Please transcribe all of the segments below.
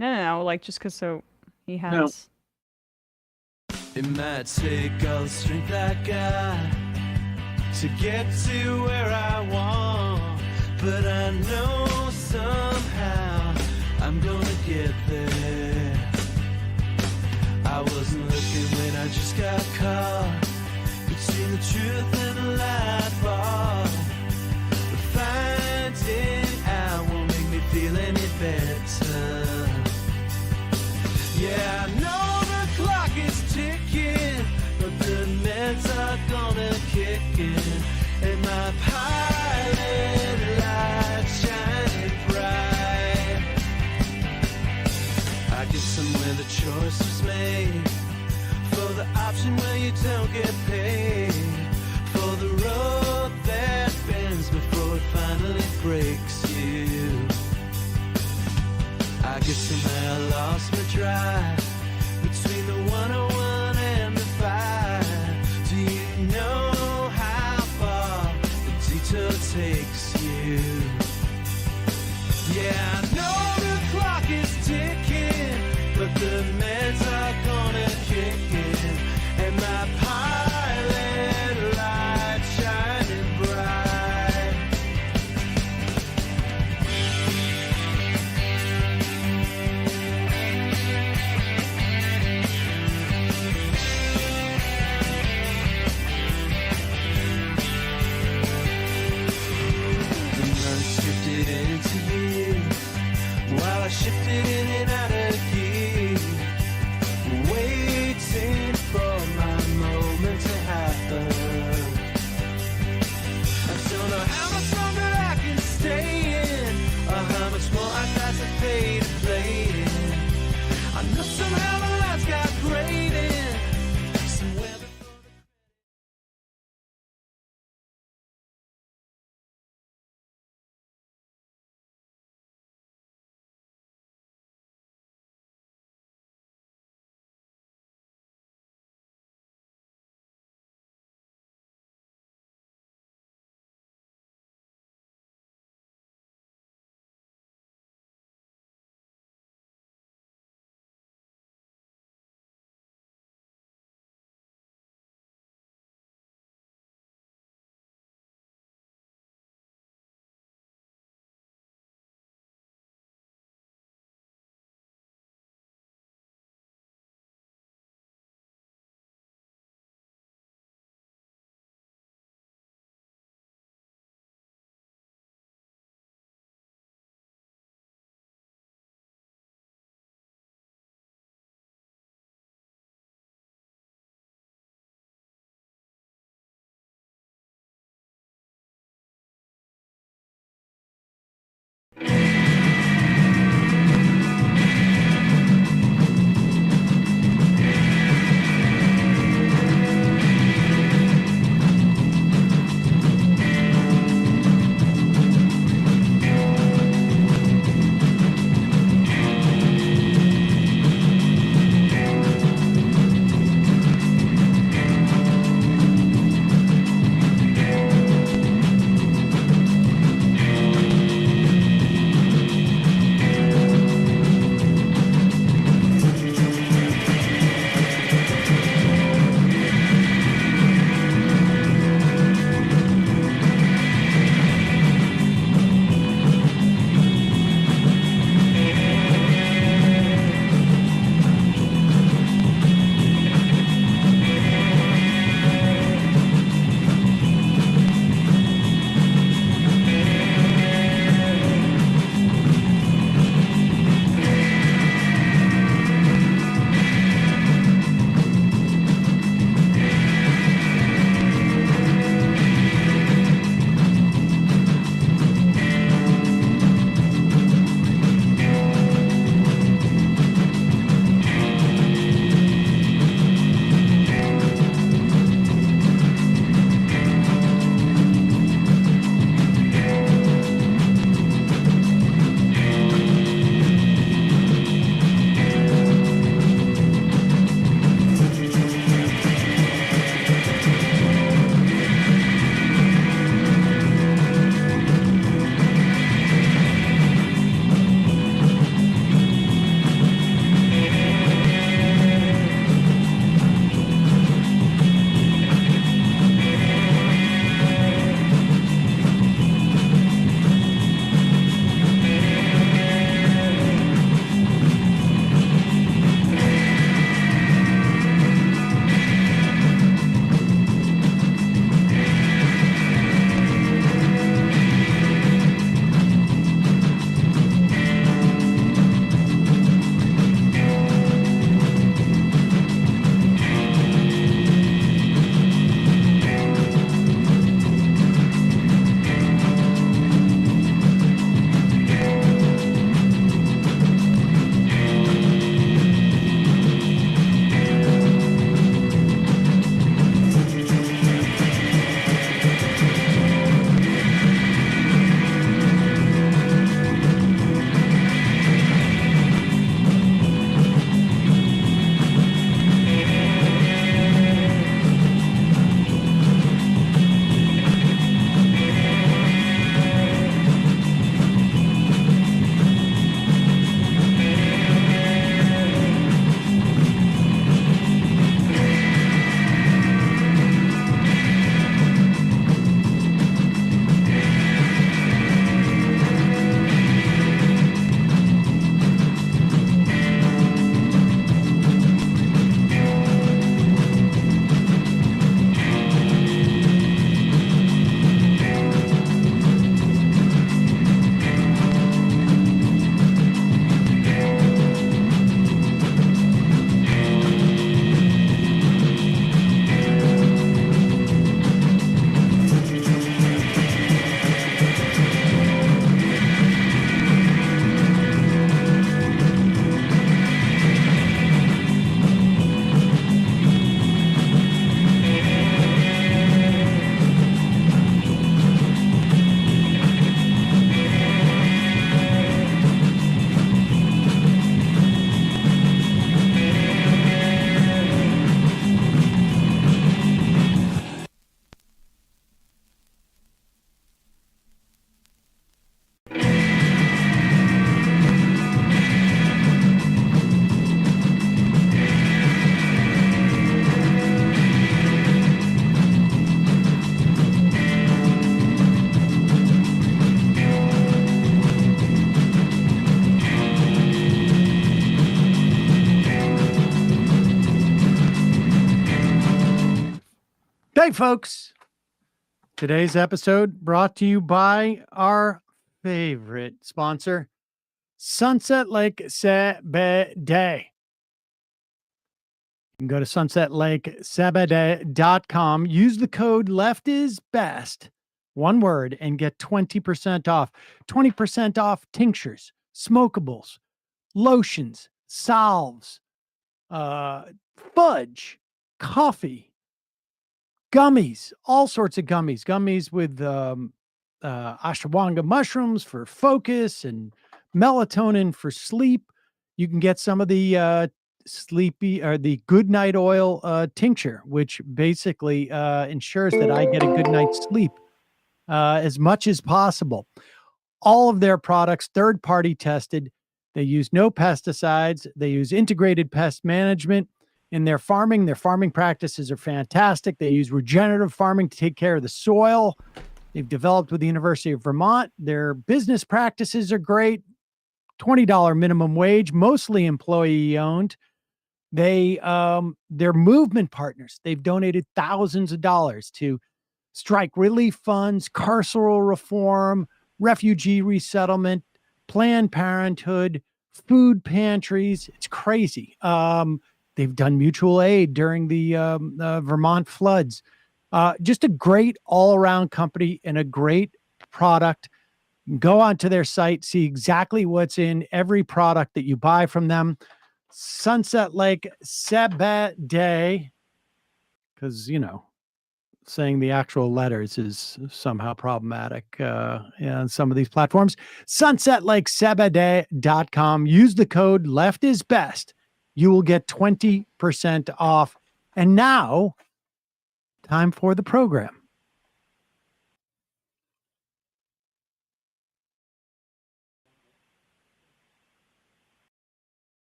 No, like just because so he No. has. It might take all the strength I got to get to where I want, but I know somehow I'm gonna get there. I wasn't looking when I just got caught between the truth and the light bar. But finding out won't make me feel any better. Yeah, I know the clock is ticking, but the meds are gonna kick in, and my pilot light shining bright. I guess somewhere the choice was made for the option where you don't get paid, for the road that bends before it finally breaks you. I guess somehow I lost my drive between the 101 and the 5. Do you know how far the detour takes you? Yeah, I know the clock is ticking, but the meds are gonna kick in, and my pilot light shining bright. The months drifted into years while I shifted in and out of gear, waiting for my moment to happen. I don't know how much longer I can stay in, or how much more I got to pay to play in. I know somehow the lights got great Hey, folks. Today's episode brought to you by our favorite sponsor, Sunset Lake Seder. You can go to sunsetlakesebede.com, use the code LEFTISBEST, one word, and get 20% off. 20% off tinctures, smokables, lotions, salves, fudge, coffee, gummies, all sorts of gummies with ashwagandha mushrooms for focus and melatonin for sleep. You can get some of the the good night oil tincture, which basically ensures that I get a good night's sleep as much as possible. All of their products, third party tested. They use no pesticides. They use integrated pest management in their farming. Their farming practices are fantastic. They use regenerative farming to take care of the soil. They've developed with the University of Vermont. Their business practices are great. $20 minimum wage, mostly employee owned. They're movement partners. They've donated thousands of dollars to strike relief funds, carceral reform, refugee resettlement, Planned Parenthood, food pantries. It's crazy. They've done mutual aid during the Vermont floods. Just a great all-around company and a great product. Go onto their site, see exactly what's in every product that you buy from them. Sunset Lake Sebede, because, saying the actual letters is somehow problematic on some of these platforms. sunsetlakesebede.com. Use the code LEFTISBEST. You will get 20% off. And now, time for the program.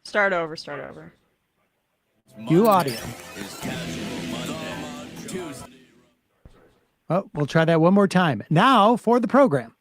Start over. Cue audio. Oh, we'll try that one more time. Now for the program.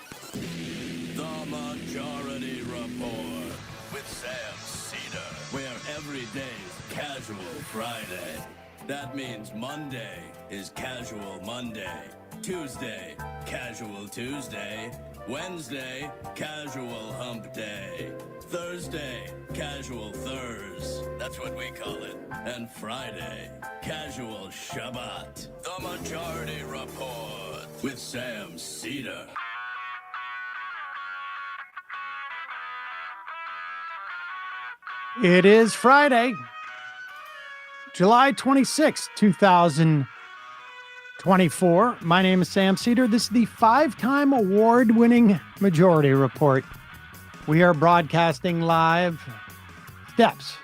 The Majority Report with Sam Seder, where every day's Casual Friday. That means Monday is Casual Monday, Tuesday, Casual Tuesday, Wednesday, Casual Hump Day, Thursday, Casual Thurs, that's what we call it, and Friday, Casual Shabbat. The Majority Report with Sam Seder. It is Friday, July 26th, 2024. My name is Sam Seder. This is the 5-time award-winning Majority Report. We are broadcasting live steps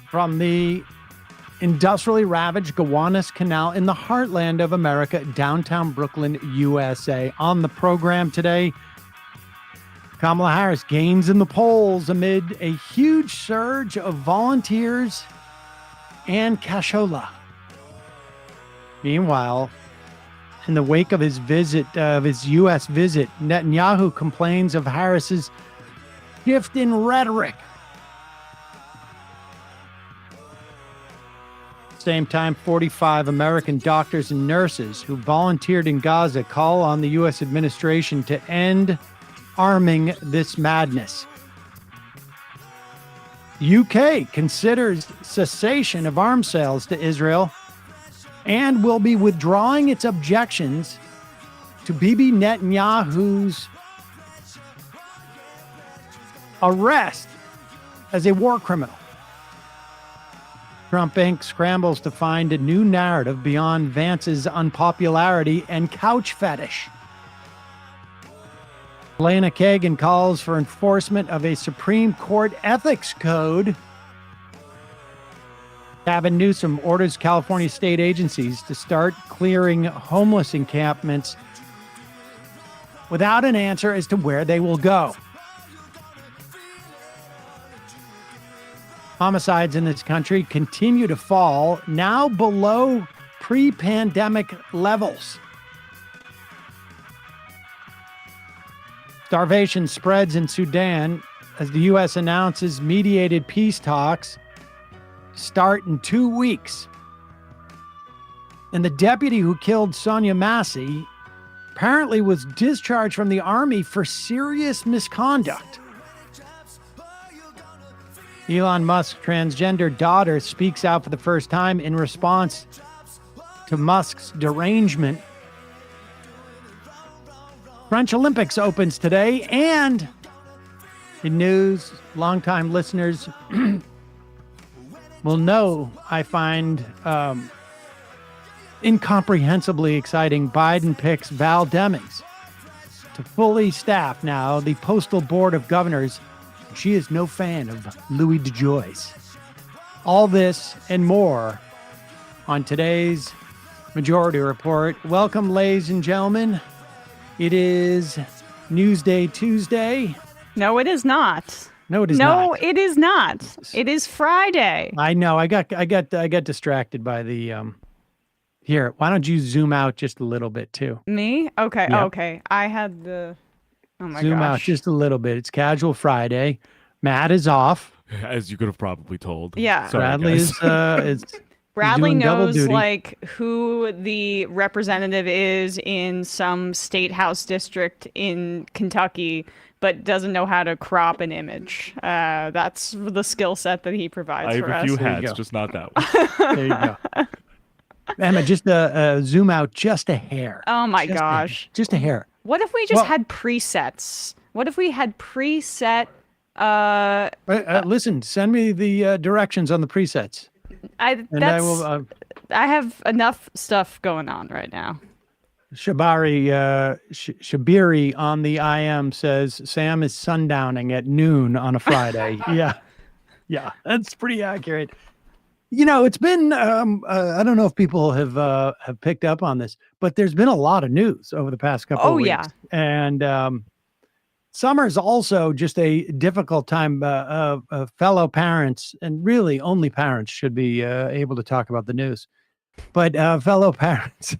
from the industrially ravaged Gowanus Canal in the heartland of America, downtown Brooklyn, USA. On the program today, Kamala Harris gains in the polls amid a huge surge of volunteers and cashola. Meanwhile, in the wake of his U.S. visit, Netanyahu complains of Harris's shift in rhetoric. Same time, 45 American doctors and nurses who volunteered in Gaza call on the U.S. administration to end arming this madness. UK considers cessation of arms sales to Israel and will be withdrawing its objections to Bibi Netanyahu's arrest as a war criminal. Trump Inc. scrambles to find a new narrative beyond Vance's unpopularity and couch fetish. Elena Kagan calls for enforcement of a Supreme Court ethics code. Gavin Newsom orders California state agencies to start clearing homeless encampments without an answer as to where they will go. Homicides in this country continue to fall, now below pre-pandemic levels. Starvation spreads in Sudan as the U.S. announces mediated peace talks start in 2 weeks. And the deputy who killed Sonia Massey apparently was discharged from the army for serious misconduct. Elon Musk's transgender daughter speaks out for the first time in response to Musk's derangement. French Olympics opens today, and in news, longtime listeners will know I find incomprehensibly exciting Biden picks Val Demings to fully staff now the Postal Board of Governors. She is no fan of Louis DeJoyce. All this and more on today's Majority Report. Welcome, ladies and gentlemen. It is Newsday Tuesday. No, it is not. No, it is not. No, it is not. It is Friday. I know. I got distracted by the Here, why don't you zoom out just a little bit too? Me? Okay. Yep. Okay. I had the. Oh my Zoom out gosh. just a little bit. It's Casual Friday. Matt is off. As you could have probably told. Yeah. Sorry, Bradley guys. is Bradley doing double knows duty. like who the representative is in some state house district in Kentucky, but doesn't know how to crop an image. That's the skill set that he provides I for have a few us. There you hats, go. just not that one. There you go. Emma, just zoom out just a hair. Oh my Just gosh. just a hair. What if we just Well- had presets? What if we had preset? Listen, send me the directions on the presets, and I will. I have enough stuff going on right now. Shabiri on the IM says Sam is sundowning at noon on a Friday. Yeah, that's pretty accurate. You know, it's been I don't know if people have picked up on this, but there's been a lot of news over the past couple of Oh, weeks. yeah. And summer's also just a difficult time. Fellow parents, and really only parents, should be able to talk about the news. But fellow parents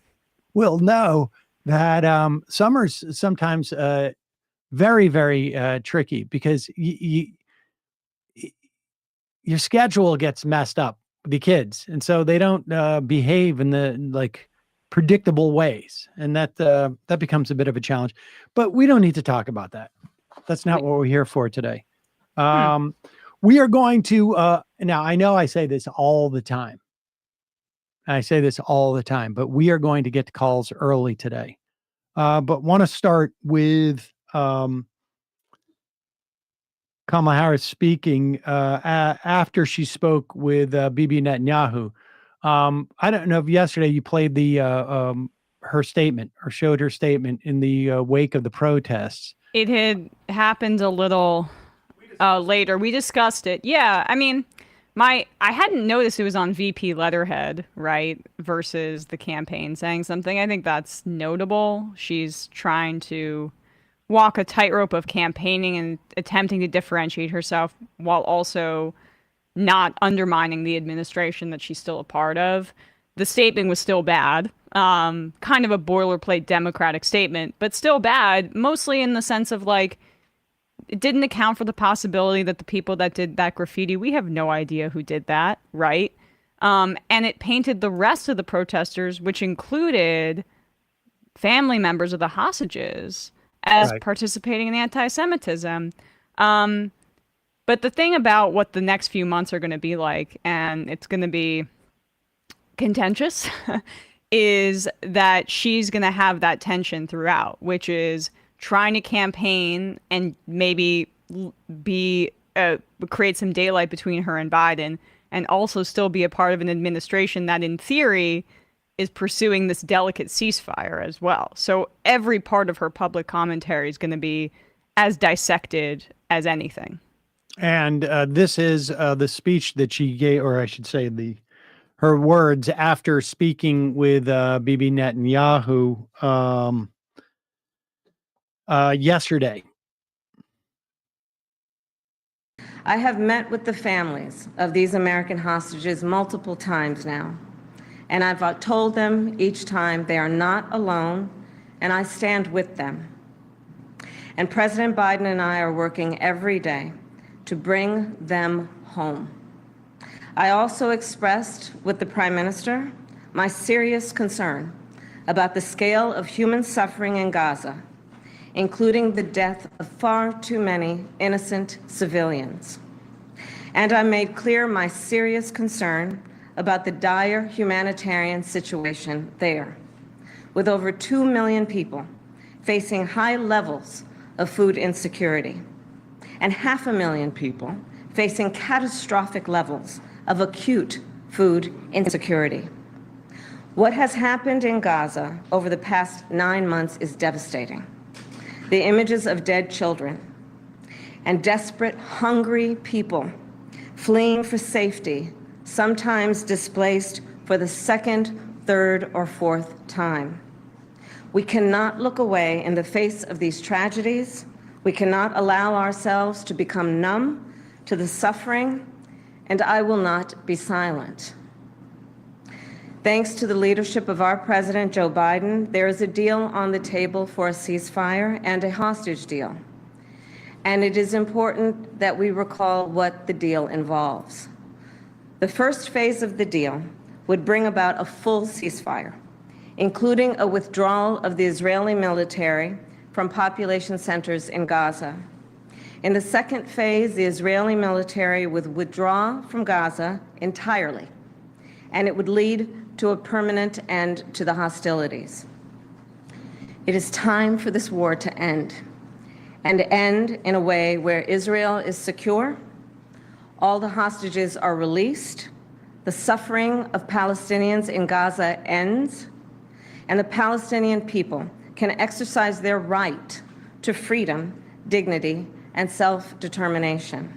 will know that summer's sometimes very, very tricky because your schedule gets messed up with the kids, and so they don't behave in the like predictable ways, and that becomes a bit of a challenge. But we don't need to talk about that. That's not what we're here for today. We are going to now. I know I say this all the time. But we are going to get to calls early today. But want to start with Kamala Harris speaking after she spoke with Bibi Netanyahu. I don't know if yesterday you played the her statement or showed her statement in the wake of the protests. It had happened a little later. We discussed it. Yeah, I mean, I hadn't noticed it was on VP letterhead, right, versus the campaign saying something. I think that's notable. She's trying to walk a tightrope of campaigning and attempting to differentiate herself while also not undermining the administration that she's still a part of. The statement was still bad. Kind of a boilerplate Democratic statement, but still bad, mostly in the sense of like, it didn't account for the possibility that the people that did that graffiti, we have no idea who did that, right? And it painted the rest of the protesters, which included family members of the hostages, as Right. participating in anti-Semitism. But the thing about what the next few months are going to be like, and it's going to be contentious, is that she's going to have that tension throughout, which is trying to campaign and maybe create some daylight between her and Biden, and also still be a part of an administration that in theory is pursuing this delicate ceasefire as well. So every part of her public commentary is going to be as dissected as anything. And this is the speech that she gave, or I should say her words after speaking with Bibi Netanyahu yesterday. I have met with the families of these American hostages multiple times now, and I've told them each time they are not alone, and I stand with them. And President Biden and I are working every day to bring them home. I also expressed with the Prime Minister my serious concern about the scale of human suffering in Gaza, including the death of far too many innocent civilians. And I made clear my serious concern about the dire humanitarian situation there, with over 2 million people facing high levels of food insecurity, and 500,000 people facing catastrophic levels of acute food insecurity. What has happened in Gaza over the past 9 months is devastating. The images of dead children and desperate, hungry people fleeing for safety, sometimes displaced for the second, third, or fourth time. We cannot look away in the face of these tragedies. We cannot allow ourselves to become numb to the suffering, and I will not be silent. Thanks to the leadership of our President, Joe Biden, there is a deal on the table for a ceasefire and a hostage deal. And it is important that we recall what the deal involves. The first phase of the deal would bring about a full ceasefire, including a withdrawal of the Israeli military from population centers in Gaza. In the second phase, the Israeli military would withdraw from Gaza entirely, and it would lead to a permanent end to the hostilities. It is time for this war to end, and end in a way where Israel is secure, all the hostages are released, the suffering of Palestinians in Gaza ends, and the Palestinian people can exercise their right to freedom, dignity, and self-determination.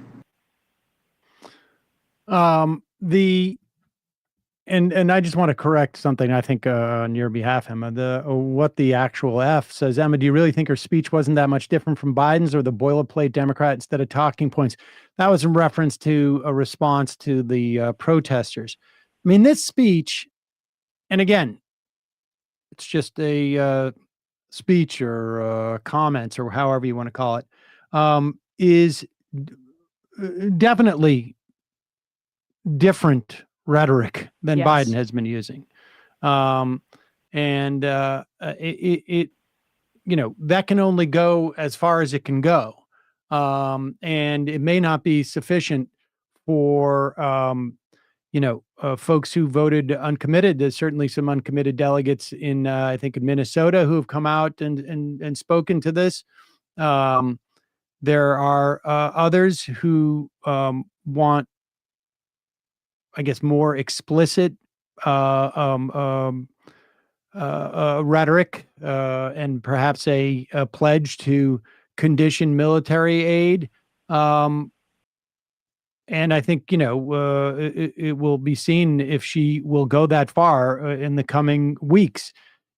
And I just want to correct something, I think, on your behalf, Emma. What the actual F says, Emma, do you really think her speech wasn't that much different from Biden's, or the boilerplate Democrat instead of talking points? That was in reference to a response to the protesters. I mean, this speech, and again, it's just a speech or comments or however you want to call it, is definitely different rhetoric than Yes. Biden has been using. It that can only go as far as it can go. And it may not be sufficient for, folks who voted uncommitted. There's certainly some uncommitted delegates in, I think, in Minnesota who have come out and spoken to this. There are others who want, I guess, more explicit rhetoric and perhaps a pledge to condition military aid. And I think, it will be seen if she will go that far in the coming weeks.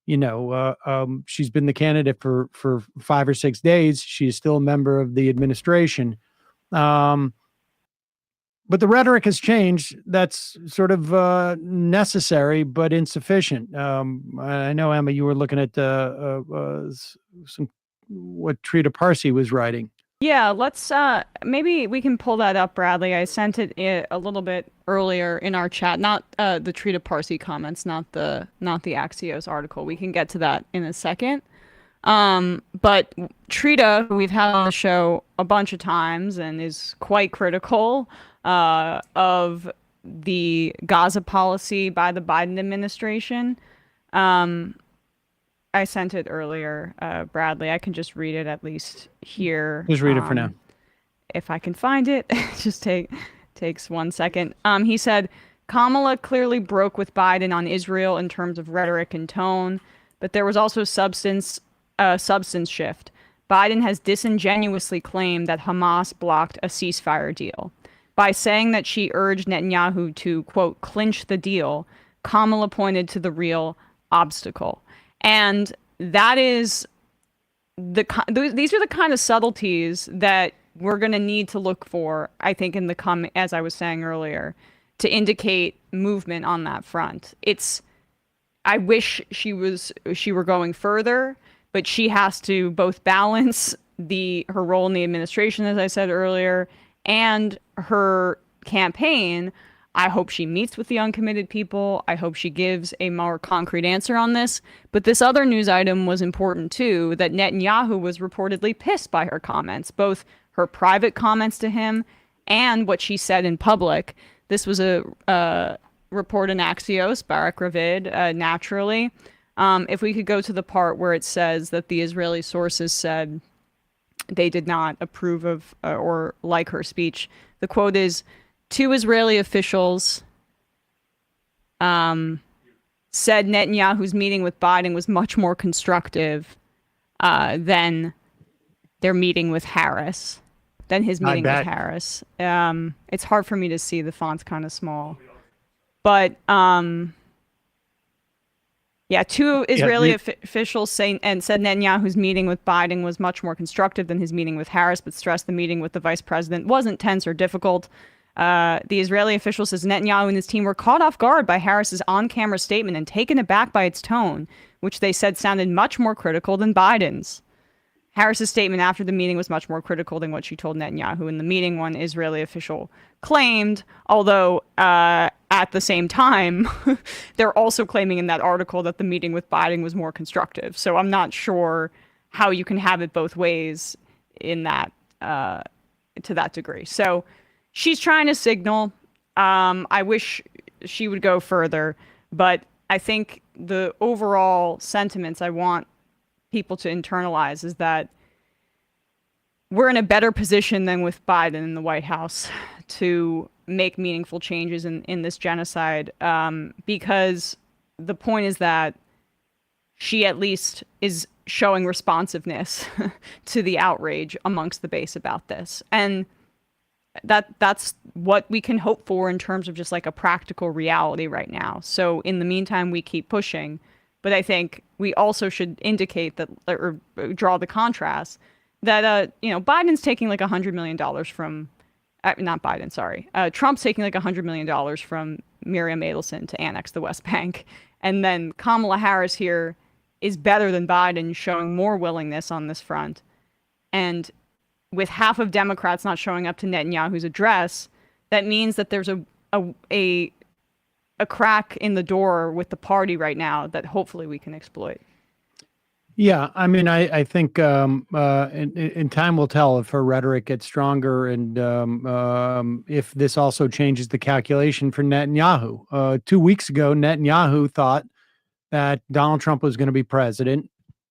She's been the candidate for 5 or 6 days. She is still a member of the administration. But the rhetoric has changed. That's sort of necessary, but insufficient. I know, Emma, you were looking at what Trita Parsi was writing. Yeah, let's maybe we can pull that up, Bradley. I sent it a little bit earlier in our chat, not the Trita Parsi comments, not the Axios article. We can get to that in a second. But Trita, who we've had on the show a bunch of times and is quite critical of the Gaza policy by the Biden administration. I sent it earlier, Bradley. I can just read it at least here. Just read it for now. If I can find it, just takes 1 second. He said, Kamala clearly broke with Biden on Israel in terms of rhetoric and tone, but there was also substance shift. Biden has disingenuously claimed that Hamas blocked a ceasefire deal. By saying that she urged Netanyahu to, quote, clinch the deal, Kamala pointed to the real obstacle. And that is these are the kind of subtleties that we're going to need to look for, I think, in the as I was saying earlier, to indicate movement on that front. I wish she were going further, but she has to both balance her role in the administration, as I said earlier, and her campaign. I hope she meets with the uncommitted people. I hope she gives a more concrete answer on this. But this other news item was important too, that Netanyahu was reportedly pissed by her comments, both her private comments to him and what she said in public. This was a report in Axios, Barak Ravid, naturally. If we could go to the part where it says that the Israeli sources said they did not approve of or like her speech. The quote is, two Israeli officials said Netanyahu's meeting with Biden was much more constructive than their meeting with Harris, than his meeting with Harris. It's hard for me to see. The font's kind of small. But yeah, two Israeli officials said Netanyahu's meeting with Biden was much more constructive than his meeting with Harris, but stressed the meeting with the vice president wasn't tense or difficult. The Israeli official says Netanyahu and his team were caught off guard by Harris's on-camera statement and taken aback by its tone, which they said sounded much more critical than Biden's. Harris's statement after the meeting was much more critical than what she told Netanyahu in the meeting, one Israeli official claimed, although at the same time, they're also claiming in that article that the meeting with Biden was more constructive. So I'm not sure how you can have it both ways in that to that degree. So she's trying to signal. I wish she would go further, but I think the overall sentiments I want people to internalize is that we're in a better position than with Biden in the White House to make meaningful changes in this genocide, because the point is that she at least is showing responsiveness to the outrage amongst the base about this. And that's what we can hope for in terms of just like a practical reality right now. So in the meantime, we keep pushing. But I think we also should indicate that, or draw the contrast, that, Biden's taking like $100 million from, not Biden, sorry. Trump's taking like $100 million from Miriam Adelson to annex the West Bank. And then Kamala Harris here is better than Biden, showing more willingness on this front. And with half of Democrats not showing up to Netanyahu's address, that means that there's a crack in the door with the party right now that hopefully we can exploit. Yeah, I mean, I think in time will tell if her rhetoric gets stronger and if this also changes the calculation for Netanyahu. 2 weeks ago, Netanyahu thought that Donald Trump was going to be president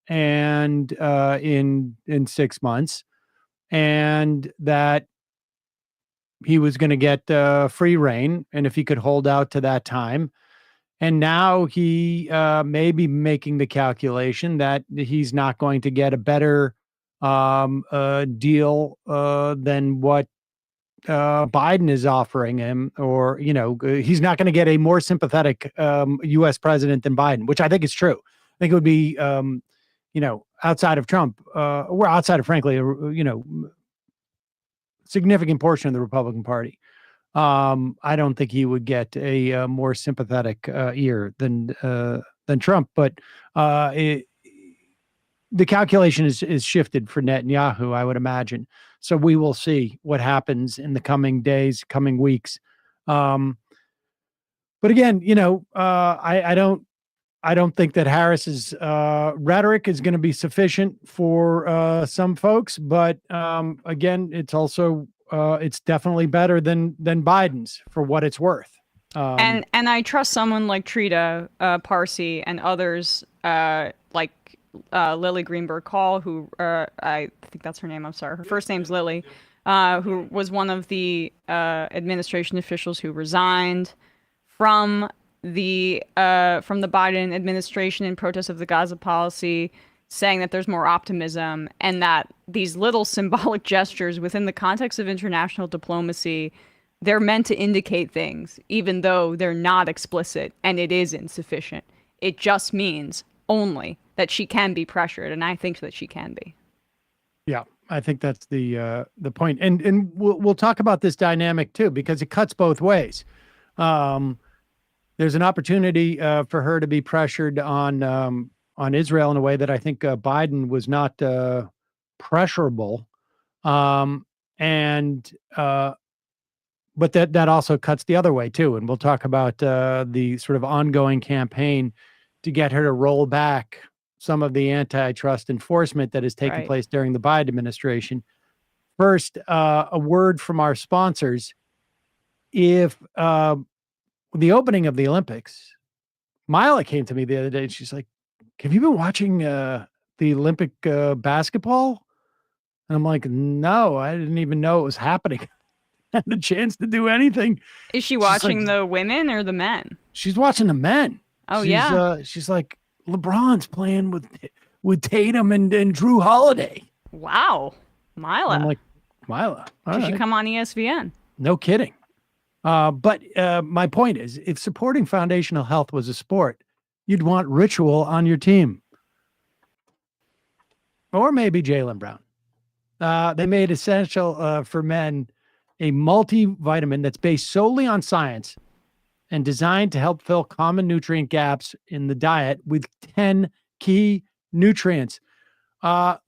and in 6 months, and that he was going to get free reign, and if he could hold out to that time. And now he may be making the calculation that he's not going to get a better deal than what Biden is offering him, or, he's not going to get a more sympathetic U.S. president than Biden, which I think is true. I think it would be, outside of Trump, or outside of, frankly, significant portion of the Republican Party. I don't think he would get a more sympathetic ear than Trump, but the calculation is shifted for Netanyahu, I would imagine. So we will see what happens in the coming days, coming weeks. But again, I don't think that Harris's rhetoric is going to be sufficient for some folks. But again, it's also it's definitely better than Biden's for what it's worth. And I trust someone like Trita Parsi and others like Lily Greenberg Call, who I think that's her name. I'm sorry, her first name's Lily, who was one of the administration officials who resigned from the Biden administration in protest of the Gaza policy, saying that there's more optimism and that these little symbolic gestures within the context of international diplomacy, they're meant to indicate things, even though they're not explicit and it is insufficient. It just means only that she can be pressured, and I think that she can be. Yeah, I think that's the point. And we'll talk about this dynamic too, because it cuts both ways. There's an opportunity for her to be pressured on Israel in a way that I think Biden was not pressurable. But that also cuts the other way too. And we'll talk about the sort of ongoing campaign to get her to roll back some of the antitrust enforcement that has taken Right. place during the Biden administration. First, a word from our sponsors. If the opening of the Olympics, Mila came to me the other day and she's like, have you been watching the Olympic basketball? And I'm like, no, I didn't even know it was happening. Had the chance to do anything. Is she She's watching like- the women or the men? She's watching the men. Oh, she's, yeah. She's like, LeBron's playing with Tatum and Drew Holiday. Wow. Mila. I'm like, Mila, all she right. should come on ESPN. No kidding. But my point is, if supporting foundational health was a sport, you'd want Ritual on your team. Or maybe Jaylen Brown. They made Essential for Men a multivitamin that's based solely on science and designed to help fill common nutrient gaps in the diet with 10 key nutrients.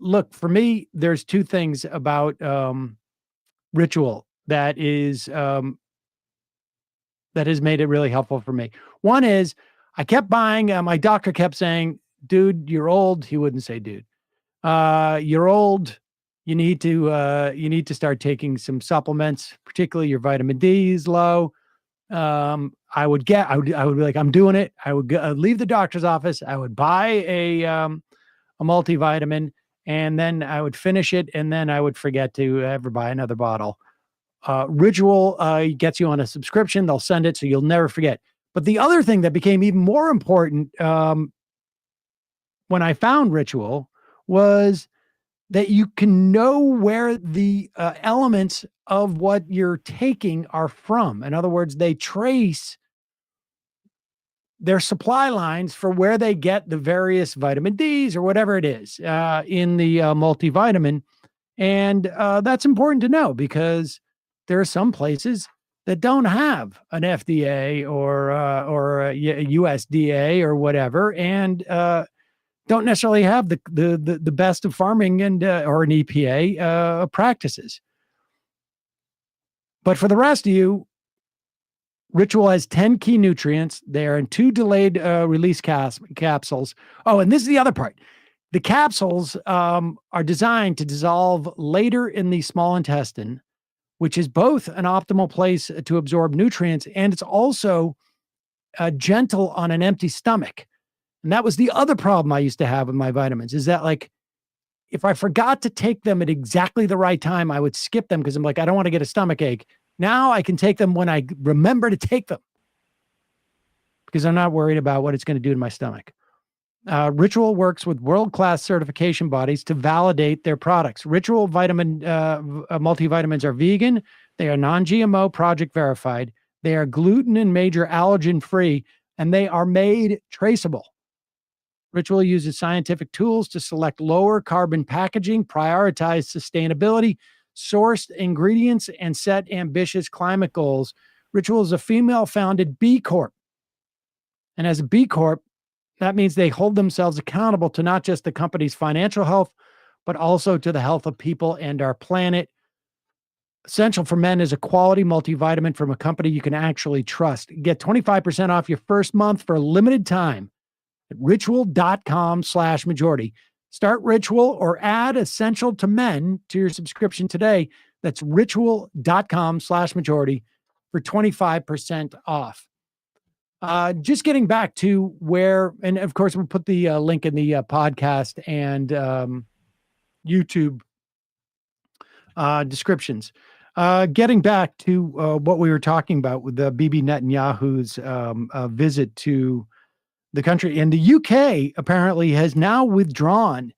Look, for me, there's two things about Ritual that has made it really helpful for me. One is I kept buying, my doctor kept saying, dude, you're old. He wouldn't say dude. You're old. You need to start taking some supplements, particularly your vitamin D is low. I would be like, I'm doing it. I would leave the doctor's office. I would buy a multivitamin, and then I would finish it, and then I would forget to ever buy another bottle. Ritual gets you on a subscription. They'll send it so you'll never forget. But the other thing that became even more important when I found Ritual was that you can know where the elements of what you're taking are from. In other words, they trace their supply lines for where they get the various vitamin Ds or whatever it is in the multivitamin. And that's important to know because there are some places that don't have an FDA or a USDA or whatever, and don't necessarily have the best of farming and or an EPA practices. But for the rest of you, Ritual has 10 key nutrients. They are in 2 delayed release capsules. Oh, and this is the other part. The capsules are designed to dissolve later in the small intestine, which is both an optimal place to absorb nutrients, and it's also gentle on an empty stomach. And that was the other problem I used to have with my vitamins, is that like, if I forgot to take them at exactly the right time, I would skip them because I'm like, I don't want to get a stomach ache. Now I can take them when I remember to take them because I'm not worried about what it's going to do to my stomach. Ritual works with world-class certification bodies to validate their products. Ritual multivitamins are vegan. They are non-GMO, project verified. They are gluten and major allergen-free, and they are made traceable. Ritual uses scientific tools to select lower carbon packaging, prioritize sustainability, sourced ingredients, and set ambitious climate goals. Ritual is a female-founded B Corp. And as a B Corp, that means they hold themselves accountable to not just the company's financial health, but also to the health of people and our planet. Essential for Men is a quality multivitamin from a company you can actually trust. Get 25% off your first month for a limited time at ritual.com/majority. Start Ritual or add Essential to Men to your subscription today. That's ritual.com/majority for 25% off. Just getting back to where, and of course, we'll put the link in the podcast and YouTube descriptions. Getting back to what we were talking about with the Bibi Netanyahu's visit to the country, and the UK apparently has now withdrawn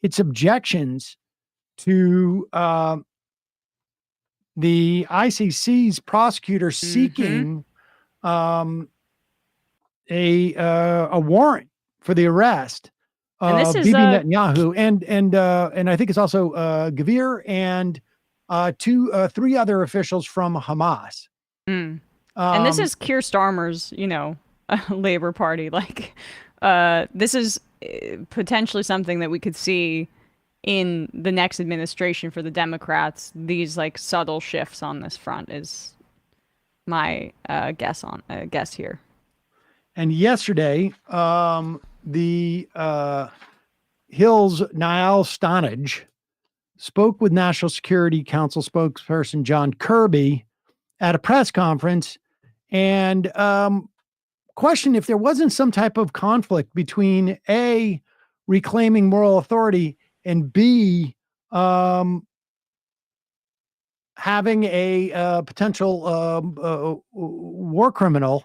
its objections to the ICC's prosecutor seeking a warrant for the arrest And of this is Bibi Netanyahu and I think it's also Gavir and 3 other officials from Hamas. and this is Keir Starmer's, Labor Party. Like, this is potentially something that we could see in the next administration for the Democrats, these like subtle shifts on this front is my guess here. And yesterday, the Hill's Niall Stannage spoke with National Security Council spokesperson John Kirby at a press conference and questioned if there wasn't some type of conflict between A, reclaiming moral authority, and B, having a potential war criminal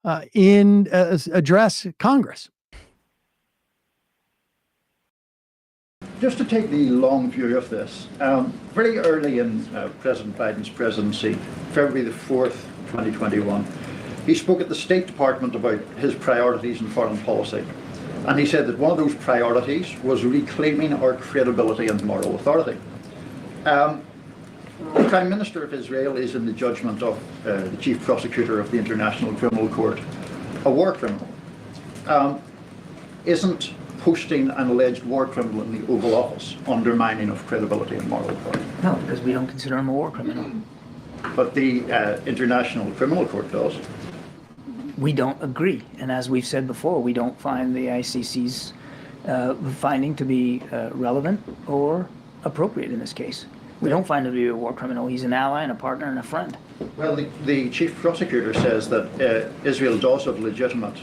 address Congress. Just to take the long view of this, very early in President Biden's presidency, February the 4th, 2021, he spoke at the State Department about his priorities in foreign policy. And he said that one of those priorities was reclaiming our credibility and moral authority. The Prime Minister of Israel is, in the judgment of the Chief Prosecutor of the International Criminal Court, a war criminal. Isn't posting an alleged war criminal in the Oval Office undermining of credibility and moral authority? No, because we don't consider him a war criminal. But the International Criminal Court does. We don't agree. And as we've said before, we don't find the ICC's finding to be relevant or appropriate in this case. We don't find him to be a war criminal. He's an ally and a partner and a friend. Well, the Chief Prosecutor says that Israel does have legitimate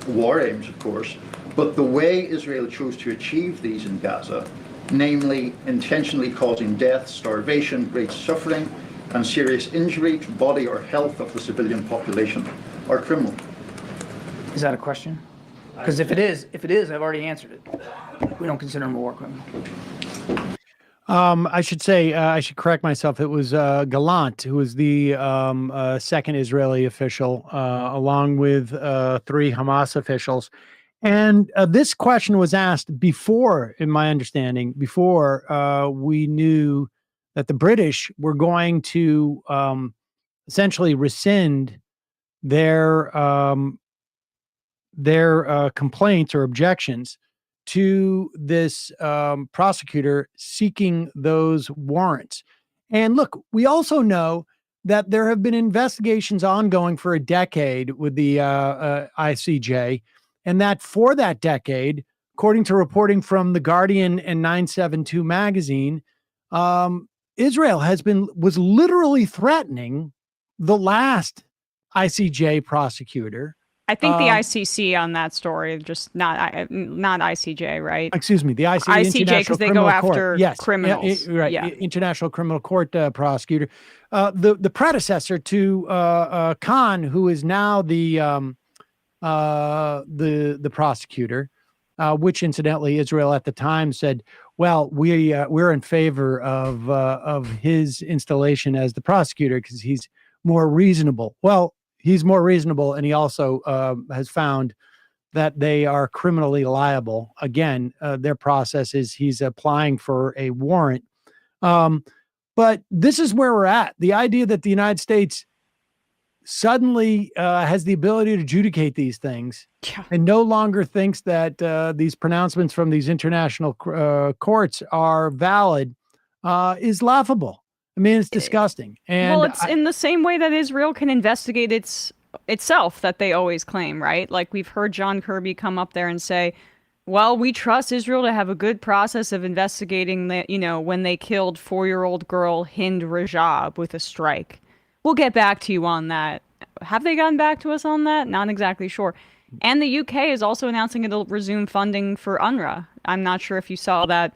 war aims, of course, but the way Israel chose to achieve these in Gaza, namely intentionally causing death, starvation, great suffering, and serious injury to body or health of the civilian population, are criminal. Is that a question? Because if it is, I've already answered it. We don't consider him a war criminal. I should say, I should correct myself. It was Gallant, who was the second Israeli official, along with 3 Hamas officials. And this question was asked before, in my understanding, before we knew that the British were going to essentially rescind their complaints or objections to this prosecutor seeking those warrants. And look, we also know that there have been investigations ongoing for a decade with the ICJ, and that for that decade, according to reporting from The Guardian and 972 magazine, Israel was literally threatening the last ICJ prosecutor. I think the ICC on that story, just not ICJ, right? Excuse me, the ICJ because they go after criminals. Right, yeah. International Criminal Court prosecutor. The predecessor to Khan, who is now the prosecutor, which incidentally Israel at the time said, well, we're in favor of his installation as the prosecutor because he's more reasonable. Well, he's more reasonable, and he also has found that they are criminally liable. Again, their process is he's applying for a warrant. But this is where we're at. The idea that the United States suddenly has the ability to adjudicate these things and no longer thinks that these pronouncements from these international courts are valid is laughable. I mean, it's disgusting. And well, it's in the same way that Israel can investigate itself that they always claim, right? Like we've heard John Kirby come up there and say, well, we trust Israel to have a good process of investigating that, when they killed 4-year-old girl Hind Rajab with a strike. We'll get back to you on that. Have they gotten back to us on that? Not exactly sure. And the UK is also announcing it'll resume funding for UNRWA. I'm not sure if you saw that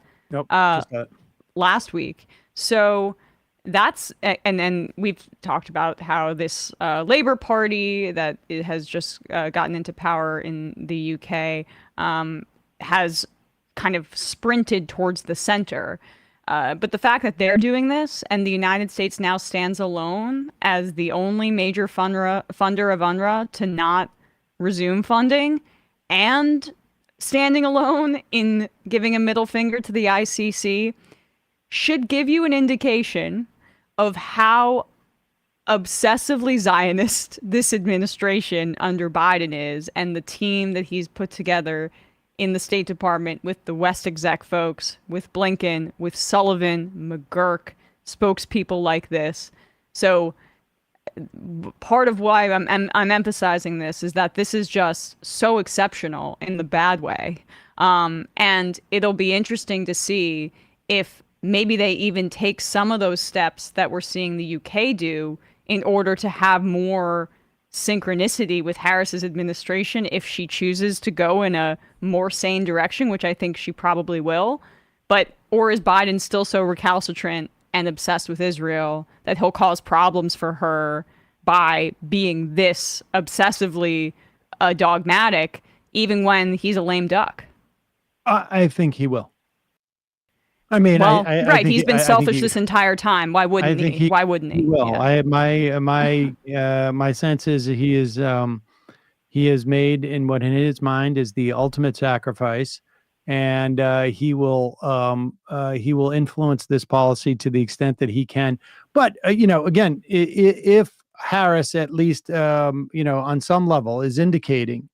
last week. So that's, and then we've talked about how this Labour Party that it has just gotten into power in the UK has kind of sprinted towards the center. But the fact that they're doing this and the United States now stands alone as the only major funder of UNRWA to not resume funding and standing alone in giving a middle finger to the ICC should give you an indication of how obsessively Zionist this administration under Biden is and the team that he's put together in the State Department with the West exec folks, with Blinken, with Sullivan, McGurk, spokespeople like this. So part of why I'm emphasizing this is that this is just so exceptional in the bad way. And it'll be interesting to see if maybe they even take some of those steps that we're seeing the UK do in order to have more synchronicity with Harris's administration if she chooses to go in a more sane direction, which I think she probably will. Or is Biden still so recalcitrant and obsessed with Israel that he'll cause problems for her by being this obsessively dogmatic, even when he's a lame duck? I think he will. I mean, well, I right. think He's been I think selfish this entire time. Why wouldn't he? Why wouldn't he? Well, Yeah. my sense is that he has made in what in his mind is the ultimate sacrifice, and he will influence this policy to the extent that he can. But again, if Harris at least on some level is indicating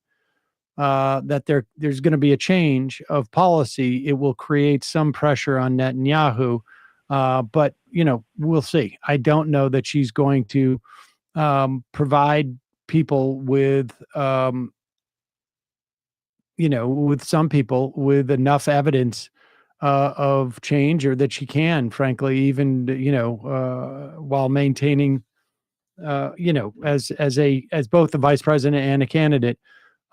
that there's going to be a change of policy, it will create some pressure on Netanyahu. But we'll see. I don't know that she's going to provide people with with some people with enough evidence of change, or that she can, frankly, even while maintaining as both the vice president and a candidate,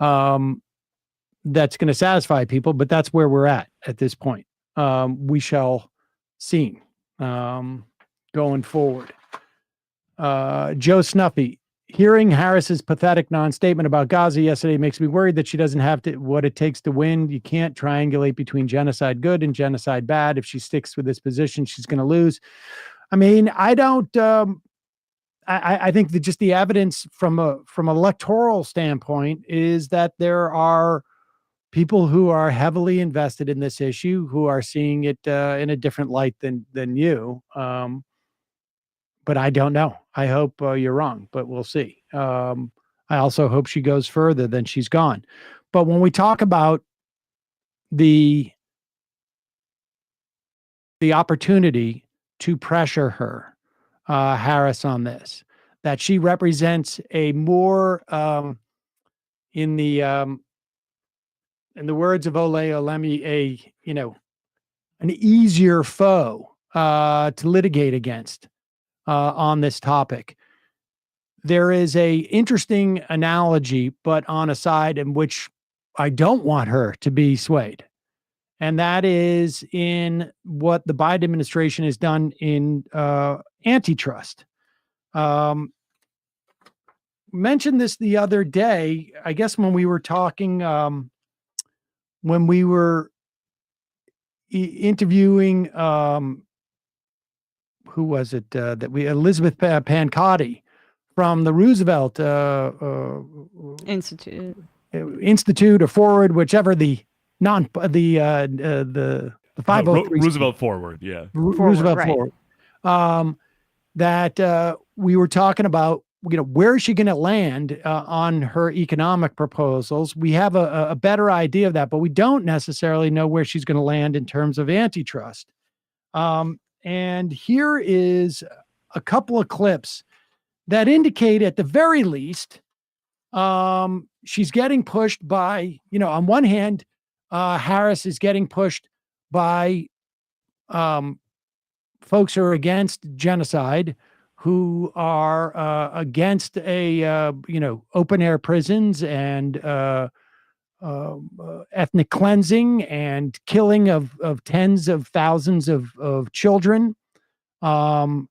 that's going to satisfy people. But that's where we're at this point. We shall see going forward. Joe Snuffy, hearing Harris's pathetic non-statement about Gaza yesterday makes me worried that she doesn't have what it takes to win. You can't triangulate between genocide good and genocide bad. If she sticks with this position, she's going to lose. I mean, I don't. I think that just the evidence from an electoral standpoint is that there are people who are heavily invested in this issue, who are seeing it in a different light than you. But I don't know. I hope you're wrong, but we'll see. I also hope she goes further than she's gone. But when we talk about the opportunity to pressure her, Harris, on this, that she represents a more, in the words of Ole Olemi, an easier foe to litigate against on this topic. There is a interesting analogy, but on a side in which I don't want her to be swayed. And that is in what the Biden administration has done in antitrust. Mentioned this the other day, I guess, when we were talking, when we were interviewing, who was it Elizabeth Pankotty from the Roosevelt Institute or Forward, whichever the 503 Roosevelt Forward, yeah. Roosevelt right. Forward. That we were talking about, where is she going to land on her economic proposals? We have a better idea of that, but we don't necessarily know where she's going to land in terms of antitrust. And here is a couple of clips that indicate, at the very least, she's getting pushed by, on one hand, Harris is getting pushed by folks who are against genocide, who are against open air prisons and ethnic cleansing and killing of tens of thousands of children. And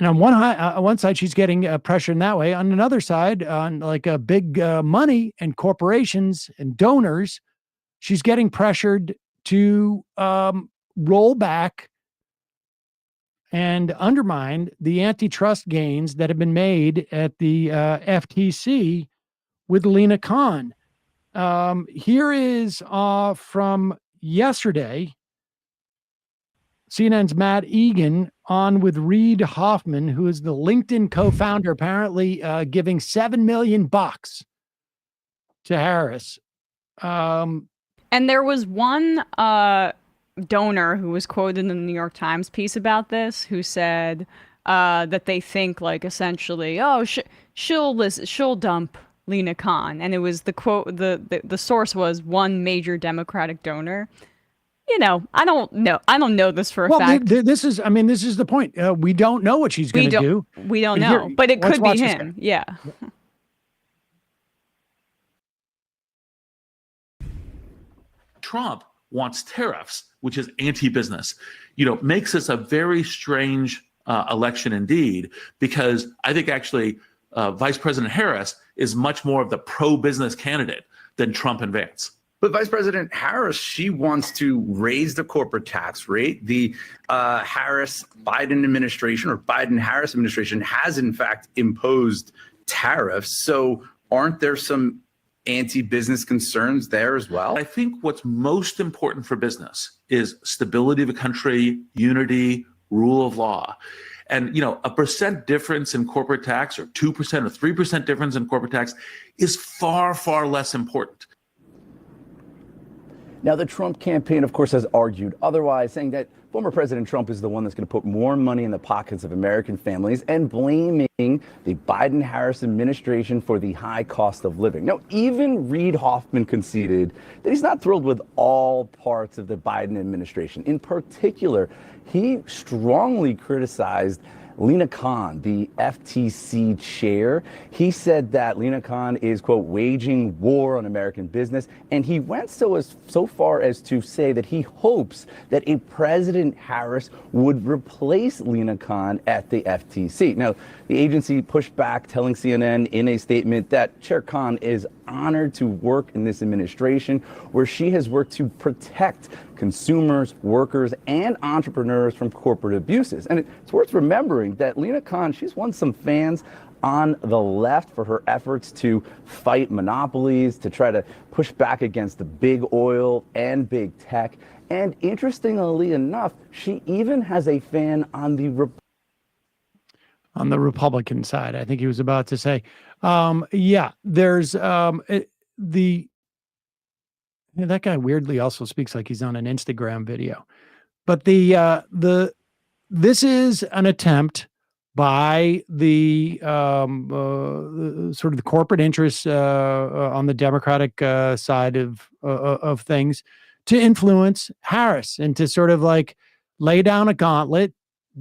on one side, she's getting pressure in that way. On another side, on like a big money and corporations and donors, she's getting pressured to roll back and undermine the antitrust gains that have been made at the FTC with Lena Khan. Here is from yesterday, CNN's Matt Egan on with Reid Hoffman, who is the LinkedIn co-founder, apparently giving $7 million to Harris And there was one donor who was quoted in the New York Times piece about this, who said that they think, like, essentially, oh, she'll dump Lena Khan, and it was the quote. The source was one major Democratic donor. You know, I don't know this for a fact. This is the point. We don't know what she's going to do. We don't know, but it could be him. Yeah. Trump wants tariffs, which is anti-business. Makes this a very strange election indeed, because I think actually Vice President Harris is much more of the pro-business candidate than Trump and Vance. But Vice President Harris, she wants to raise the corporate tax rate. The Harris-Biden administration, or Biden-Harris administration, has in fact imposed tariffs. So aren't there some anti-business concerns there as well? I think what's most important for business is stability of a country, unity, rule of law. And, a percent difference in corporate tax, or 2% or 3% difference in corporate tax, is far, far less important. Now, the Trump campaign, of course, has argued otherwise, saying that former President Trump is the one that's going to put more money in the pockets of American families, and blaming the Biden-Harris administration for the high cost of living. Now, even Reid Hoffman conceded that he's not thrilled with all parts of the Biden administration. In particular, he strongly criticized Lena Khan, the FTC chair. He said that Lena Khan is, quote, waging war on American business. And he went so far as to say that he hopes that a President Harris would replace Lena Khan at the FTC. Now, the agency pushed back, telling CNN in a statement that Chair Khan is honored to work in this administration, where she has worked to protect consumers, workers, and entrepreneurs from corporate abuses. And it's worth remembering that Lena Khan, she's won some fans on the left for her efforts to fight monopolies, to try to push back against the big oil and big tech. And interestingly enough, she even has a fan on the Republican side. I think he was about to say, there's that guy weirdly also speaks like he's on an Instagram video. But this is an attempt by the sort of the corporate interests on the Democratic side of things to influence Harris and to sort of like lay down a gauntlet,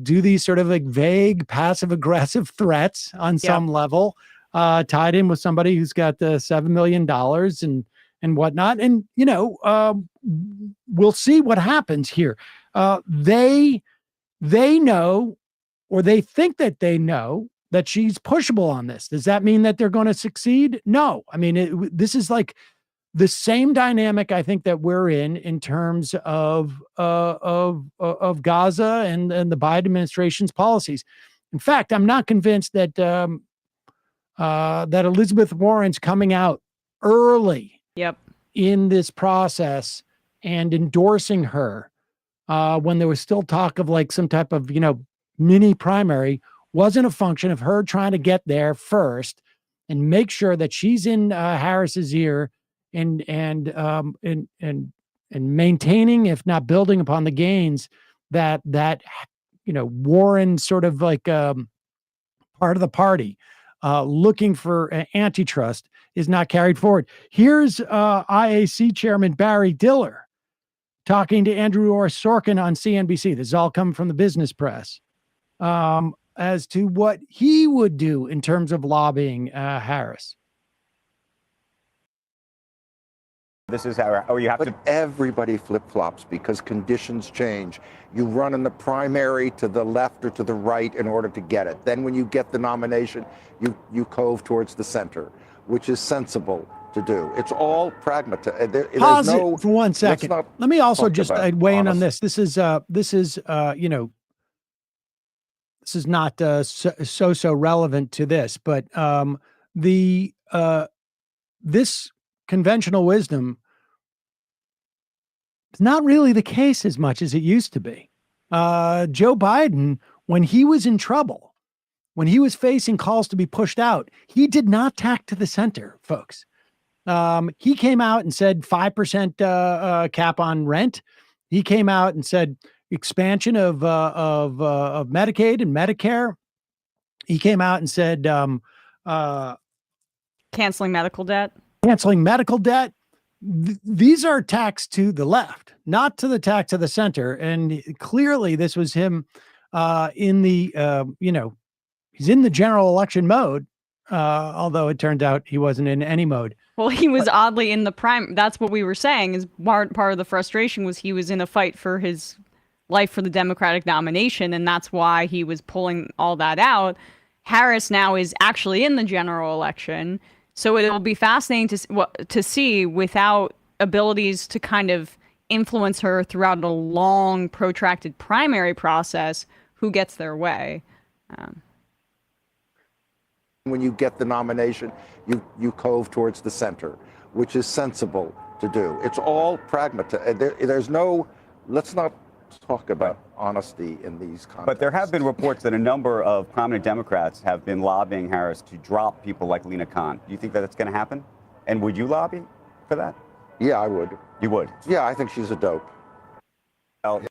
do these sort of like vague passive aggressive threats on some level, tied in with somebody who's got $7 million and whatnot. And, we'll see what happens here. They know, or they think that they know, that she's pushable on this. Does that mean that they're going to succeed? No. I mean, this is like the same dynamic I think that we're in terms of Gaza and the Biden administration's policies. In fact, I'm not convinced that that Elizabeth Warren's coming out early in this process and endorsing her when there was still talk of like some type of, mini primary, wasn't a function of her trying to get there first and make sure that she's in Harris's ear and maintaining, if not building upon the gains that Warren sort of like part of the party looking for antitrust is not carried forward. Here's IAC Chairman Barry Diller talking to Andrew Sorkin on CNBC. This is all coming from the business press as to what he would do in terms of lobbying Harris. This is how you have to. Everybody flip-flops because conditions change. You run in the primary to the left or to the right in order to get it. Then when you get the nomination, you cove towards the center, which is sensible to do. It's all pragmatic. Pause it for 1 second. Let me also just weigh in on this. This is not so relevant to this, but this conventional wisdom is not really the case as much as it used to be. Joe Biden, when he was in trouble, when he was facing calls to be pushed out, he did not tack to the center, folks. He came out and said 5% cap on rent. He came out and said expansion of Medicaid and Medicare. He came out and said Canceling medical debt. canceling medical debt. These are attacks to the left, not to the attack to the center. And clearly, this was him in the he's in the general election mode. Although it turned out he wasn't in any mode. Well, he was oddly in the prime. That's what we were saying. Is part of the frustration was he was in a fight for his life for the Democratic nomination, and that's why he was pulling all that out. Harris now is actually in the general election, so it will be fascinating to see without abilities to kind of influence her throughout a long, protracted primary process, who gets their way. When you get the nomination, you cove towards the center, which is sensible to do. It's all pragmatic. There's no, let's not talk about honesty in these contexts. But there have been reports that a number of prominent Democrats have been lobbying Harris to drop people like Lena Khan. Do you think that that's going to happen? And would you lobby for that? Yeah, I would. You would? Yeah, I think she's a dope. Well,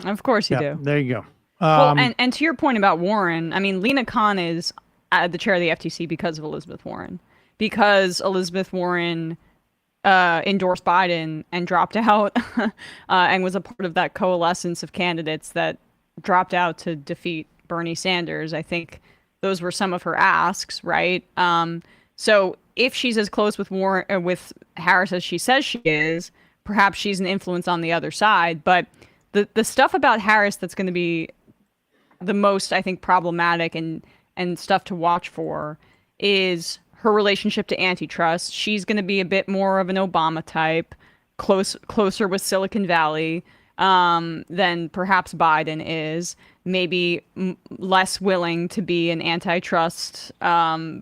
Of course you do. There you go. Well, and to your point about Warren, I mean, Lena Khan is the chair of the FTC because of Elizabeth Warren. Because Elizabeth Warren endorsed Biden and dropped out and was a part of that coalescence of candidates that dropped out to defeat Bernie Sanders. I think those were some of her asks, right? So if she's as close with with Harris as she says she is, perhaps she's an influence on the other side. But the stuff about Harris that's going to be the most, I think, problematic and stuff to watch for is her relationship to antitrust. She's going to be a bit more of an Obama type, closer with Silicon Valley than perhaps Biden is. Maybe less willing to be an antitrust,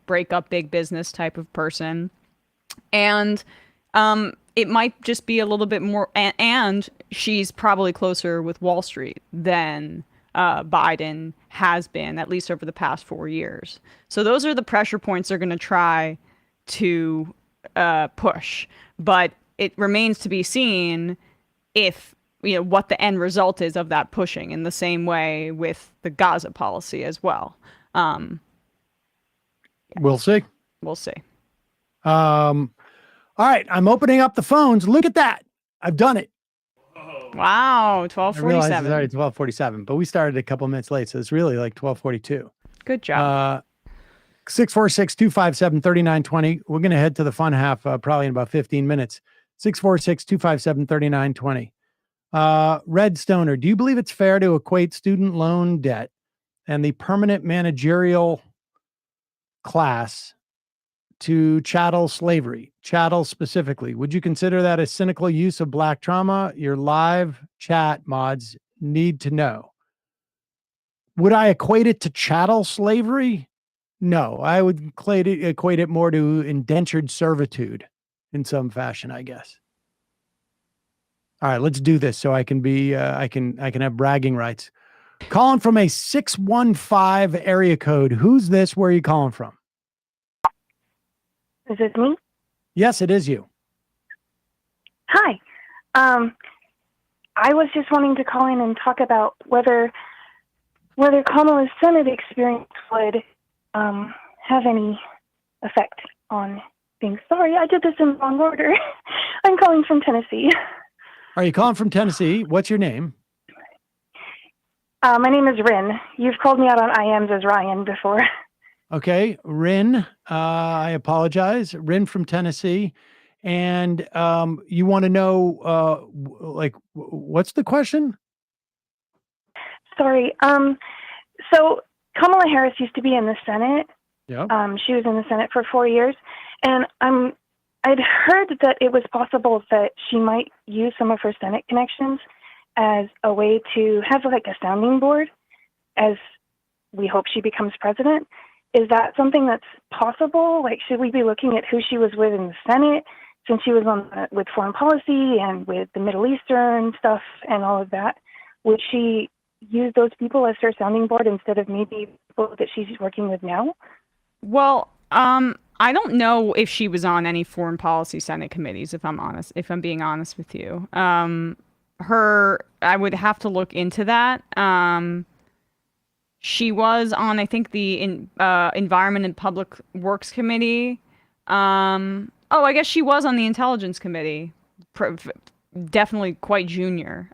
break up big business type of person. And it might just be a little bit more, and she's probably closer with Wall Street than Biden has been, at least over the past 4 years. So those are the pressure points they're going to try to push. But it remains to be seen if, what the end result is of that pushing, in the same way with the Gaza policy as well. We'll see. We'll see. All right. I'm opening up the phones. Look at that. I've done it. Wow, I realize it's 12:47. already 12:47, but we started a couple minutes late, so it's really like 12:42. Good job. 646-257-3920. We're going to head to the fun half probably in about 15 minutes. 646-257-3920. Red Stoner, do you believe it's fair to equate student loan debt and the permanent managerial class to chattel slavery? Chattel specifically. Would you consider that a cynical use of black trauma? Your live chat mods need to know. Would I equate it to chattel slavery? No, I would equate it more to indentured servitude in some fashion, I guess. All right, let's do this so I can be I can have bragging rights. Calling from a 615 area code. Who's this? Where are you calling from? Is it me? Yes, it is you. Hi. I was just wanting to call in and talk about whether Kamala's Senate experience would have any effect on things. Sorry, I did this in the wrong order. I'm calling from Tennessee. Are you calling from Tennessee? What's your name? My name is Rin. You've called me out on IMs as Ryan before. Okay, Rin. I apologize. Rin from Tennessee. And you want to know, what's the question? Sorry. So Kamala Harris used to be in the Senate. Yeah. She was in the Senate for 4 years. And I'd heard that it was possible that she might use some of her Senate connections as a way to have like a sounding board as we hope she becomes president. Is that something that's possible? Like, should we be looking at who she was with in the Senate, since she was with foreign policy and with the Middle Eastern stuff and all of that? Would she use those people as her sounding board instead of maybe people that she's working with now? Well, I don't know if she was on any foreign policy Senate committees, if I'm being honest with you. I would have to look into that. She was on, I think, the Environment and Public Works Committee. I guess she was on the Intelligence Committee. Definitely quite junior.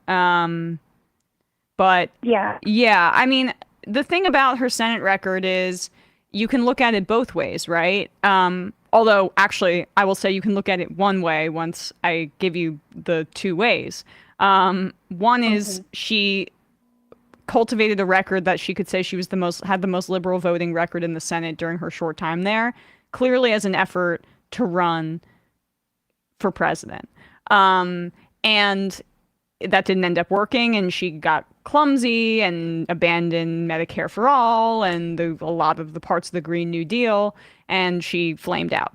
But yeah, I mean, the thing about her Senate record is you can look at it both ways, right? Although, actually, I will say you can look at it one way once I give you the two ways. One is she cultivated a record that she could say she was had the most liberal voting record in the Senate during her short time there, clearly as an effort to run for president. And that didn't end up working, and she got clumsy and abandoned Medicare for all and a lot of the parts of the Green New Deal, and she flamed out.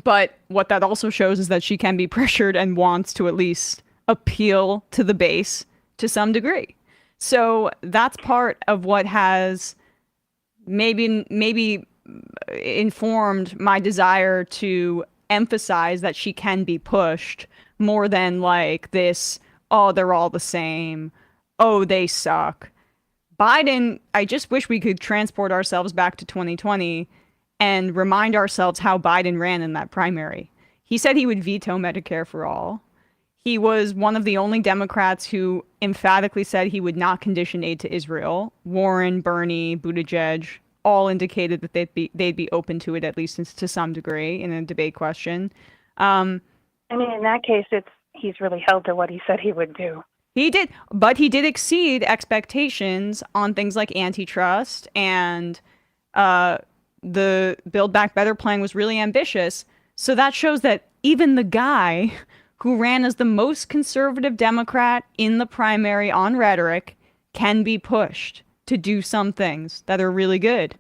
But what that also shows is that she can be pressured and wants to at least appeal to the base to some degree. So that's part of what has maybe informed my desire to emphasize that she can be pushed more than like this, oh, they're all the same, oh, they suck. Biden, I just wish we could transport ourselves back to 2020 and remind ourselves how Biden ran in that primary. He said he would veto Medicare for all. He was one of the only Democrats who emphatically said he would not condition aid to Israel. Warren, Bernie, Buttigieg all indicated that they'd be open to it, at least to some degree, in a debate question. I mean, in that case, he's really held to what he said he would do. He did, but he did exceed expectations on things like antitrust, and the Build Back Better plan was really ambitious. So that shows that even the guy who ran as the most conservative Democrat in the primary on rhetoric can be pushed to do some things that are really good.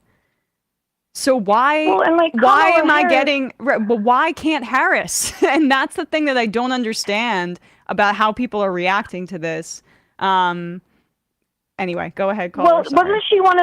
So why am I getting, but why can't Harris? And that's the thing that I don't understand about how people are reacting to this. Anyway, go ahead, caller. Well, wasn't she one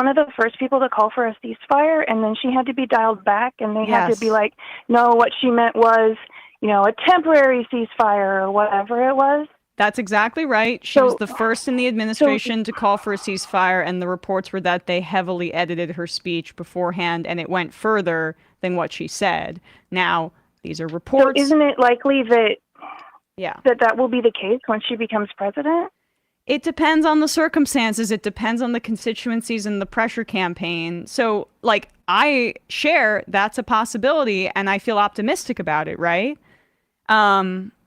of the first people to call for a ceasefire, and then she had to be dialed back, and they had to be like, no, what she meant was, a temporary ceasefire or whatever it was. That's exactly right. She was the first in the administration to call for a ceasefire, and the reports were that they heavily edited her speech beforehand, and it went further than what she said. Now, these are reports. So isn't it likely that that will be the case when she becomes president? It depends on the circumstances. It depends on the constituencies and the pressure campaign. So, I share that's a possibility, and I feel optimistic about it, right?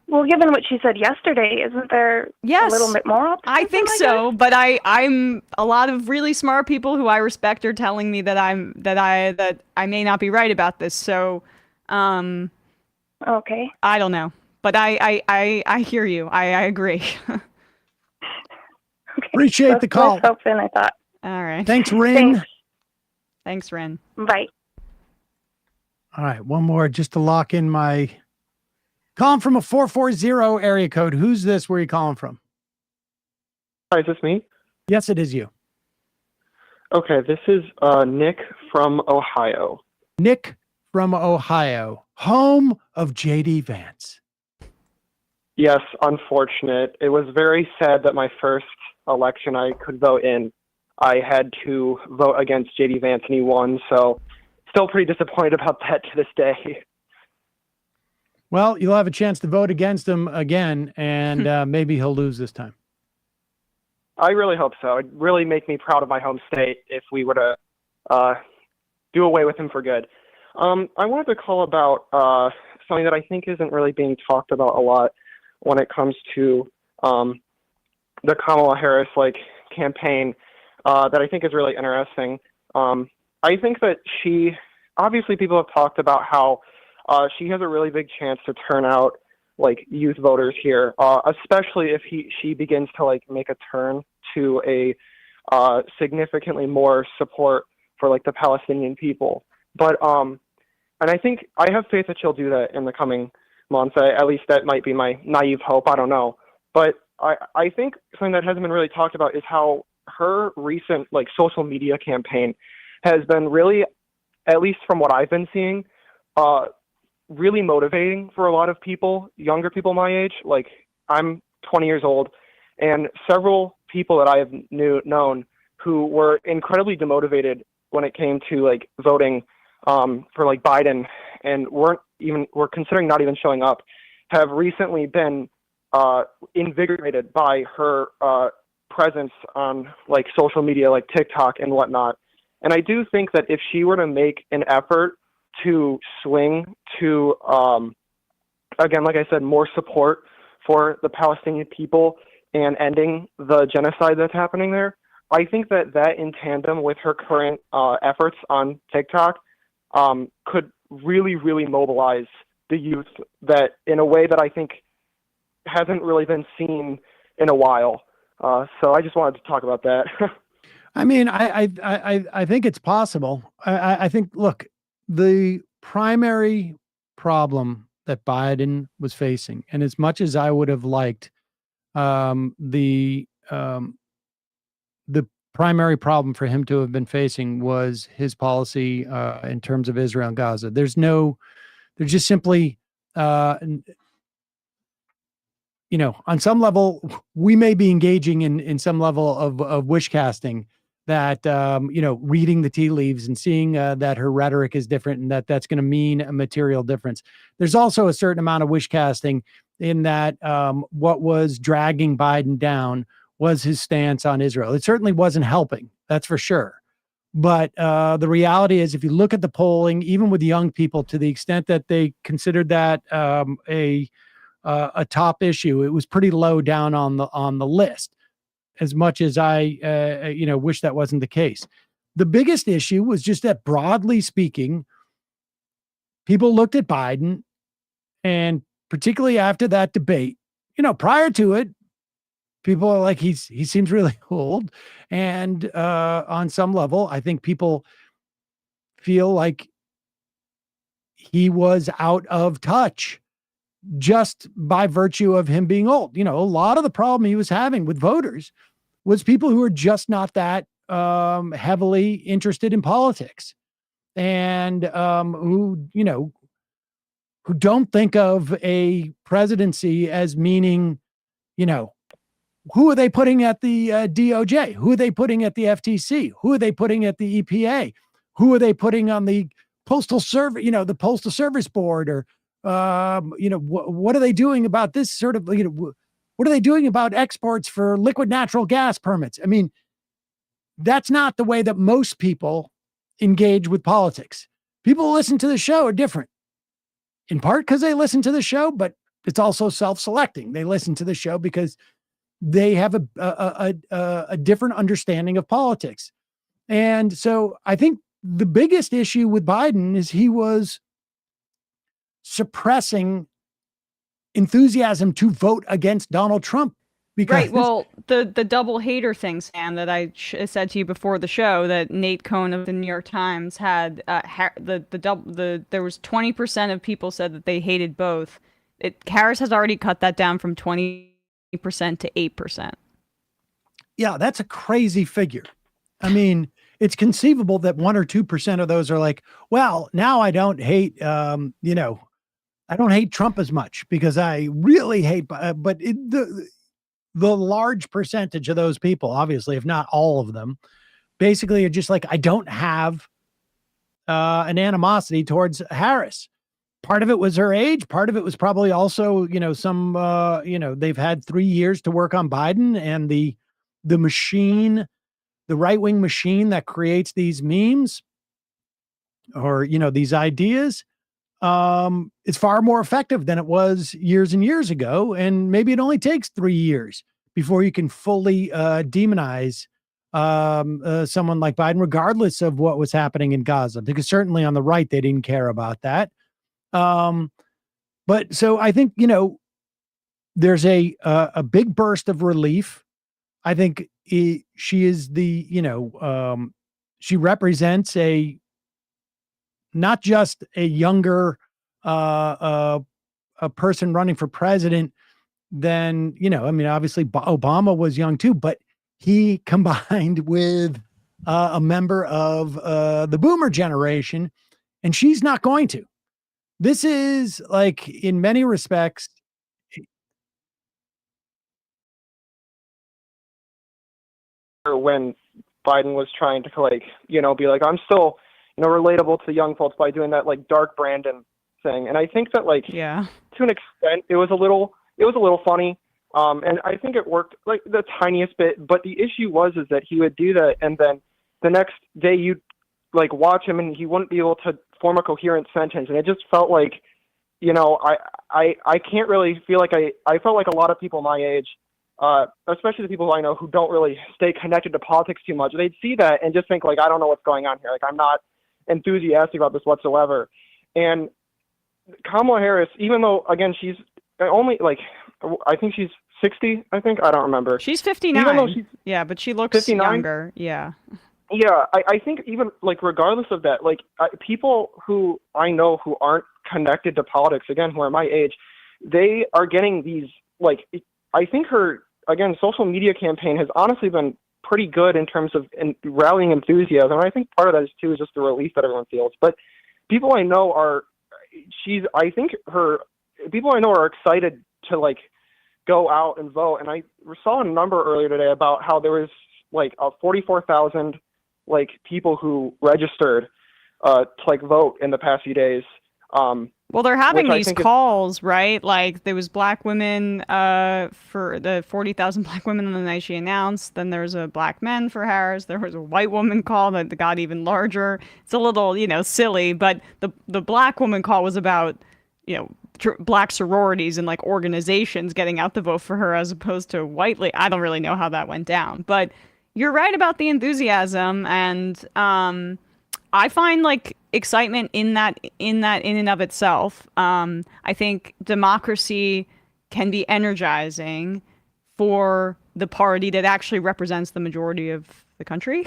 Well, given what she said yesterday, isn't there a little bit more optimism? I think so, but I'm a lot of really smart people who I respect are telling me that I may not be right about this. So, okay, I don't know, but I hear you. I agree. Okay. Appreciate the call. Let's hope then, I thought. All right. Thanks, Rin. Thanks, Rin. Bye. All right, one more just to lock in my calling from a 440 area code. Who's this? Where are you calling from? Hi, is this me? Yes, it is you. Okay, this is Nick from Ohio. Nick from Ohio, home of J.D. Vance. Yes, unfortunate. It was very sad that my first election I could vote in, I had to vote against J.D. Vance and he won, so still pretty disappointed about that to this day. Well, you'll have a chance to vote against him again, and maybe he'll lose this time. I really hope so. It'd really make me proud of my home state if we were to do away with him for good. I wanted to call about something that I think isn't really being talked about a lot when it comes to the Kamala Harris campaign that I think is really interesting. I think that obviously people have talked about how she has a really big chance to turn out youth voters here, especially if she begins to make a turn to a significantly more support for the Palestinian people. But and I think I have faith that she'll do that in the coming months. At least that might be my naive hope. I don't know. But I think something that hasn't been really talked about is how her recent social media campaign has been really at least from what I've been seeing, really motivating for a lot of people, younger people my age. Like, I'm 20 years old, and several people that I have known who were incredibly demotivated when it came to like voting for like Biden, and were considering not even showing up, have recently been invigorated by her presence on like social media like TikTok and whatnot. And I do think that if she were to make an effort to swing to, again, like I said, more support for the Palestinian people and ending the genocide that's happening there, I think that in tandem with her current efforts on TikTok could really, really mobilize the youth that in a way that I think hasn't really been seen in a while. So I just wanted to talk about that. I mean, I think it's possible. I think, look, the primary problem that Biden was facing, and as much as I would have liked the primary problem for him to have been facing was his policy in terms of Israel and Gaza. There's just simply, on some level, we may be engaging in some level of wish casting that, reading the tea leaves and seeing that her rhetoric is different and that's going to mean a material difference. There's also a certain amount of wish casting in that what was dragging Biden down was his stance on Israel. It certainly wasn't helping, that's for sure. But the reality is, if you look at the polling, even with young people, to the extent that they considered that a top issue, it was pretty low down on the list. As much as I, wish that wasn't the case. The biggest issue was just that, broadly speaking, people looked at Biden, and particularly after that debate, prior to it, people are like, he seems really old. And on some level, I think people feel like he was out of touch just by virtue of him being old. A lot of the problem he was having with voters was people who are just not that heavily interested in politics, and who don't think of a presidency as meaning, who are they putting at the DOJ? Who are they putting at the FTC? Who are they putting at the EPA? Who are they putting on the Postal Service, the Postal Service Board? Or, what are they doing about this sort of, what are they doing about exports for liquid natural gas permits? I mean, that's not the way that most people engage with politics. People who listen to the show are different, in part because they listen to the show, but it's also self-selecting. They listen to the show because they have a different understanding of politics. And so I think the biggest issue with Biden is he was suppressing enthusiasm to vote against Donald Trump. Because right. Well, the double hater thing, Sam, that I said to you before the show, that Nate Cohn of the New York Times had there was 20% of people said that they hated both. Harris has already cut that down from 20% to 8%. Yeah, that's a crazy figure. I mean, it's conceivable that 1 or 2% of those are like, well, now I don't hate, I don't hate Trump as much because I really hate, but the large percentage of those people, obviously, if not all of them, basically are just like, I don't have an animosity towards Harris. Part of it was her age. Part of it was probably also, some, they've had 3 years to work on Biden, and the machine, the right-wing machine that creates these memes or, these ideas, it's far more effective than it was years and years ago. And maybe it only takes 3 years before you can fully demonize someone like Biden, regardless of what was happening in Gaza, because certainly on the right, they didn't care about that. But so I think, there's a big burst of relief. I think she is she represents not just a younger a person running for president than, obviously Obama was young too, but he combined with a member of the boomer generation, and she's not going to. This is like, in many respects, when Biden was trying to like, be like, I'm still, relatable to young folks by doing that like dark Brandon thing. And I think that like, Yeah. to an extent, it was a little funny. And I think it worked like the tiniest bit, but the issue is that he would do that. And then the next day you'd like watch him and he wouldn't be able to form a coherent sentence. And it just felt like, I can't really feel like I felt like a lot of people my age, especially the people I know who don't really stay connected to politics too much, they'd see that and just think like, I don't know what's going on here. Like, I'm not enthusiastic about this whatsoever. And Kamala Harris, even though, again, she's only like, I think she's 60, I don't remember. She's 59. Even though she's yeah, but she looks 59? younger. Yeah. Yeah, I think even like regardless of that, like people who I know who aren't connected to politics, again, who are my age, they are getting these, like, I think her, again, social media campaign has honestly been pretty good in terms of rallying enthusiasm. And I think part of that is too is just the relief that everyone feels. But people I know people I know are excited to like go out and vote. And I saw a number earlier today about how there was like 44,000 like people who registered to like vote in the past few days. Well, they're having these calls, right? Like there was black women for the 40,000 black women on the night she announced. Then there's a black men for Harris. There was a white woman call that got even larger. It's a little, silly, but the black woman call was about, black sororities and like organizations getting out the vote for her as opposed to whitely. I don't really know how that went down, but you're right about the enthusiasm, and I find like excitement in that in and of itself. I think democracy can be energizing for the party that actually represents the majority of the country.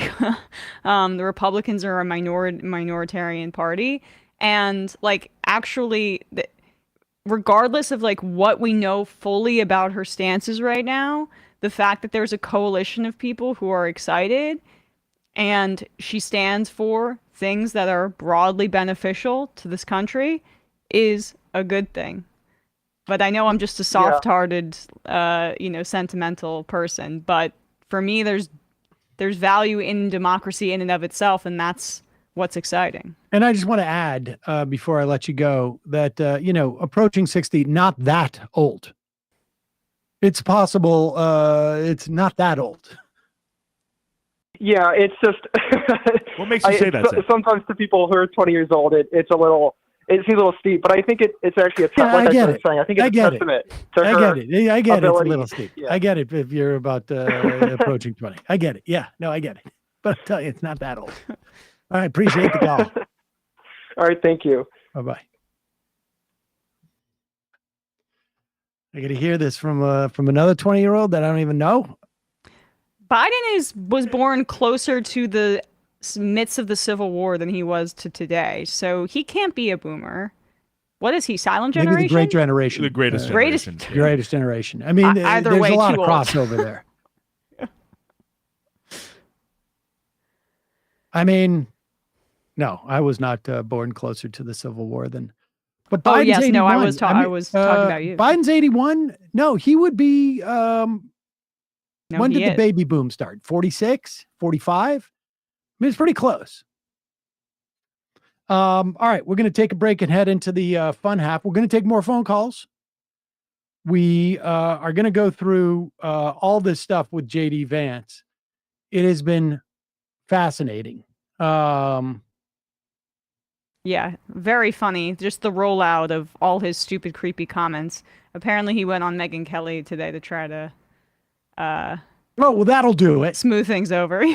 The Republicans are a minoritarian party, and like actually, regardless of like what we know fully about her stances right now, the fact that there's a coalition of people who are excited and she stands for things that are broadly beneficial to this country is a good thing. But I know I'm just a soft-hearted, sentimental person. But for me, there's value in democracy in and of itself, and that's what's exciting. And I just want to add, before I let you go, that, approaching 60, not that old. It's possible it's not that old. Yeah, it's just. What makes you say that? Sometimes to people who are 20 years old, it seems a little steep, but I think it's actually a I get it. I think it's a testament to her. I get it. I get it. It's a ability. little steep. Yeah. I get it if you're about approaching 20. I get it. Yeah, no, I get it. But I'll tell you, it's not that old. All right, appreciate the call. All right, thank you. Bye-bye. I got to hear this from another 20-year-old that I don't even know. Biden was born closer to the midst of the Civil War than he was to today, so he can't be a boomer. What is he? Silent generation? Maybe the great generation. The greatest generation. Greatest generation. I mean, either there's way, a lot too of old. crossover there. I mean, no, I was not born closer to the Civil War than. But Biden's Oh yes, 81. no, I was talking about you. Biden's 81. No, he would be. No, when he did the is. baby boom start? 46, 45. I mean, it's pretty close. All right, we're going to take a break and head into the fun half. We're going to take more phone calls. We are going to go through all this stuff with JD Vance. It has been fascinating. Yeah, very funny. Just the rollout of all his stupid, creepy comments. Apparently, he went on Megyn Kelly today to try to oh, well, that'll do it. smooth things over.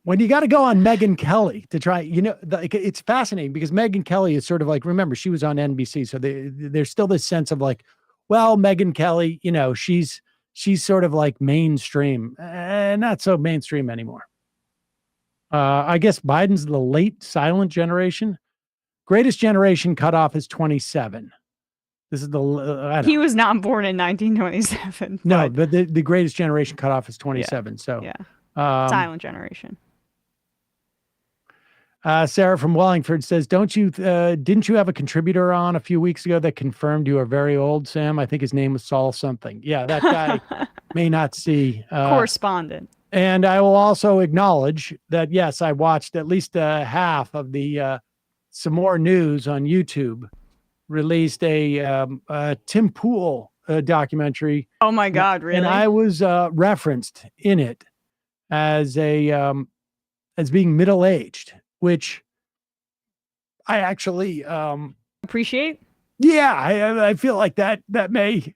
When you got to go on Megyn Kelly to try, it's fascinating because Megyn Kelly is sort of like, remember, she was on NBC. So there's still this sense of like, well, Megyn Kelly, she's sort of like mainstream, not so mainstream anymore. I guess Biden's the late silent generation. Greatest generation cutoff is 27. This is He was not born in 1927. No, but the greatest generation cutoff is 27. Yeah. So yeah, silent generation. Sarah from Wallingford says, "Didn't you have a contributor on a few weeks ago that confirmed you are very old, Sam? I think his name was Saul something. Yeah, that guy may not see." Correspondent. And I will also acknowledge that, yes, I watched at least half of the Some More News on YouTube released a Tim Pool documentary. Oh my God, really? And I was referenced in it as as being middle-aged, which I actually appreciate. Yeah, I feel like that may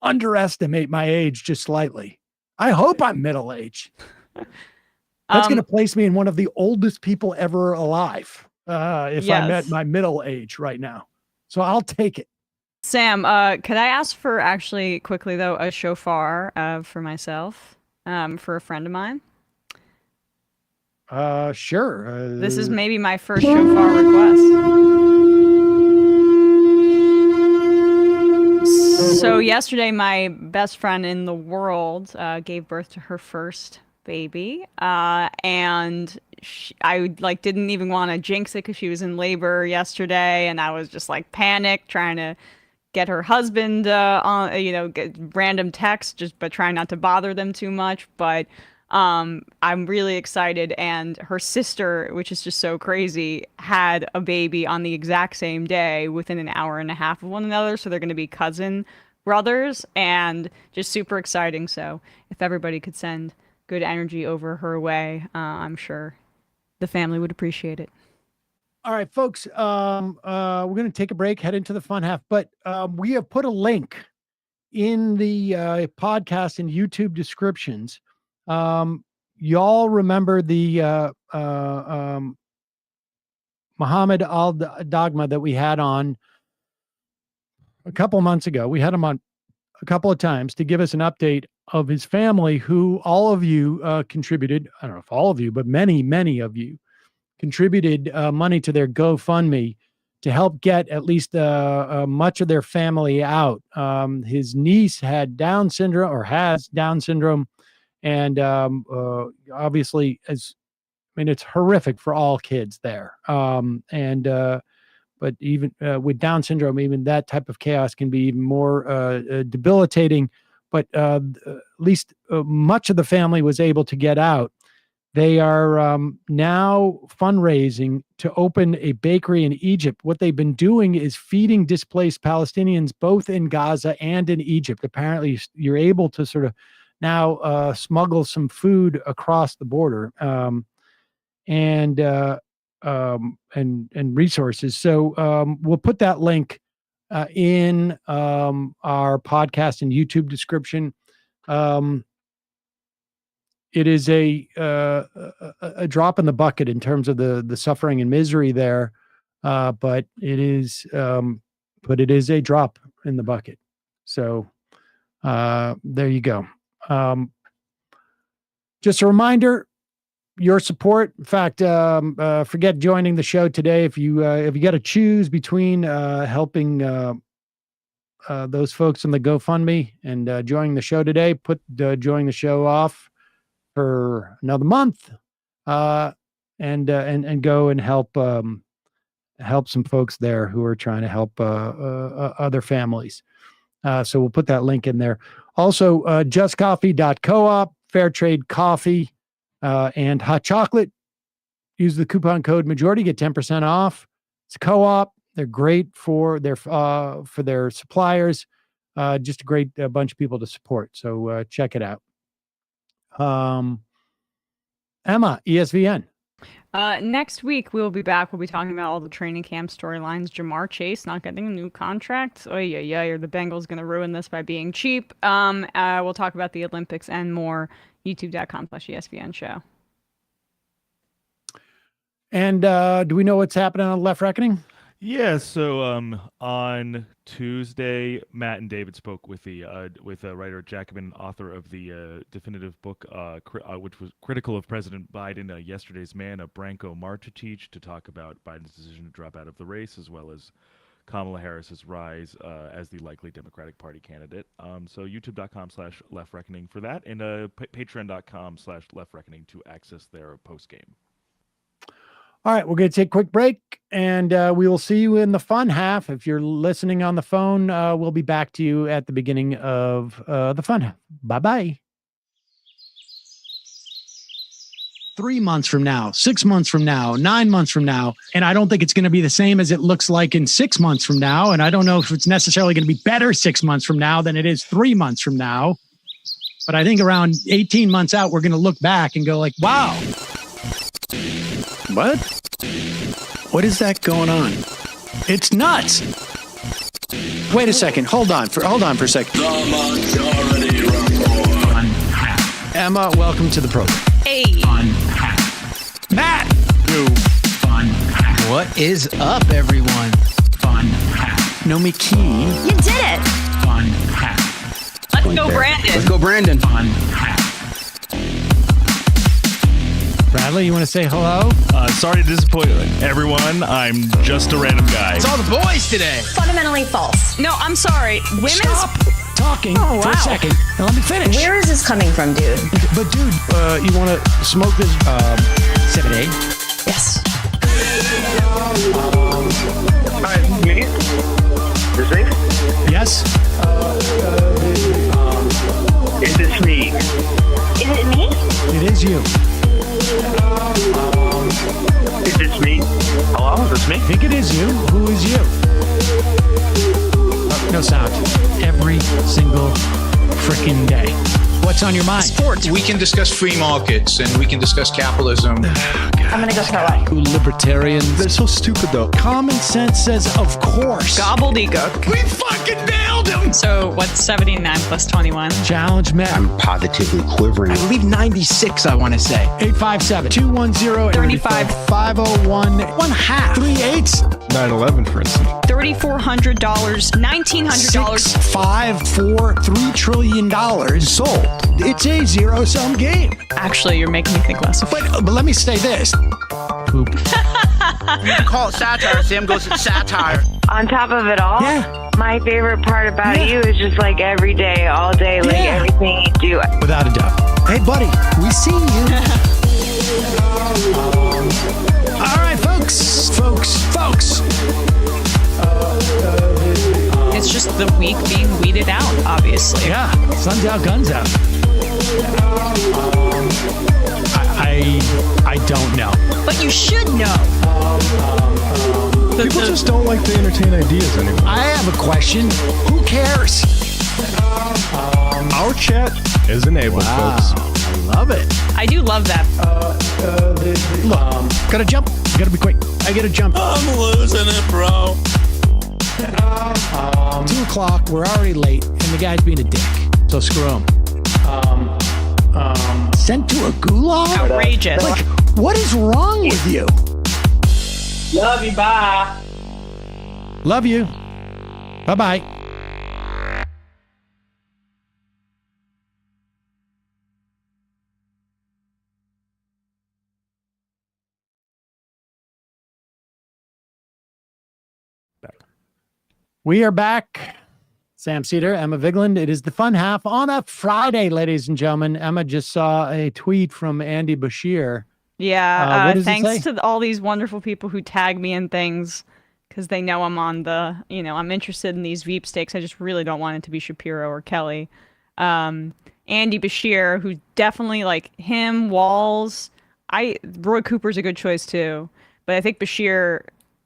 underestimate my age just slightly. I hope I'm middle-aged. That's going to place me in one of the oldest people ever alive if I'm at my middle age right now. So I'll take it. Sam, could I ask for actually quickly though a shofar for myself, for a friend of mine? Sure. This is maybe my first shofar request. So yesterday, my best friend in the world gave birth to her first baby, and I didn't even want to jinx it because she was in labor yesterday, and I was just like panicked trying to get her husband on, get random texts, but trying not to bother them too much. But I'm really excited, and her sister, which is just so crazy, had a baby on the exact same day within an hour and a half of one another. So they're going to be cousin brothers, and just super exciting. So if everybody could send good energy over her way, I'm sure the family would appreciate it. All right, folks, we're going to take a break, head into the fun half, but we have put a link in the podcast and YouTube descriptions. Y'all remember the Muhammad Al-Dagma that we had on a couple months ago. We had him on a couple of times to give us an update of his family, who all of you contributed. I don't know if all of you, but many, many of you contributed money to their GoFundMe to help get at least much of their family out. His niece had Down syndrome, or has Down syndrome, and obviously, it's horrific for all kids there. But even with Down syndrome, even that type of chaos can be even more debilitating. But at least much of the family was able to get out. They are now fundraising to open a bakery in Egypt. What they've been doing is feeding displaced Palestinians both in Gaza and in Egypt. Apparently, you're able to sort of now smuggle some food across the border and resources. So we'll put that link in our podcast and YouTube description. It is a drop in the bucket in terms of the suffering and misery there, but it is a drop in the bucket. So there you go. Just a reminder, your support. In fact, forget joining the show today. If you got to choose between helping those folks in the GoFundMe and joining the show today, put joining the show off for another month, and go and help some folks there who are trying to help other families. So we'll put that link in there. Also, justcoffee.coop, fair trade coffee, and hot chocolate. Use the coupon code majority, get 10% off. It's a co-op. They're great for their suppliers. Just a great bunch of people to support. So check it out. Emma, ESVN. Next week we'll be back. We'll be talking about all the training camp storylines. Jamar Chase not getting a new contract. Oh yeah, or the Bengals going to ruin this by being cheap. We'll talk about the Olympics and more. YouTube.com/ESVN show. And do we know what's happening on Left Reckoning? Yeah, so on Tuesday, Matt and David spoke with writer Jacobin, author of the definitive book, which was critical of President Biden, Yesterday's Man, Branko Marcetic, to talk about Biden's decision to drop out of the race, as well as Kamala Harris's rise as the likely Democratic Party candidate. So youtube.com/Left Reckoning for that, and patreon.com/Left Reckoning to access their post game. All right, we're going to take a quick break, and we will see you in the fun half. If you're listening on the phone, we'll be back to you at the beginning of the fun half. Bye-bye. 3 months from now, 6 months from now, 9 months from now, and I don't think it's going to be the same as it looks like in 6 months from now, and I don't know if it's necessarily going to be better 6 months from now than it is 3 months from now, but I think around 18 months out, we're going to look back and go like, wow. What? What is that going on? It's nuts. Wait a second. Hold on for a second. Emma, welcome to the program. Hey. Matt. What is up, everyone? Nomi Key. You did it. Let's go, Brandon. Let's go, Brandon. Bradley, you want to say hello? Sorry to disappoint everyone. I'm just a random guy. It's all the boys today. Fundamentally false. No, I'm sorry. Women's Stop talking for a second and let me finish. Where is this coming from, dude? But dude, you want to smoke this 7A? Yes. Hi, me? Is this? Yes. Is this me? Is it me? It is you. Is this me? Hello? Is this me? I think it is you. Who is you? No sound. Every single freaking day. What's on your mind? Sports. We can discuss free markets and we can discuss capitalism. I'm gonna go throw up. Libertarians. They're so stupid, though. Common sense says, of course. gobbledygook. We fucking nailed him. So what's 79 plus 21? Challenge Matt. I'm positively quivering. I believe 96, I want to say. 857-210-35 501 1 half 3 8s 9/11, for instance. $3,400, $1,900. 5 4 $3 trillion sold. It's a zero-sum game. Actually, you're making me think less of it. But let me say this. Poop. You can call it satire. Sam goes, it's satire. On top of it all, Yeah. my favorite part about you is just like every day, all day, like everything you do. Without a doubt. Hey, buddy, we see you. All right, folks. It's just the week being weeded out, obviously. Yeah, sun's out, guns out. I don't know. But you should know. People just don't like to entertain ideas anymore. I have a question. Who cares? Our chat is enabled, folks. I love it. I do love that. Look, gotta jump. Gotta be quick. I gotta jump. I'm losing it, bro. 2 o'clock. We're already late, and the guy's being a dick. So screw him. Sent to a gulag? Outrageous. Like, what is wrong with you? Love you, bye. Love you. Bye-bye. We are back. Sam Seder, Emma Vigeland. It is the fun half on a Friday, ladies and gentlemen. Emma just saw a tweet from Andy Bashir. Yeah, what does it thanks say? to all these wonderful people who tag me in things because they know I'm on the, I'm interested in these Veep stakes. I just really don't want it to be Shapiro or Kelly. Andy Bashir, who definitely like him, Walls. Roy Cooper's a good choice too, but I think Bashir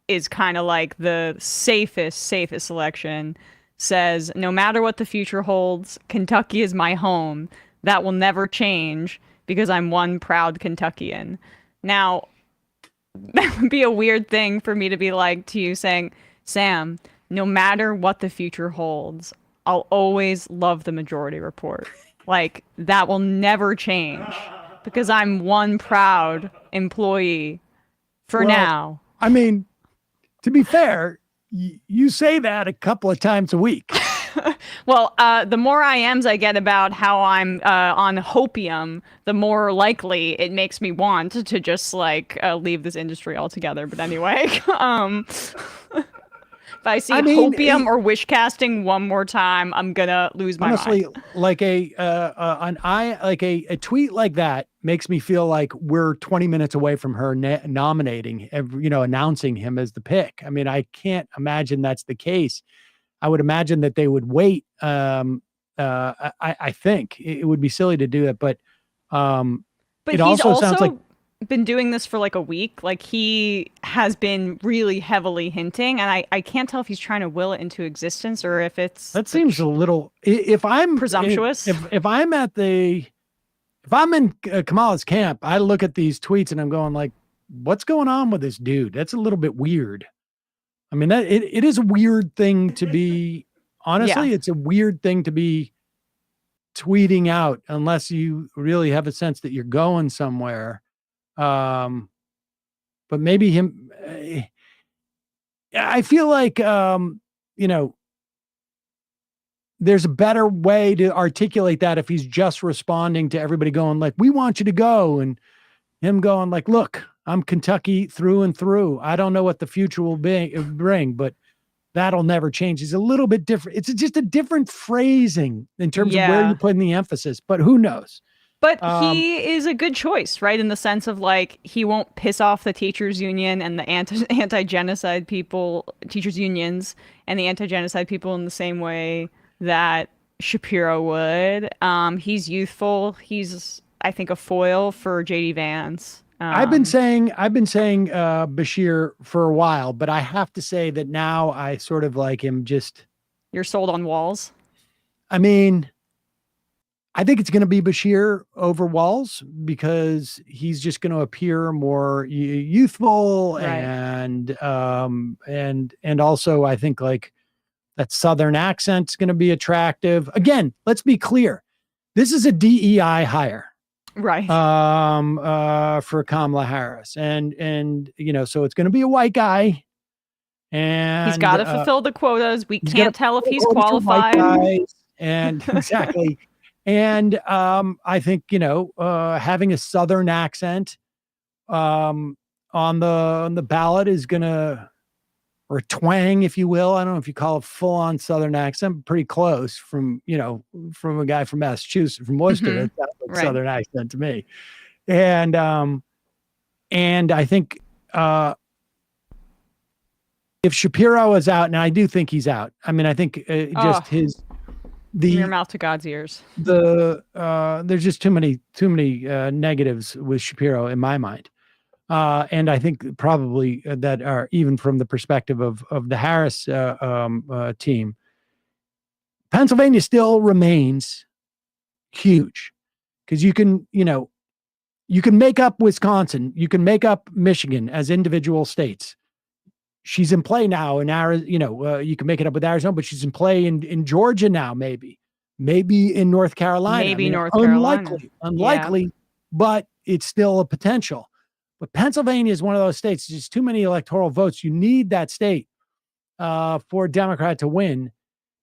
is kind of like the safest selection. Says, no matter what the future holds, Kentucky is my home. That will never change because I'm one proud Kentuckian. Now, that would be a weird thing for me to be like to you saying, Sam, no matter what the future holds, I'll always love the Majority Report. Like, that will never change because I'm one proud employee for now. I mean, to be fair, you say that a couple of times a week. Well, the more IMs I get about how I'm on hopium, the more likely it makes me want to just like leave this industry altogether. But anyway, if I see hopium or wish casting one more time, I'm gonna lose my mind. Honestly, like a tweet like that makes me feel like we're 20 minutes away from her nominating, announcing him as the pick. I mean, I can't imagine that's the case. I would imagine that they would wait. I think it would be silly to do it, but it he's also sounds like been doing this for like a week. Like he has been really heavily hinting, and I can't tell if he's trying to will it into existence or if it's that seems a little. If I'm presumptuous. if I'm in Kamala's camp, I look at these tweets and I'm going like, what's going on with this dude? That's a little bit weird. I mean, it is a weird thing to be. Honestly, it's a weird thing to be tweeting out unless you really have a sense that you're going somewhere. But maybe him. I feel like there's a better way to articulate that if he's just responding to everybody going like, we want you to go, and him going like, look, I'm Kentucky through and through. I don't know what the future will bring, but that'll never change. It's a little bit different. It's just a different phrasing in terms of where you're putting the emphasis, but who knows? But he is a good choice, right? In the sense of like, he won't piss off the teachers union and the anti-genocide people, teachers unions and the anti-genocide people in the same way that Shapiro would. He's youthful. He's, I think, a foil for JD Vance. I've been saying Bashir for a while, but I have to say that now I sort of like him. Just you're sold on Walz. I mean, I think it's going to be Bashir over Walz because he's just going to appear more youthful, right. and also I think like that Southern accent's going to be attractive. Again, let's be clear, this is a DEI hire. Right. For Kamala Harris. And so it's going to be a white guy. And he's got to fulfill the quotas. We can't tell if he's qualified. And exactly. And I think, having a Southern accent on the ballot is going to, or twang, if you will. I don't know if you call it full on Southern accent, pretty close from a guy from Massachusetts, from Worcester. Mm-hmm. That sounds like right. Southern accent to me. And I think if Shapiro is out, and I do think he's out. I mean, I think from your mouth to God's ears. There's just too many negatives with Shapiro in my mind. And I think probably that are even from the perspective of the Harris team, Pennsylvania still remains huge because you can make up Wisconsin, you can make up Michigan as individual states. She's in play now in Arizona. You can make it up with Arizona, but she's in play in Georgia now, maybe in North Carolina. North Carolina. Unlikely, but it's still a potential. But Pennsylvania is one of those states. There's just too many electoral votes. You need that state for a Democrat to win.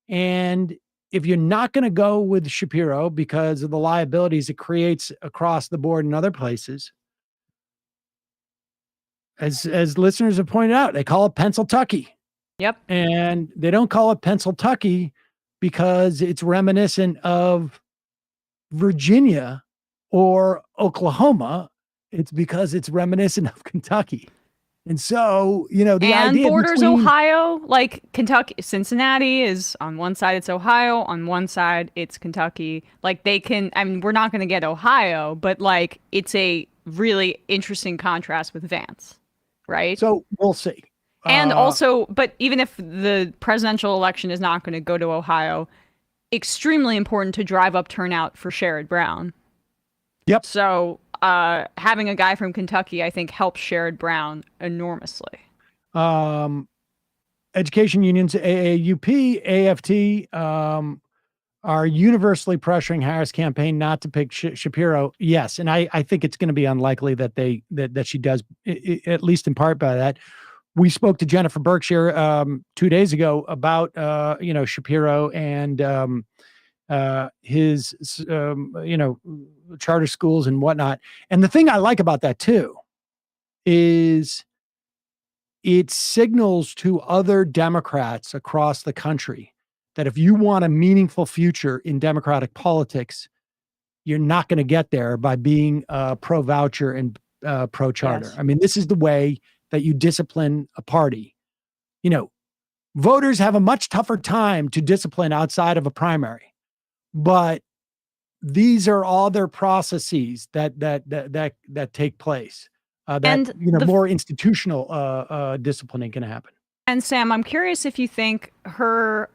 And if you're not going to go with Shapiro because of the liabilities it creates across the board in other places, as listeners have pointed out, they call it Pennsyltucky. Yep. And they don't call it Pennsyltucky because it's reminiscent of Virginia or Oklahoma. It's because it's reminiscent of Kentucky. And so, the idea borders Ohio, like Kentucky, Cincinnati is on one side, it's Ohio, on one side, it's Kentucky. Like we're not going to get Ohio, but like it's a really interesting contrast with Vance, right? So we'll see. And also, but even if the presidential election is not going to go to Ohio, extremely important to drive up turnout for Sherrod Brown. Yep. So having a guy from Kentucky, I think, helps Sherrod Brown enormously. Education unions, AAUP, AFT, are universally pressuring Harris' campaign not to pick Shapiro. Yes, and I think it's going to be unlikely that she does, at least in part by that. We spoke to Jennifer Berkshire 2 days ago about Shapiro and his charter schools and whatnot. And the thing I like about that too is it signals to other Democrats across the country that if you want a meaningful future in Democratic politics, you're not going to get there by being pro-voucher and pro-charter. Yes. I mean, this is the way that you discipline a party. You know, voters have a much tougher time to discipline outside of a primary, but these are all their processes that take place. And More institutional disciplining can happen. And Sam, I'm curious if you think her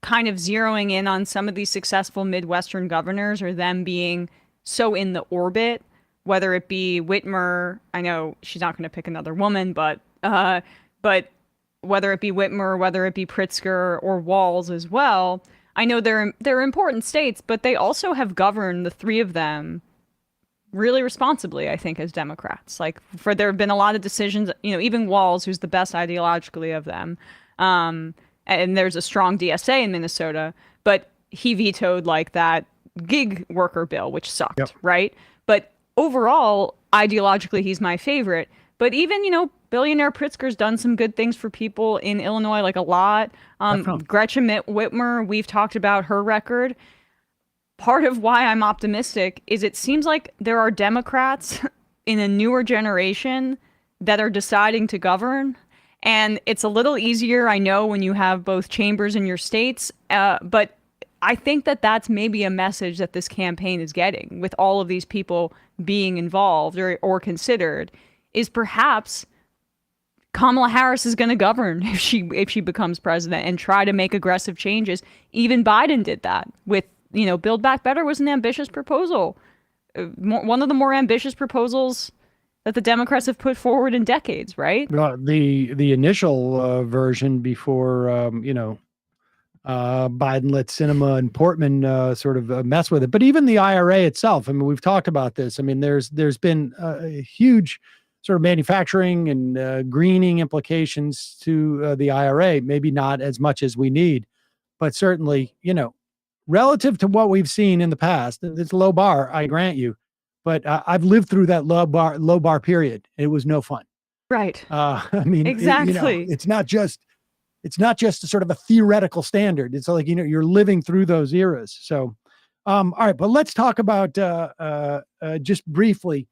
kind of zeroing in on some of these successful Midwestern governors or them being so in the orbit, whether it be Whitmer, I know she's not going to pick another woman, but whether it be Whitmer, whether it be Pritzker or Walz as well, I know they're important states, but they also have governed, the three of them, really responsibly, I think, as Democrats. Like, there have been a lot of decisions, even Walz, who's the best ideologically of them, and there's a strong DSA in Minnesota, but he vetoed like that gig worker bill, which sucked, right? But overall, ideologically, he's my favorite. But even, billionaire Pritzker's done some good things for people in Illinois, like a lot. Gretchen Whitmer, we've talked about her record. Part of why I'm optimistic is it seems like there are Democrats in a newer generation that are deciding to govern. And it's a little easier, I know, when you have both chambers in your states. But I think that that's maybe a message that this campaign is getting with all of these people being involved or considered, is perhaps Kamala Harris is going to govern if she becomes president and try to make aggressive changes. Even Biden did that with, Build Back Better was an ambitious proposal. One of the more ambitious proposals that the Democrats have put forward in decades, right? The initial version before, Biden let Sinema and Portman sort of mess with it. But even the IRA itself, I mean, we've talked about this. I mean, there's been a huge sort of manufacturing and greening implications to the IRA, maybe not as much as we need, but certainly, relative to what we've seen in the past, it's a low bar, I grant you, but I've lived through that low bar period. It was no fun. Right. I mean, exactly. It's not just a sort of a theoretical standard. It's like, you're living through those eras. So, all right, but let's talk about just briefly.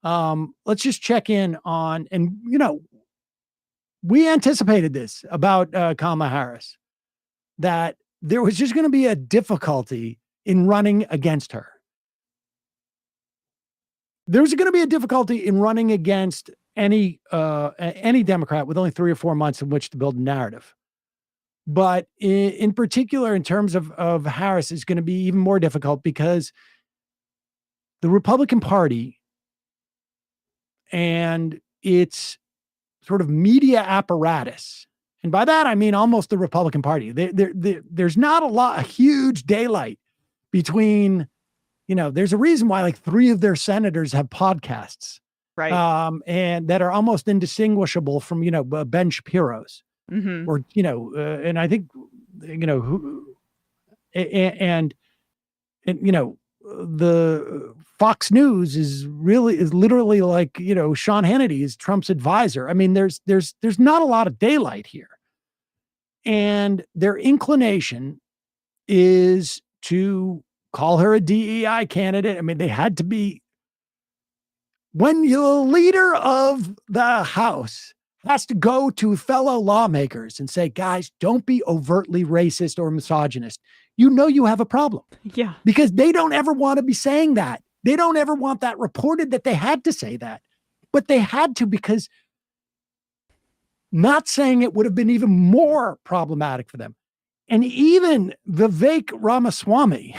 Let's just check in on, and we anticipated this about Kamala Harris, that there was just going to be a difficulty in running against her. There's going to be a difficulty in running against any Democrat with only 3 or 4 months in which to build a narrative. But in particular, in terms of Harris, is going to be even more difficult because the Republican Party and its sort of media apparatus, and by that I mean almost the Republican Party, there's not a huge daylight between, there's a reason why like 3 of their senators have podcasts, right? And that are almost indistinguishable from, Ben Shapiro's, or, and I think, the Fox News is literally like, Sean Hannity is Trump's advisor. I mean, there's not a lot of daylight here. And their inclination is to call her a DEI candidate. I mean, they had to be. When the leader of the House has to go to fellow lawmakers and say, guys, don't be overtly racist or misogynist, you have a problem. Yeah. Because they don't ever want to be saying that. They don't ever want that reported that they had to say that. But they had to, because not saying it would have been even more problematic for them. And even Vivek Ramaswamy,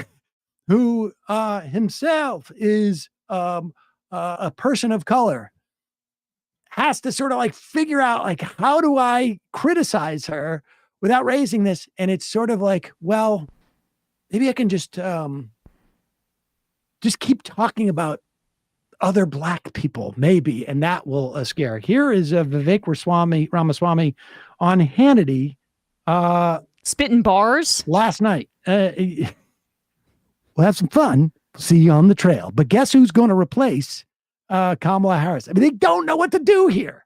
who himself is a person of color, has to sort of like figure out, like, how do I criticize her without raising this? And it's sort of like, well, maybe I can just keep talking about other Black people, maybe, and that will scare. Here is Vivek Ramaswamy on Hannity, spitting bars last night. We'll have some fun. See you on the trail. But guess who's going to replace Kamala Harris? I mean, they don't know what to do here.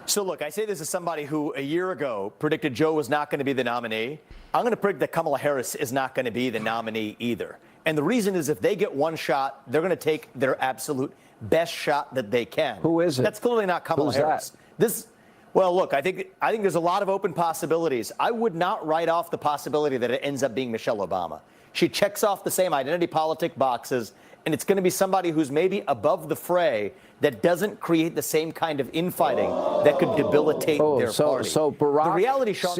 So look, I say this as somebody who a year ago predicted Joe was not going to be the nominee. I'm going to predict that Kamala Harris is not going to be the nominee either. And the reason is if they get one shot, they're going to take their absolute best shot that they can. Who is it? That's clearly not Kamala Who's Harris. Well, look, I think there's a lot of open possibilities. I would not write off the possibility that it ends up being Michelle Obama. She checks off the same identity politic boxes, and it's going to be somebody who's maybe above the fray that doesn't create the same kind of infighting that could debilitate their party. So Barack, the reality, Sean,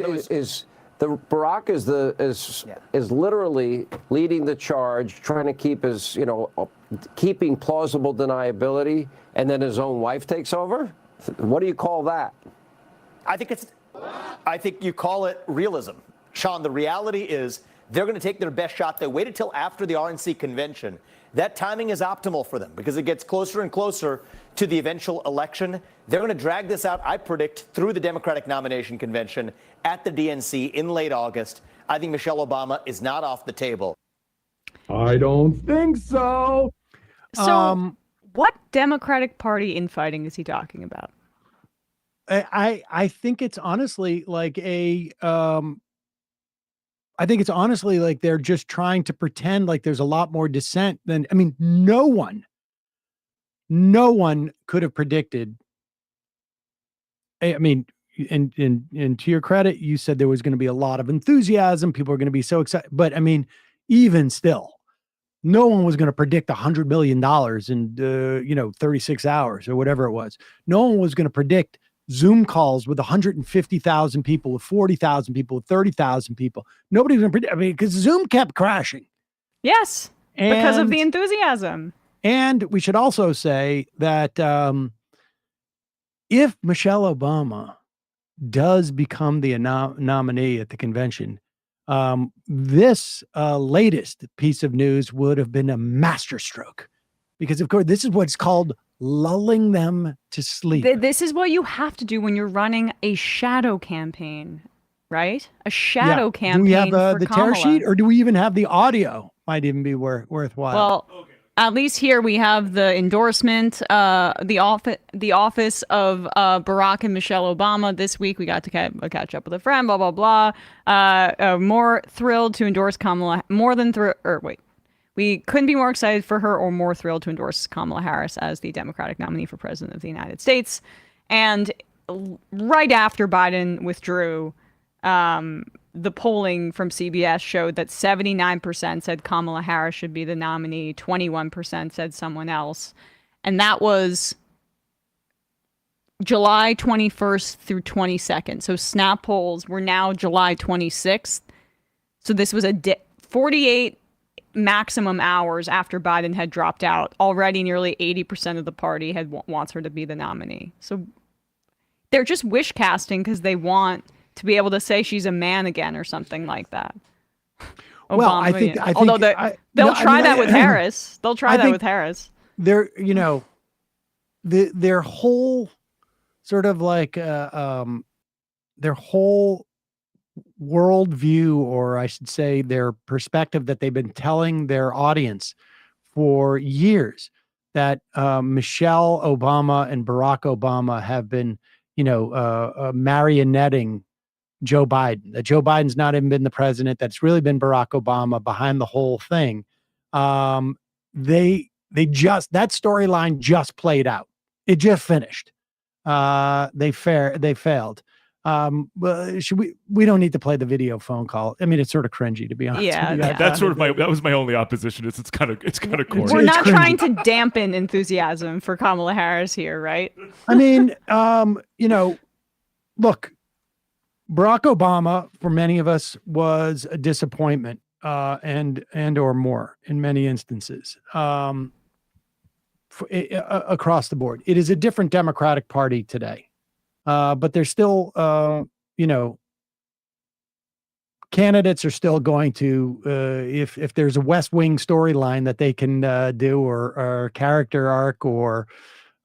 Barack is literally leading the charge, trying to keep his, keeping plausible deniability, and then his own wife takes over. What do you call that? I think you call it realism. Sean, the reality is they're going to take their best shot. They waited till after the RNC convention. That timing is optimal for them because it gets closer and closer to the eventual election. They're going to drag this out, I predict, through the Democratic nomination convention at the DNC in late August. I think Michelle Obama is not off the table. I don't think so. So what Democratic Party infighting is he talking about? I think it's honestly like I think it's honestly like they're just trying to pretend like there's a lot more dissent than, I mean, no one could have predicted. I mean, and to your credit, you said there was going to be a lot of enthusiasm. People are going to be so excited, but I mean, even still, no one was going to predict $100 million in, 36 hours or whatever it was. No one was going to predict Zoom calls with 150,000 people, with 40,000 people, with 30,000 people. Nobody was going to predict. I mean, because Zoom kept crashing. Yes, because of the enthusiasm. And we should also say that if Michelle Obama does become the nominee at the convention, this latest piece of news would have been a masterstroke, because of course this is what's called lulling them to sleep. This is what you have to do when you're running a shadow campaign, right? A shadow campaign. Do we have for the Kamala. tear sheet, or do we even have the audio? Might even be worthwhile. Well, at least here we have the endorsement, the office of Barack and Michelle Obama. This week we got to catch up with a friend, blah, blah, blah. More thrilled to endorse Kamala, we couldn't be more excited for her or more thrilled to endorse Kamala Harris as the Democratic nominee for president of the United States. And right after Biden withdrew, the polling from CBS showed that 79% said Kamala Harris should be the nominee, 21% said someone else. And that was July 21st through 22nd. So snap polls were now July 26th. So this was 48 maximum hours after Biden had dropped out. Already nearly 80% of the party wants her to be the nominee. So they're just wish casting because they want to be able to say she's a man again or something like that. Obama, well, I think although they'll try that with Harris. They'll try that with Harris. They're, their whole sort of like their whole worldview, or I should say their perspective that they've been telling their audience for years, that Michelle Obama and Barack Obama have been, marionetting Joe Biden, that Joe Biden's not even been the president, that's really been Barack Obama behind the whole thing. They just, that storyline just played out. It just finished. They failed. We don't need to play the video phone call. I mean, it's sort of cringy, to be honest. Yeah, that's sort of that was my only opposition. It's kind of corny. We're not trying to dampen enthusiasm for Kamala Harris here, right? I mean, look, Barack Obama, for many of us, was a disappointment, and or more in many instances, across the board. It is a different Democratic Party today. But there's still, candidates are still going to, if there's a West Wing storyline that they can do, or character arc, or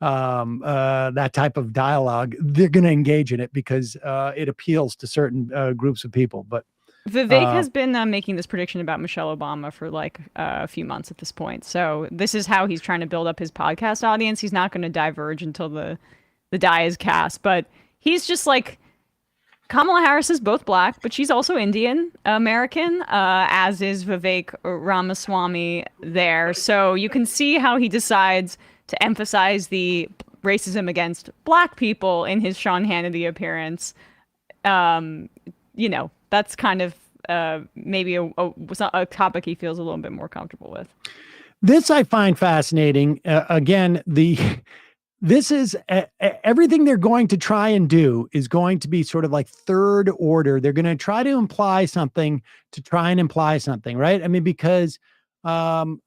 that type of dialogue, they're going to engage in it because it appeals to certain groups of people. But Vivek has been making this prediction about Michelle Obama for like a few months at this point. So this is how he's trying to build up his podcast audience. He's not going to diverge until the die is cast, but he's just like, Kamala Harris is both black, but she's also Indian American, as is Vivek Ramaswamy there. So you can see how he decides to emphasize the racism against black people in his Sean Hannity appearance. That's kind of maybe a topic he feels a little bit more comfortable with. This I find fascinating. Again, this is everything they're going to try and do is going to be sort of like third order. They're going to try to imply something to try and imply something, right? I mean, because, and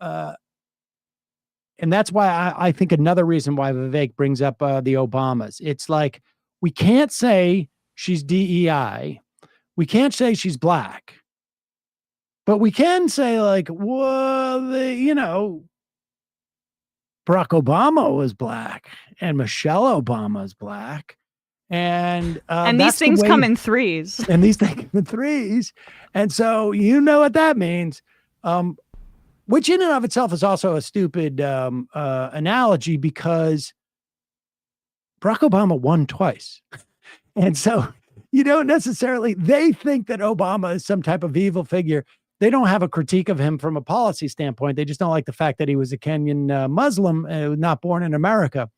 that's why I think another reason why Vivek brings up the Obamas. It's like, we can't say she's DEI. We can't say she's black. But we can say like, well, Barack Obama was black and Michelle Obama is black. And these things come in threes. And these things come in threes. And so you know what that means. Which in and of itself is also a stupid analogy, because Barack Obama won twice. And so you don't necessarily, they think that Obama is some type of evil figure. They don't have a critique of him from a policy standpoint. They just don't like the fact that he was a Kenyan Muslim, not born in America.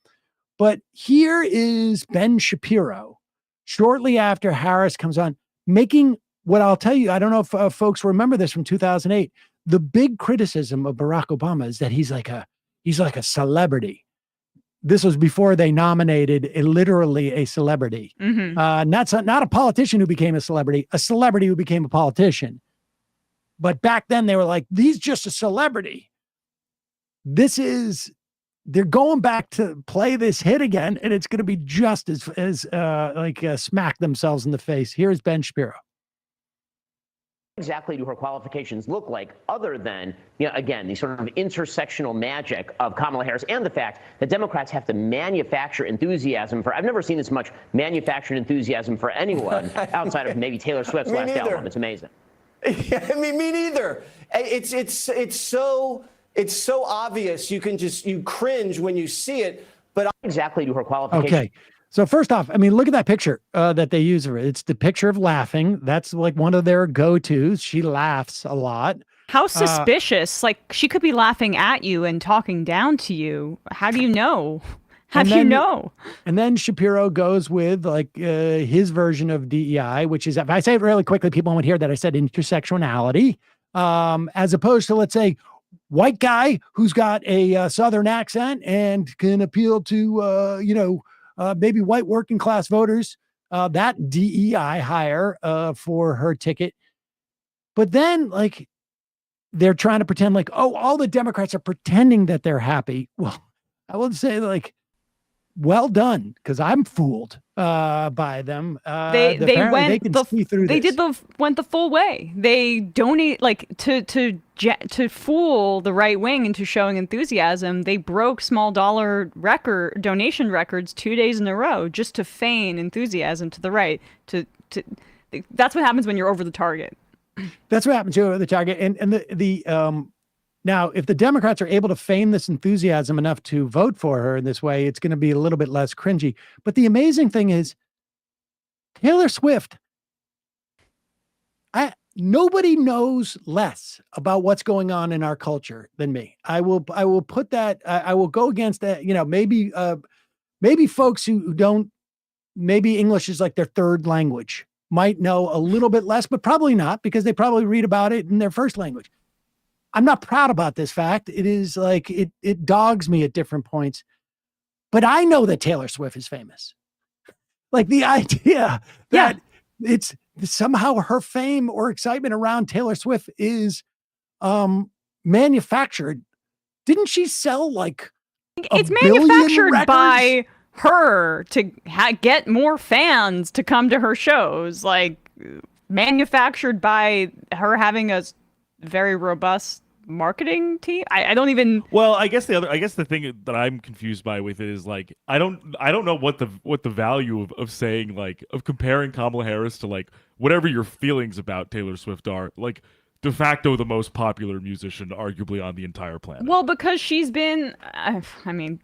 But here is Ben Shapiro, shortly after Harris comes on, making what I'll tell you, I don't know if folks remember this from 2008. The big criticism of Barack Obama is that he's like a celebrity. This was before they nominated literally a celebrity. Mm-hmm. Not a politician who became a celebrity who became a politician. But back then they were like, he's just a celebrity. They're going back to play this hit again, and it's going to be just as smack themselves in the face. Here's Ben Shapiro. Exactly do her qualifications look like, other than, again, the sort of intersectional magic of Kamala Harris and the fact that Democrats have to manufacture enthusiasm for, I've never seen this much manufactured enthusiasm for anyone outside of maybe Taylor Swift's last album. It's amazing. Yeah, I mean, me neither. It's so obvious. You cringe when you see it, but exactly to her qualifications. Okay. So first off, I mean, look at that picture that they use of her. It's the picture of laughing. That's like one of their go-tos. She laughs a lot. How suspicious. Like, she could be laughing at you and talking down to you. How do you know? How do you know? And then Shapiro goes with like his version of DEI, which is, if I say it really quickly, people won't hear that I said intersectionality, as opposed to, let's say, white guy who's got a Southern accent and can appeal to, maybe white working class voters, that DEI hire for her ticket. But then, like, they're trying to pretend like, oh, all the Democrats are pretending that they're happy. Well, I would say, like, well done, because I'm fooled by them. They went the full way. They donate, like, to fool the right wing into showing enthusiasm. They broke small dollar donation records 2 days in a row just to feign enthusiasm to the right. That's what happens when you're over the target. That's what happens to the target. And now, if the Democrats are able to feign this enthusiasm enough to vote for her in this way, it's going to be a little bit less cringy. But the amazing thing is, Taylor Swift, nobody knows less about what's going on in our culture than me. I will put that, I will go against that. Maybe folks who don't, maybe English is like their third language, might know a little bit less, but probably not, because they probably read about it in their first language. I'm not proud about this fact. It is like, it dogs me at different points, but I know that Taylor Swift is famous. Like, the idea that it's somehow her fame or excitement around Taylor Swift is manufactured. Didn't she sell like it's manufactured by her to get more fans to come to her shows, like manufactured by her having a very robust marketing team. I don't even. Well, I guess the thing that I'm confused by with it is, like, I don't know what the value of saying, like, of comparing Kamala Harris to, like, whatever your feelings about Taylor Swift are, like, de facto the most popular musician arguably on the entire planet. Well, because she's been, I mean,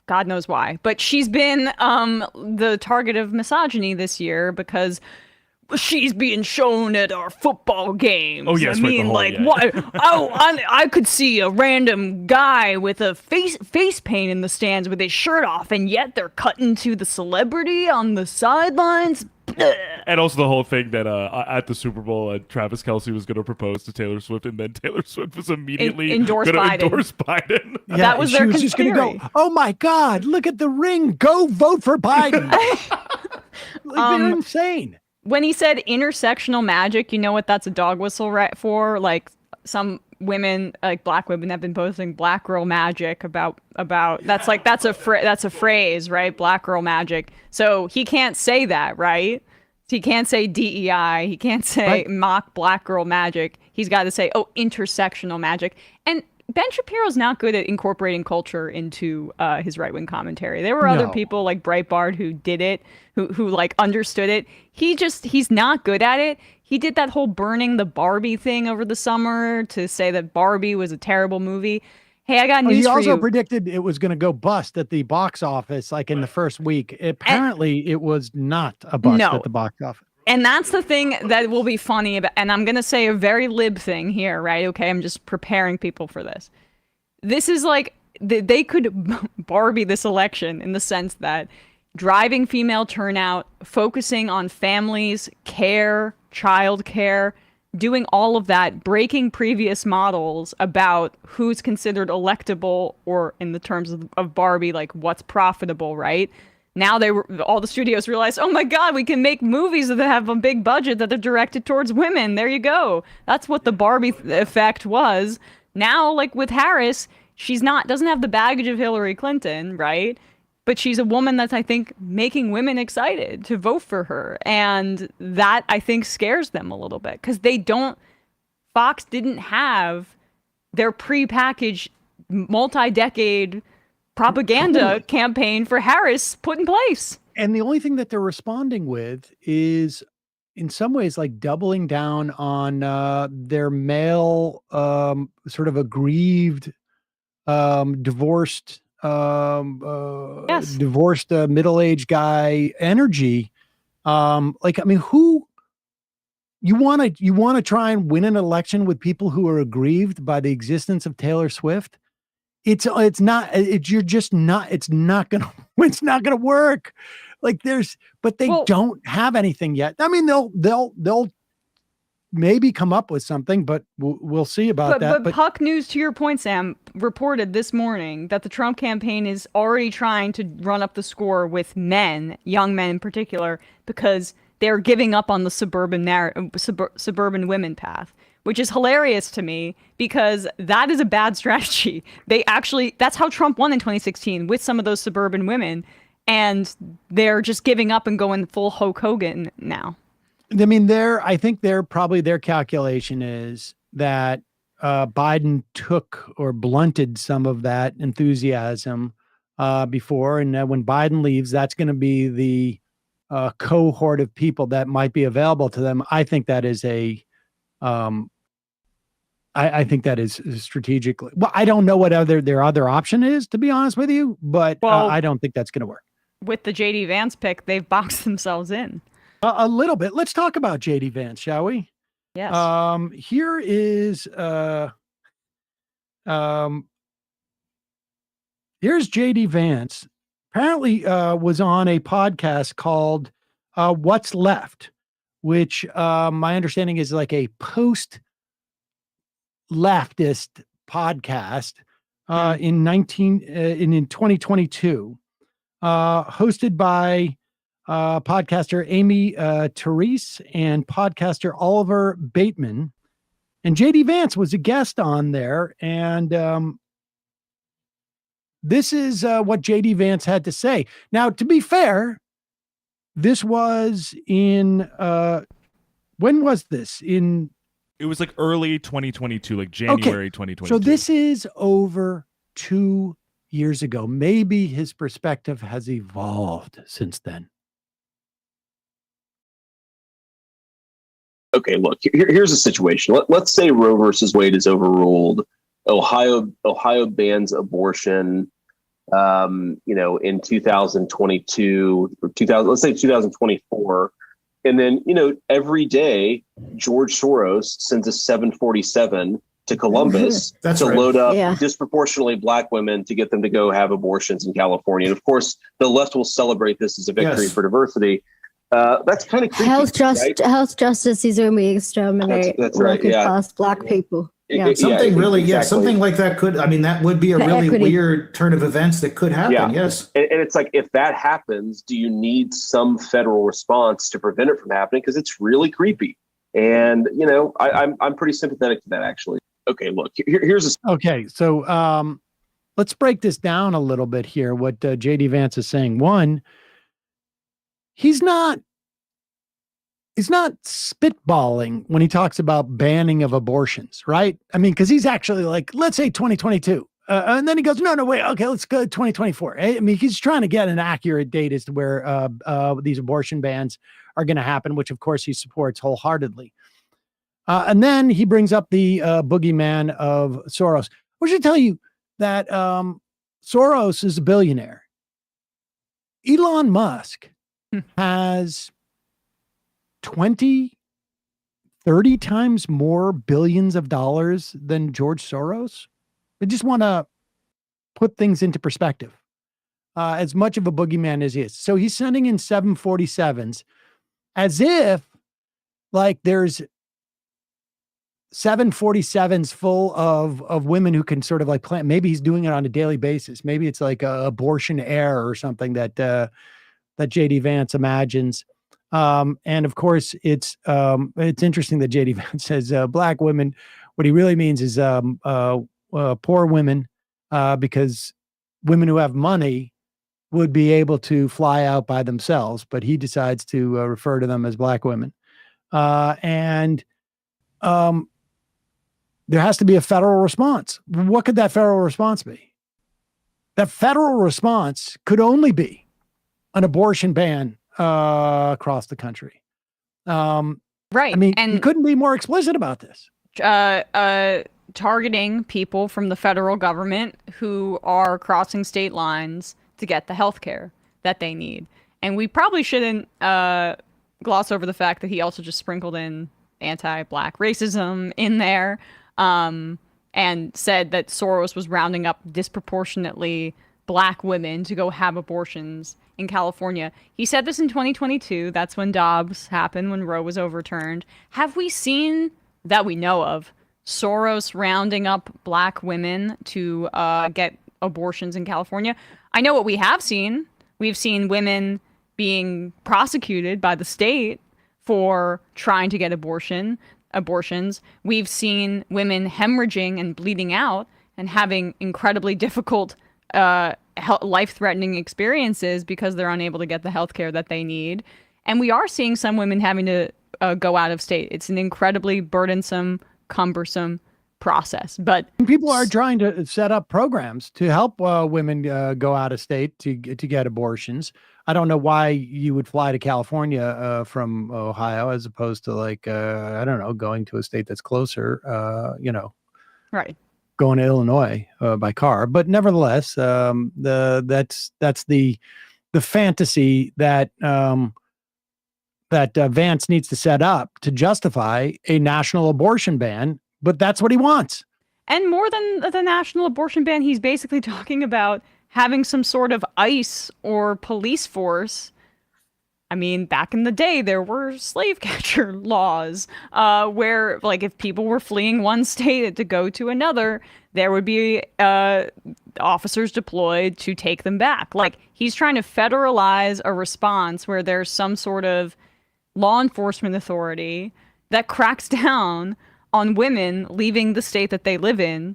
God knows why. But she's been the target of misogyny this year because she's being shown at our football games. Oh, yes, I right, mean, the whole- like, yeah. what? Oh, I could see a random guy with a face paint in the stands with his shirt off, and yet they're cutting to the celebrity on the sidelines. And also the whole thing that at the Super Bowl, Travis Kelce was going to propose to Taylor Swift, and then Taylor Swift was immediately Endorsed going to Biden. endorse Biden. Yeah, That was she their was just going to go, conspiracy. oh my God, look at the ring. Go vote for Biden. They're insane. When he said intersectional magic, you know what that's a dog whistle for? Like, some women, like black women, have been posting black girl magic about that's a phrase, right? Black girl magic. So he can't say that, right? He can't say DEI. He can't say mock black girl magic. He's got to say, oh, intersectional magic. And Ben Shapiro's not good at incorporating culture into his right-wing commentary. There were other No. people like Breitbart who did it, who like understood it. He's not good at it. He did that whole burning the Barbie thing over the summer to say that Barbie was a terrible movie. Hey, I got news He for also you. predicted it was going to go bust at the box office, like in the first week. Apparently, it was not a bust No. at the box office. And that's the thing that will be funny about, and I'm going to say a very lib thing here, right? Okay, I'm just preparing people for this. This is like, they could Barbie this election in the sense that driving female turnout, focusing on families, care, child care, doing all of that, breaking previous models about who's considered electable, or in the terms of Barbie, like what's profitable, right? Now all the studios realize, oh my God, we can make movies that have a big budget that are directed towards women. There you go. That's what the Barbie effect was. Now, like with Harris, doesn't have the baggage of Hillary Clinton, right? But she's a woman that's, I think, making women excited to vote for her. And that, I think, scares them a little bit because Fox didn't have their prepackaged multi-decade propaganda campaign for Harris put in place. And the only thing that they're responding with is, in some ways, like doubling down on their male, sort of aggrieved, divorced, middle-aged guy energy. Like, I mean, who you want to try and win an election with people who are aggrieved by the existence of Taylor Swift? It's not gonna work. Like but they don't have anything yet. I mean, they'll maybe come up with something, but we'll see about that. But Puck News, to your point, Sam, reported this morning that the Trump campaign is already trying to run up the score with men, young men in particular, because they're giving up on the suburban women path, which is hilarious to me because that is a bad strategy. That's how Trump won in 2016 with some of those suburban women, and they're just giving up and going full Hulk Hogan now. I mean, I think their calculation is that Biden took or blunted some of that enthusiasm before, and that when Biden leaves, that's going to be the cohort of people that might be available to them. I think that is I think that is strategically. Well, I don't know what their other option is, to be honest with you, but I don't think that's going to work. With the JD Vance pick, they've boxed themselves in. A little bit. Let's talk about JD Vance, shall we? Yes. Here is here's JD Vance. Apparently was on a podcast called What's Left, which my understanding is like a post-leftist podcast in 2022, hosted by podcaster Amy Therese and podcaster Oliver Bateman. And JD Vance was a guest on there. And this is what JD Vance had to say. Now, to be fair, this was in, when was this? It was like early 2022, like January 2022. So this is over 2 years ago. Maybe his perspective has evolved since then. Okay, look, here's a situation. Let's say Roe versus Wade is overruled. Ohio bans abortion. in 2022 or 2000, let's say 2024. And then, every day, George Soros sends a 747 to Columbus to load up disproportionately Black women to get them to go have abortions in California. And of course, the left will celebrate this as a victory for diversity. That's kind of creepy. Health justice is when we exterminate working class Black people. Something like that could, that would be a really weird turn of events that could happen. Yes. And it's like, if that happens, do you need some federal response to prevent it from happening? Because it's really creepy. And, I'm pretty sympathetic to that, actually. Okay, look, here's Okay, so let's break this down a little bit here, what J.D. Vance is saying. One, he's not spitballing when he talks about banning of abortions, right? Because he's actually like, let's say 2022. And then he goes, no, wait. Okay, let's go 2024. He's trying to get an accurate date as to where these abortion bans are going to happen, which of course he supports wholeheartedly. And then he brings up the boogeyman of Soros. I should tell you that Soros is a billionaire. Elon Musk has 20, 30 times more billions of dollars than George Soros. I just want to put things into perspective. As much of a boogeyman as he is. So he's sending in 747s as if like there's 747s full of women who can sort of like plan. Maybe he's doing it on a daily basis. Maybe it's like a abortion air or something that JD Vance imagines. And of course, it's interesting that JD Vance says Black women. What he really means is poor women, because women who have money would be able to fly out by themselves, but he decides to refer to them as Black women. And there has to be a federal response. What could that federal response be? That federal response could only be an abortion ban across the country. Right. And you couldn't be more explicit about this. Targeting people from the federal government who are crossing state lines to get the health care that they need. And we probably shouldn't gloss over the fact that he also just sprinkled in anti-Black racism in there, and said that Soros was rounding up disproportionately Black women to go have abortions in California. He said this in 2022. That's when Dobbs happened, when Roe was overturned. Have we seen, that we know of, Soros rounding up Black women to get abortions in California? I know what we have seen. We've seen women being prosecuted by the state for trying to get abortions. We've seen women hemorrhaging and bleeding out and having incredibly difficult life-threatening experiences because they're unable to get the health care that they need. And we are seeing some women having to go out of state. It's an incredibly burdensome, cumbersome process. But people are trying to set up programs to help women go out of state to get abortions. I don't know why you would fly to California from Ohio as opposed to like, I don't know, going to a state that's closer, Right. Going to Illinois by car. But nevertheless, that's the fantasy that Vance needs to set up to justify a national abortion ban. But that's what he wants. And more than the national abortion ban, he's basically talking about having some sort of ICE or police force. I mean, back in the day, there were slave catcher laws where, like, if people were fleeing one state to go to another, there would be officers deployed to take them back. Like, he's trying to federalize a response where there's some sort of law enforcement authority that cracks down on women leaving the state that they live in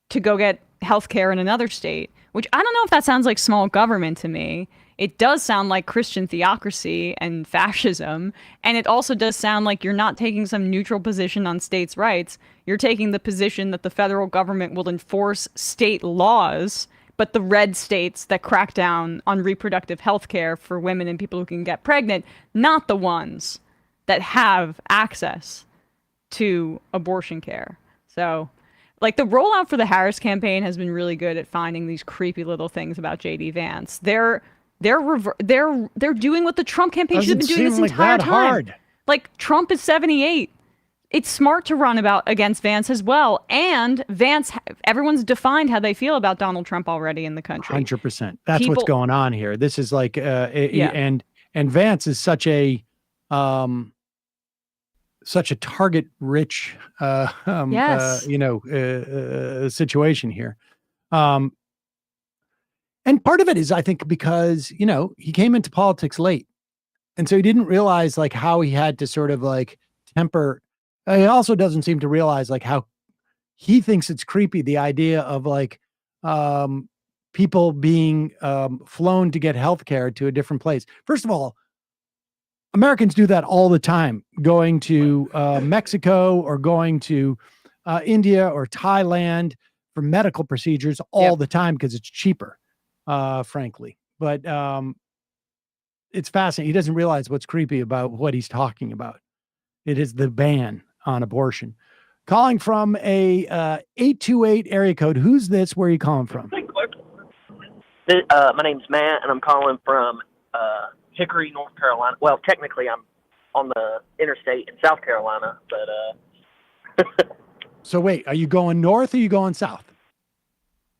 to go get healthcare in another state, which I don't know if that sounds like small government to me. It does sound like Christian theocracy and fascism, and it also does sound like you're not taking some neutral position on states' rights. You're taking the position that the federal government will enforce state laws, but the red states that crack down on reproductive health care for women and people who can get pregnant, not the ones that have access to abortion care. So, like the rollout for the Harris campaign has been really good at finding these creepy little things about JD Vance. They're doing what the Trump campaign should have been doing this entire time. Hard. Like Trump is 78. It's smart to run against Vance as well. And Vance, everyone's defined how they feel about Donald Trump already in the country. 100%. That's what's going on here. This is like, and Vance is such a target-rich, situation here. And part of it is, I think, because, he came into politics late. And so he didn't realize like how he had to sort of like temper. He also doesn't seem to realize like how he thinks it's creepy, the idea of like people being flown to get healthcare to a different place. First of all, Americans do that all the time, going to Mexico or going to India or Thailand for medical procedures all the time because it's cheaper, frankly. But it's fascinating. He doesn't realize what's creepy about what he's talking about. It is the ban on abortion. Calling from a 828 area code. Who's this? Where are you calling from? My name's Matt, and I'm calling from Hickory, North Carolina. Well, technically, I'm on the interstate in South Carolina, but So wait, are you going north or are you going south?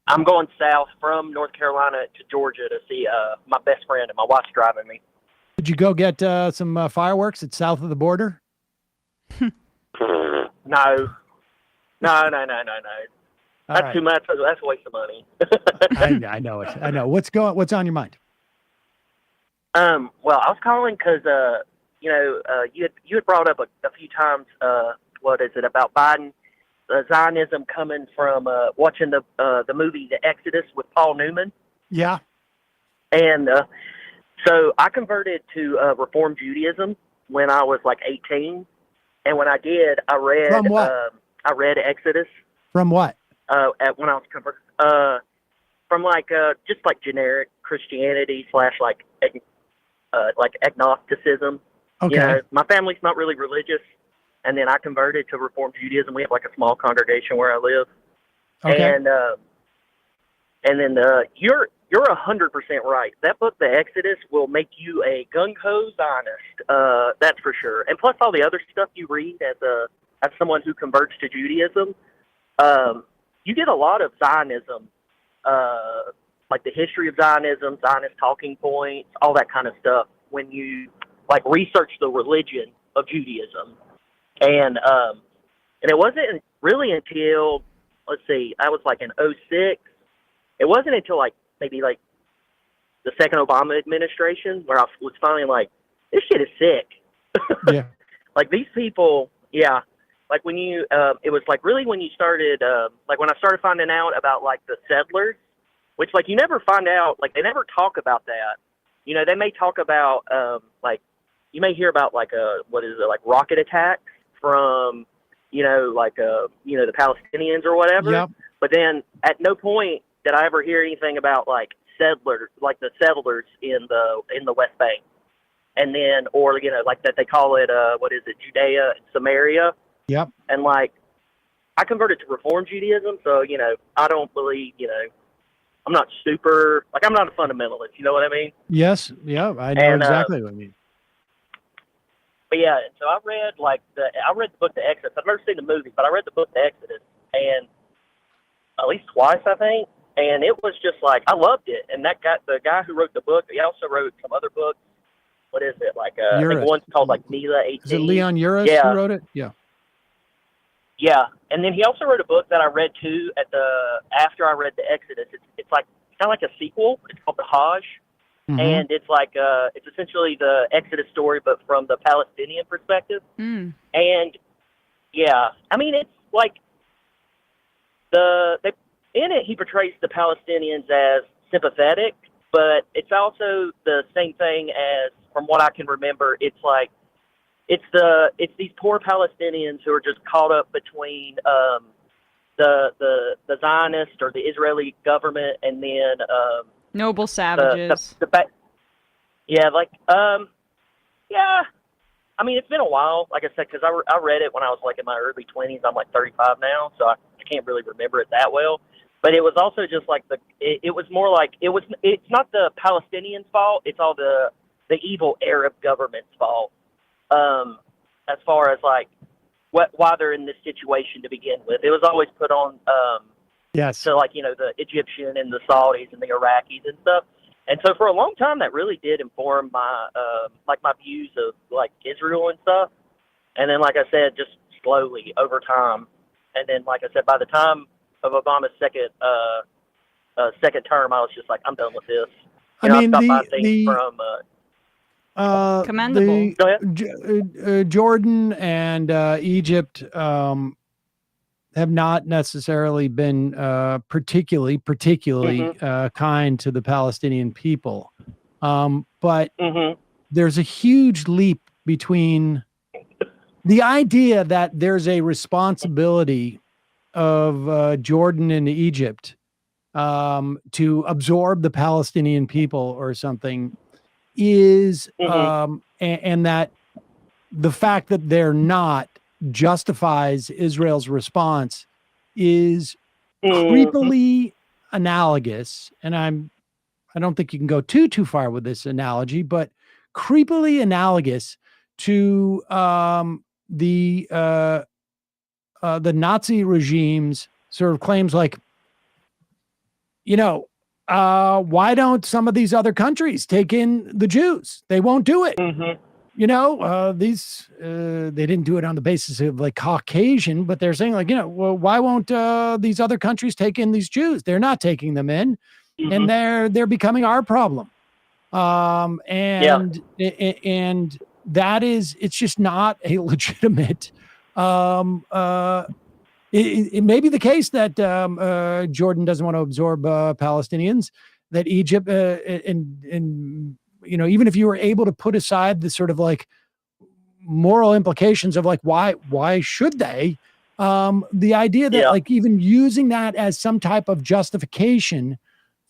I'm going south from North Carolina to Georgia to see my best friend, and my wife's driving me. Did you go get some fireworks at south of the border? No. That's right. too much. That's a waste of money. I know it. I know. What's on your mind? Well, I was calling because you had brought up a few times what is it about Biden, Zionism coming from watching the movie The Exodus with Paul Newman. Yeah. And so I converted to Reform Judaism when I was like 18, and when I did, I read From what? I read Exodus. From what? When I was converted from like just like generic Christianity / like agnosticism. Okay. My family's not really religious, and then I converted to Reform Judaism. We have like a small congregation where I live. Okay. And then you're 100% right. That book, The Exodus, will make you a gung-ho Zionist. That's for sure. And plus all the other stuff you read as someone who converts to Judaism, you get a lot of Zionism, like the history of Zionism, Zionist talking points, all that kind of stuff when you like research the religion of Judaism. And it wasn't really until, let's see, I was like in 2006. It wasn't until like maybe like the second Obama administration where I was finally like, this shit is sick. Yeah. Like these people, yeah. Like when you, it was like really when you started, like when I started finding out about like the settlers, which like you never find out, like they never talk about that. They may talk about, like, you may hear about like like rocket attacks from, the Palestinians or whatever. Yep. But then at no point did I ever hear anything about like settlers, like the settlers in the West Bank. And then, or, like that they call it, Judea and Samaria. Yep. And like, I converted to Reform Judaism. So, I don't believe, I'm not super, like I'm not a fundamentalist. You know what I mean? Yes. Yeah. I know exactly what I mean. But yeah, so I read the book The Exodus. I've never seen the movie, but I read the book The Exodus, and at least twice, I think. And it was just like, I loved it. And the guy who wrote the book, he also wrote some other books. What is it? Like, I think one's called like Nila 18. Is it Leon Uris who wrote it? Yeah. Yeah. And then he also wrote a book that I read too after I read The Exodus. It's like, kind of like a sequel. It's called The Hajj. Mm-hmm. And it's like, it's essentially the Exodus story, but from the Palestinian perspective. Mm. And yeah, I mean, it's like in it, he portrays the Palestinians as sympathetic, but it's also the same thing as, from what I can remember, it's like, it's these poor Palestinians who are just caught up between, the Zionist or the Israeli government and then, noble savages. Yeah, like, yeah. I mean, it's been a while, like I said, because I read it when I was like in my early 20s. I'm like 35 now, so I can't really remember it that well. But it was also just like it was more like it's not the Palestinians' fault. It's all the evil Arab government's fault. As far as like why they're in this situation to begin with, it was always put on. Yes. So like the Egyptian and the Saudis and the Iraqis and stuff. And so for a long time, that really did inform my my views of like Israel and stuff. And then, like I said, just slowly over time. And then, like I said, by the time of Obama's second term, I was just like, I'm done with this. I mean, commendable. Go ahead. Jordan and Egypt have not necessarily been particularly kind to the Palestinian people. But there's a huge leap between the idea that there's a responsibility of Jordan and Egypt to absorb the Palestinian people or something is, and that the fact that they're not justifies Israel's response is creepily analogous. And I don't think you can go too far with this analogy, but creepily analogous to the Nazi regime's sort of claims like, why don't some of these other countries take in the Jews? They won't do it. They didn't do it on the basis of like Caucasian, but they're saying like, well, why won't these other countries take in these Jews? They're not taking them in, and they're becoming our problem. And that is, it's just not a legitimate. It may be the case that Jordan doesn't want to absorb Palestinians, that Egypt and even if you were able to put aside the sort of like moral implications of like, why should they, the idea that like even using that as some type of justification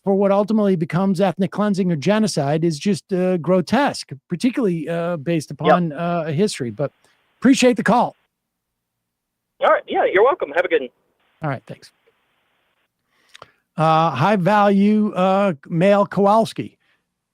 for what ultimately becomes ethnic cleansing or genocide is just grotesque, particularly based upon history. But appreciate the call. All right. Yeah, you're welcome. Have a good one. All right. Thanks. High value male Kowalski.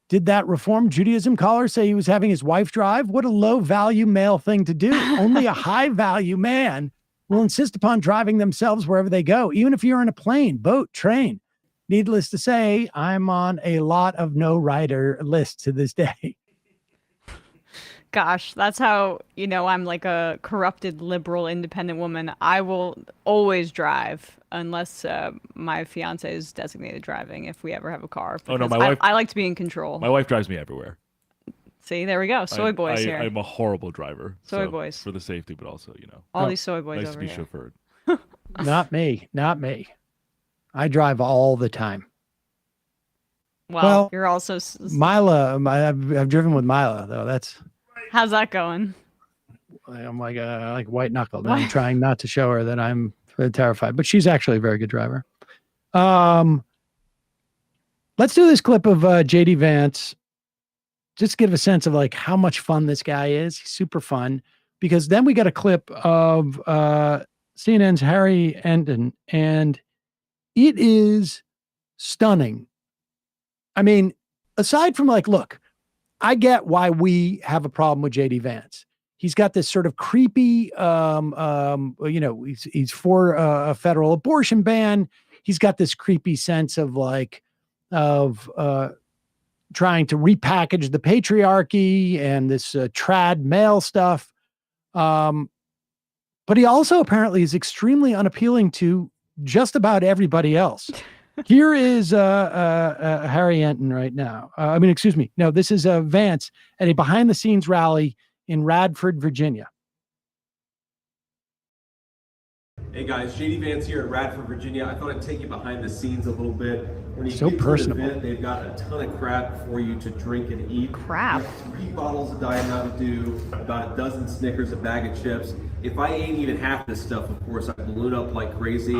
Did that Reform Judaism caller say he was having his wife drive? What a low value male thing to do. Only a high value man will insist upon driving themselves wherever they go, even if you're in a plane, boat, train. Needless to say, I'm on a lot of no rider lists to this day. Gosh, that's how, I'm like a corrupted liberal independent woman. I will always drive unless my fiance is designated driving if we ever have a car. Oh, no, my wife. I like to be in control. My wife drives me everywhere. See, there we go. Soy boys here. I'm a horrible driver. Soy boys. For the safety, but also, all these soy boys nice over to be here. chauffeured. Not me. I drive all the time. Well, you're also Mila. I've driven with Mila though. How's that going? I'm like white knuckled. I'm trying not to show her that I'm terrified, but she's actually a very good driver. Let's do this clip of JD Vance. Just give a sense of like how much fun this guy is. He's super fun, because then we got a clip of CNN's Harry Enten, and it is stunning. I mean, aside from like, look, I get why we have a problem with JD Vance. He's got this sort of creepy, he's for a federal abortion ban. He's got this creepy sense of like, trying to repackage the patriarchy and this trad male stuff. But he also apparently is extremely unappealing to just about everybody else. Here is Harry Enten right now. Excuse me. No, this is Vance at a behind-the-scenes rally in Radford, Virginia. Hey guys, JD Vance here at Radford, Virginia. I thought I'd take you behind the scenes a little bit. When you So get personable. to the event, they've got a ton of crap for you to drink and eat. Crap. 3 bottles of Diet Mountain Dew, about a dozen Snickers, a bag of chips. If I ate even half this stuff, of course, I'd balloon up like crazy.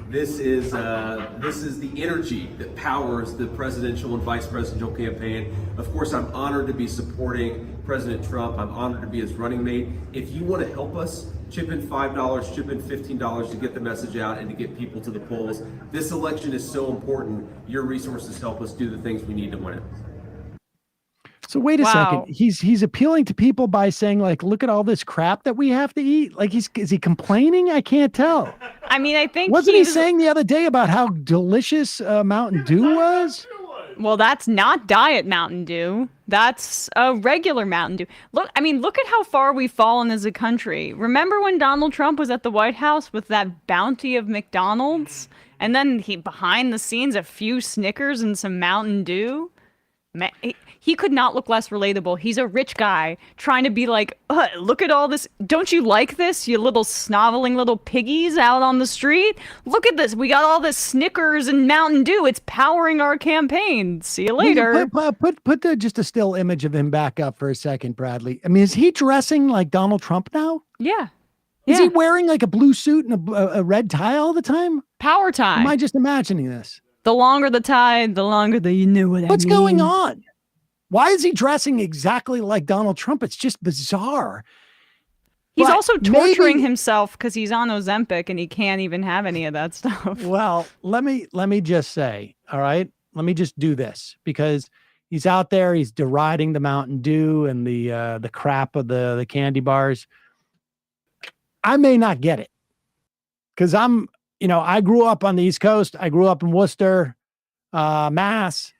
This is the energy that powers the presidential and vice presidential campaign. Of course, I'm honored to be supporting President Trump. I'm honored to be his running mate. If you want to help us, chip in $5, chip in $15 to get the message out and to get people to the polls. This election is so important. Your resources help us do the things we need to win it. So wait a second. He's appealing to people by saying, like, look at all this crap that we have to eat. Like, is he complaining? I can't tell. I mean, I think wasn't he saying the other day about how delicious Mountain Dew was? Well, that's not Diet Mountain Dew. That's a regular Mountain Dew. Look at how far we've fallen as a country. Remember when Donald Trump was at the White House with that bounty of McDonald's? And then behind the scenes, a few Snickers and some Mountain Dew? He could not look less relatable. He's a rich guy trying to be like, look at all this. Don't you like this, you little snoveling little piggies out on the street? Look at this. We got all this Snickers and Mountain Dew. It's powering our campaign. See you later. Put just a still image of him back up for a second, Bradley. I mean, is he dressing like Donald Trump now? Yeah. Is he wearing like a blue suit and a red tie all the time? Power tie. Am I just imagining this? The longer the tie, the longer you knew what I mean. What's going on? Why is he dressing exactly like Donald Trump? It's just bizarre. He's also torturing himself because he's on Ozempic and he can't even have any of that stuff. Well, let me just say, all right, let me just do this because he's out there. He's deriding the Mountain Dew and the crap of the candy bars. I may not get it because I grew up on the East Coast. I grew up in Worcester, Mass.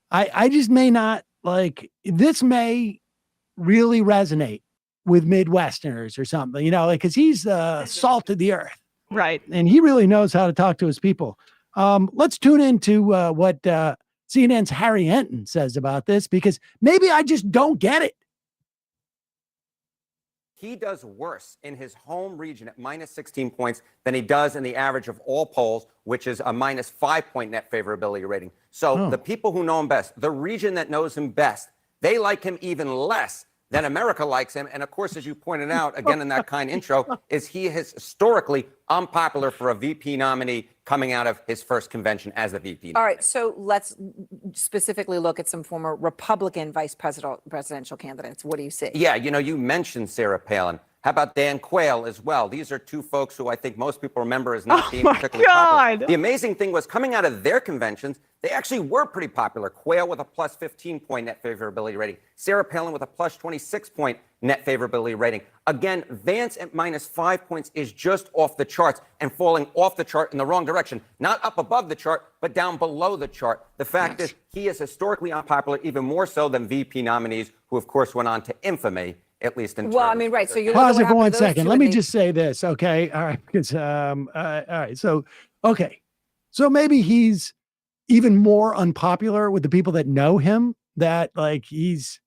I just may not like this. May really resonate with Midwesterners or something, because he's salt of the earth, right? And he really knows how to talk to his people. Let's tune into what CNN's Harry Enton says about this because maybe I just don't get it. He does worse in his home region at minus 16 points than he does in the average of all polls, which is a minus 5-point net favorability rating. So the people who know him best, the region that knows him best, they like him even less than America likes him. And of course, as you pointed out, again, in that kind intro, is he is historically unpopular for a VP nominee coming out of his first convention as a VP nominee. All right, so let's specifically look at some former Republican presidential candidates. What do you see? Yeah, you mentioned Sarah Palin. How about Dan Quayle as well? These are two folks who I think most people remember as not being particularly popular. The amazing thing was coming out of their conventions, they actually were pretty popular. Quayle with a plus 15-point net favorability rating. Sarah Palin with a plus 26-point net favorability rating. Again, Vance at minus 5 points is just off the charts and falling off the chart in the wrong direction. Not up above the chart, but down below the chart. The fact is he is historically unpopular, even more so than VP nominees who, of course, went on to infamy. At least in well, I mean, right. So you pause it for 1 second. Let me just say this, okay? All right, because all right. So, okay, so maybe he's even more unpopular with the people that know him. That like he's,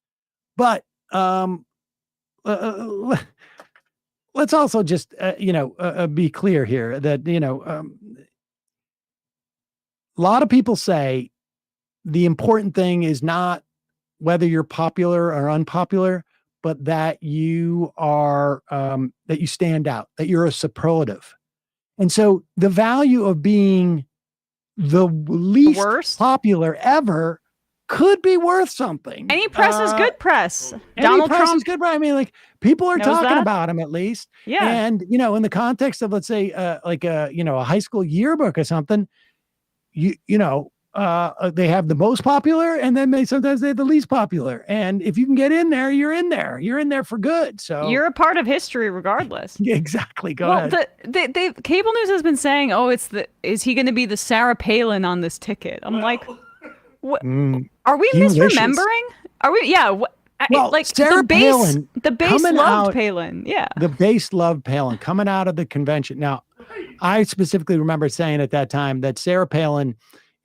but let's also just be clear here that a lot of people say the important thing is not whether you're popular or unpopular, but that you are, that you stand out, that you're a superlative. And so the value of being the least popular ever could be worth something. Any press is good press. Donald Trump is good press. I mean, like people are talking about him at least. Yeah. And, in the context of, let's say, a high school yearbook or something, they have the most popular and then sometimes they have the least popular. And if you can get in there, you're in there. You're in there for good. So you're a part of history regardless. Exactly. Go ahead. The cable news has been saying, is he going to be the Sarah Palin on this ticket? I'm like, what? Are we misremembering? Are we? Yeah. Like Sarah Palin, the base loved Palin. Yeah. The base loved Palin coming out of the convention. Now, I specifically remember saying at that time that Sarah Palin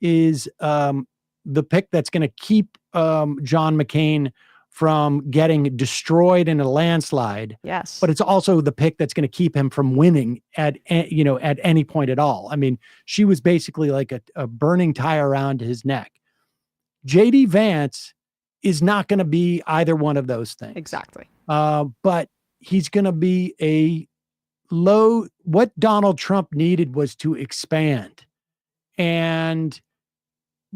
is the pick that's going to keep John McCain from getting destroyed in a landslide. Yes. But it's also the pick that's going to keep him from winning at any point at all. I mean, she was basically like a burning tire around his neck. JD Vance is not going to be either one of those things. Exactly. But he's going to be what Donald Trump needed was to expand. And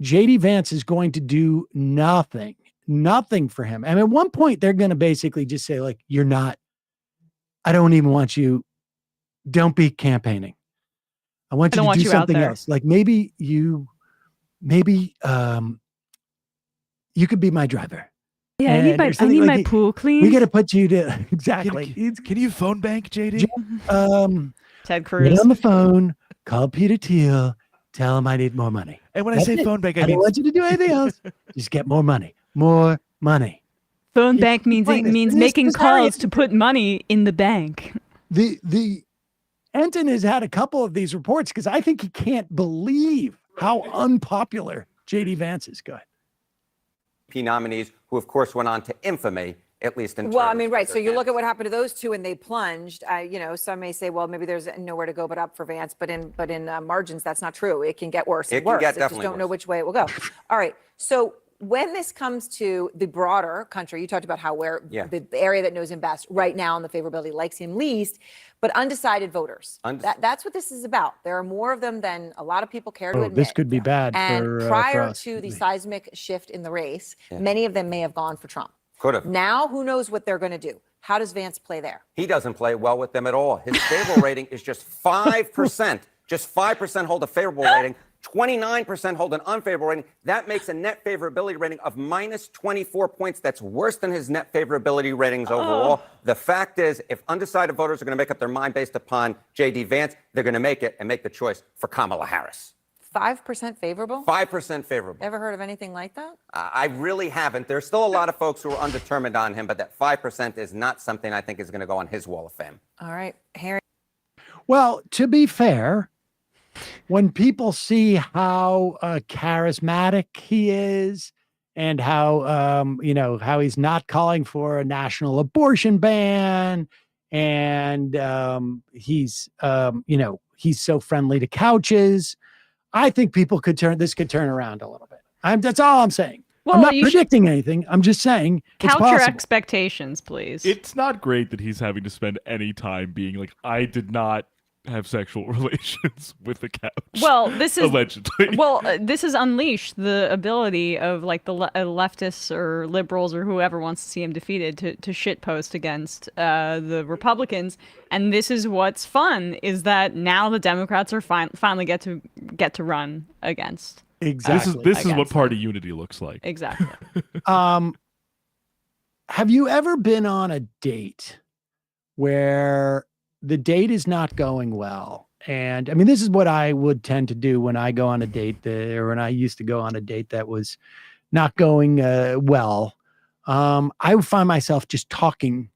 JD Vance is going to do nothing nothing for him. And at one point, they're going to basically just say, like, you're not, I don't even want you, don't be campaigning. I want you to do something else. Like maybe you could be my driver. Yeah, I need my pool cleaned. We got to put you to exactly. Can you phone bank JD? Ted Cruz. Get on the phone, call Peter Thiel, tell him I need more money. And when I say phone bank, I don't want you to do anything else. Just get more money. More money. Phone bank means making calls to put money in the bank. The Enton has had a couple of these reports because I think he can't believe how unpopular JD Vance is. Go ahead. Nominees who, of course, went on to infamy, at least in Well, I terms mean, of right. their So you look candidacy. at what happened to those two, and they plunged. Some may say, well, maybe there's nowhere to go but up for Vance. But in margins, that's not true. It can get worse. It and can worse. get Just definitely don't know worse. which way it will go. All right. So when this comes to the broader country, you talked about how the area that knows him best right now in the favorability likes him least, but undecided voters. That's what this is about. There are more of them than a lot of people care to admit. This could be bad And for prior us. to the seismic shift in the race, many of them may have gone for Trump. Could have. Now, who knows what they're going to do? How does Vance play there? He doesn't play well with them at all. His favorable rating is just 5%. Just 5% hold a favorable rating. 29% hold an unfavorable rating. That makes a net favorability rating of minus 24 points. That's worse than his net favorability ratings overall. The fact is, if undecided voters are going to make up their mind based upon J.D. Vance, they're going to make it and make the choice for Kamala Harris. 5% favorable? 5% favorable. Ever heard of anything like that? I really haven't. There's still a lot of folks who are undetermined on him, but that 5% is not something I think is going to go on his wall of fame. All right, Harry. Well, to be fair, when people see how charismatic he is and how how he's not calling for a national abortion ban and he's so friendly to couches, I think people could turn around a little bit. That's all I'm saying. Well, I'm not predicting anything. I'm just saying couch it's your possible. expectations, please. It's not great that he's having to spend any time being like, I did not have sexual relations with the couch. Well, this is allegedly. Well, this has unleashed the ability of like the leftists or liberals or whoever wants to see him defeated to shitpost against the Republicans. And this is what's fun is that now the Democrats are finally get to run against. Exactly. This is what party unity looks like. Exactly. Have you ever been on a date where the date is not going well? And I mean, this is what I would tend to do when I go on a date or when I used to go on a date that was not going well. I would find myself just talking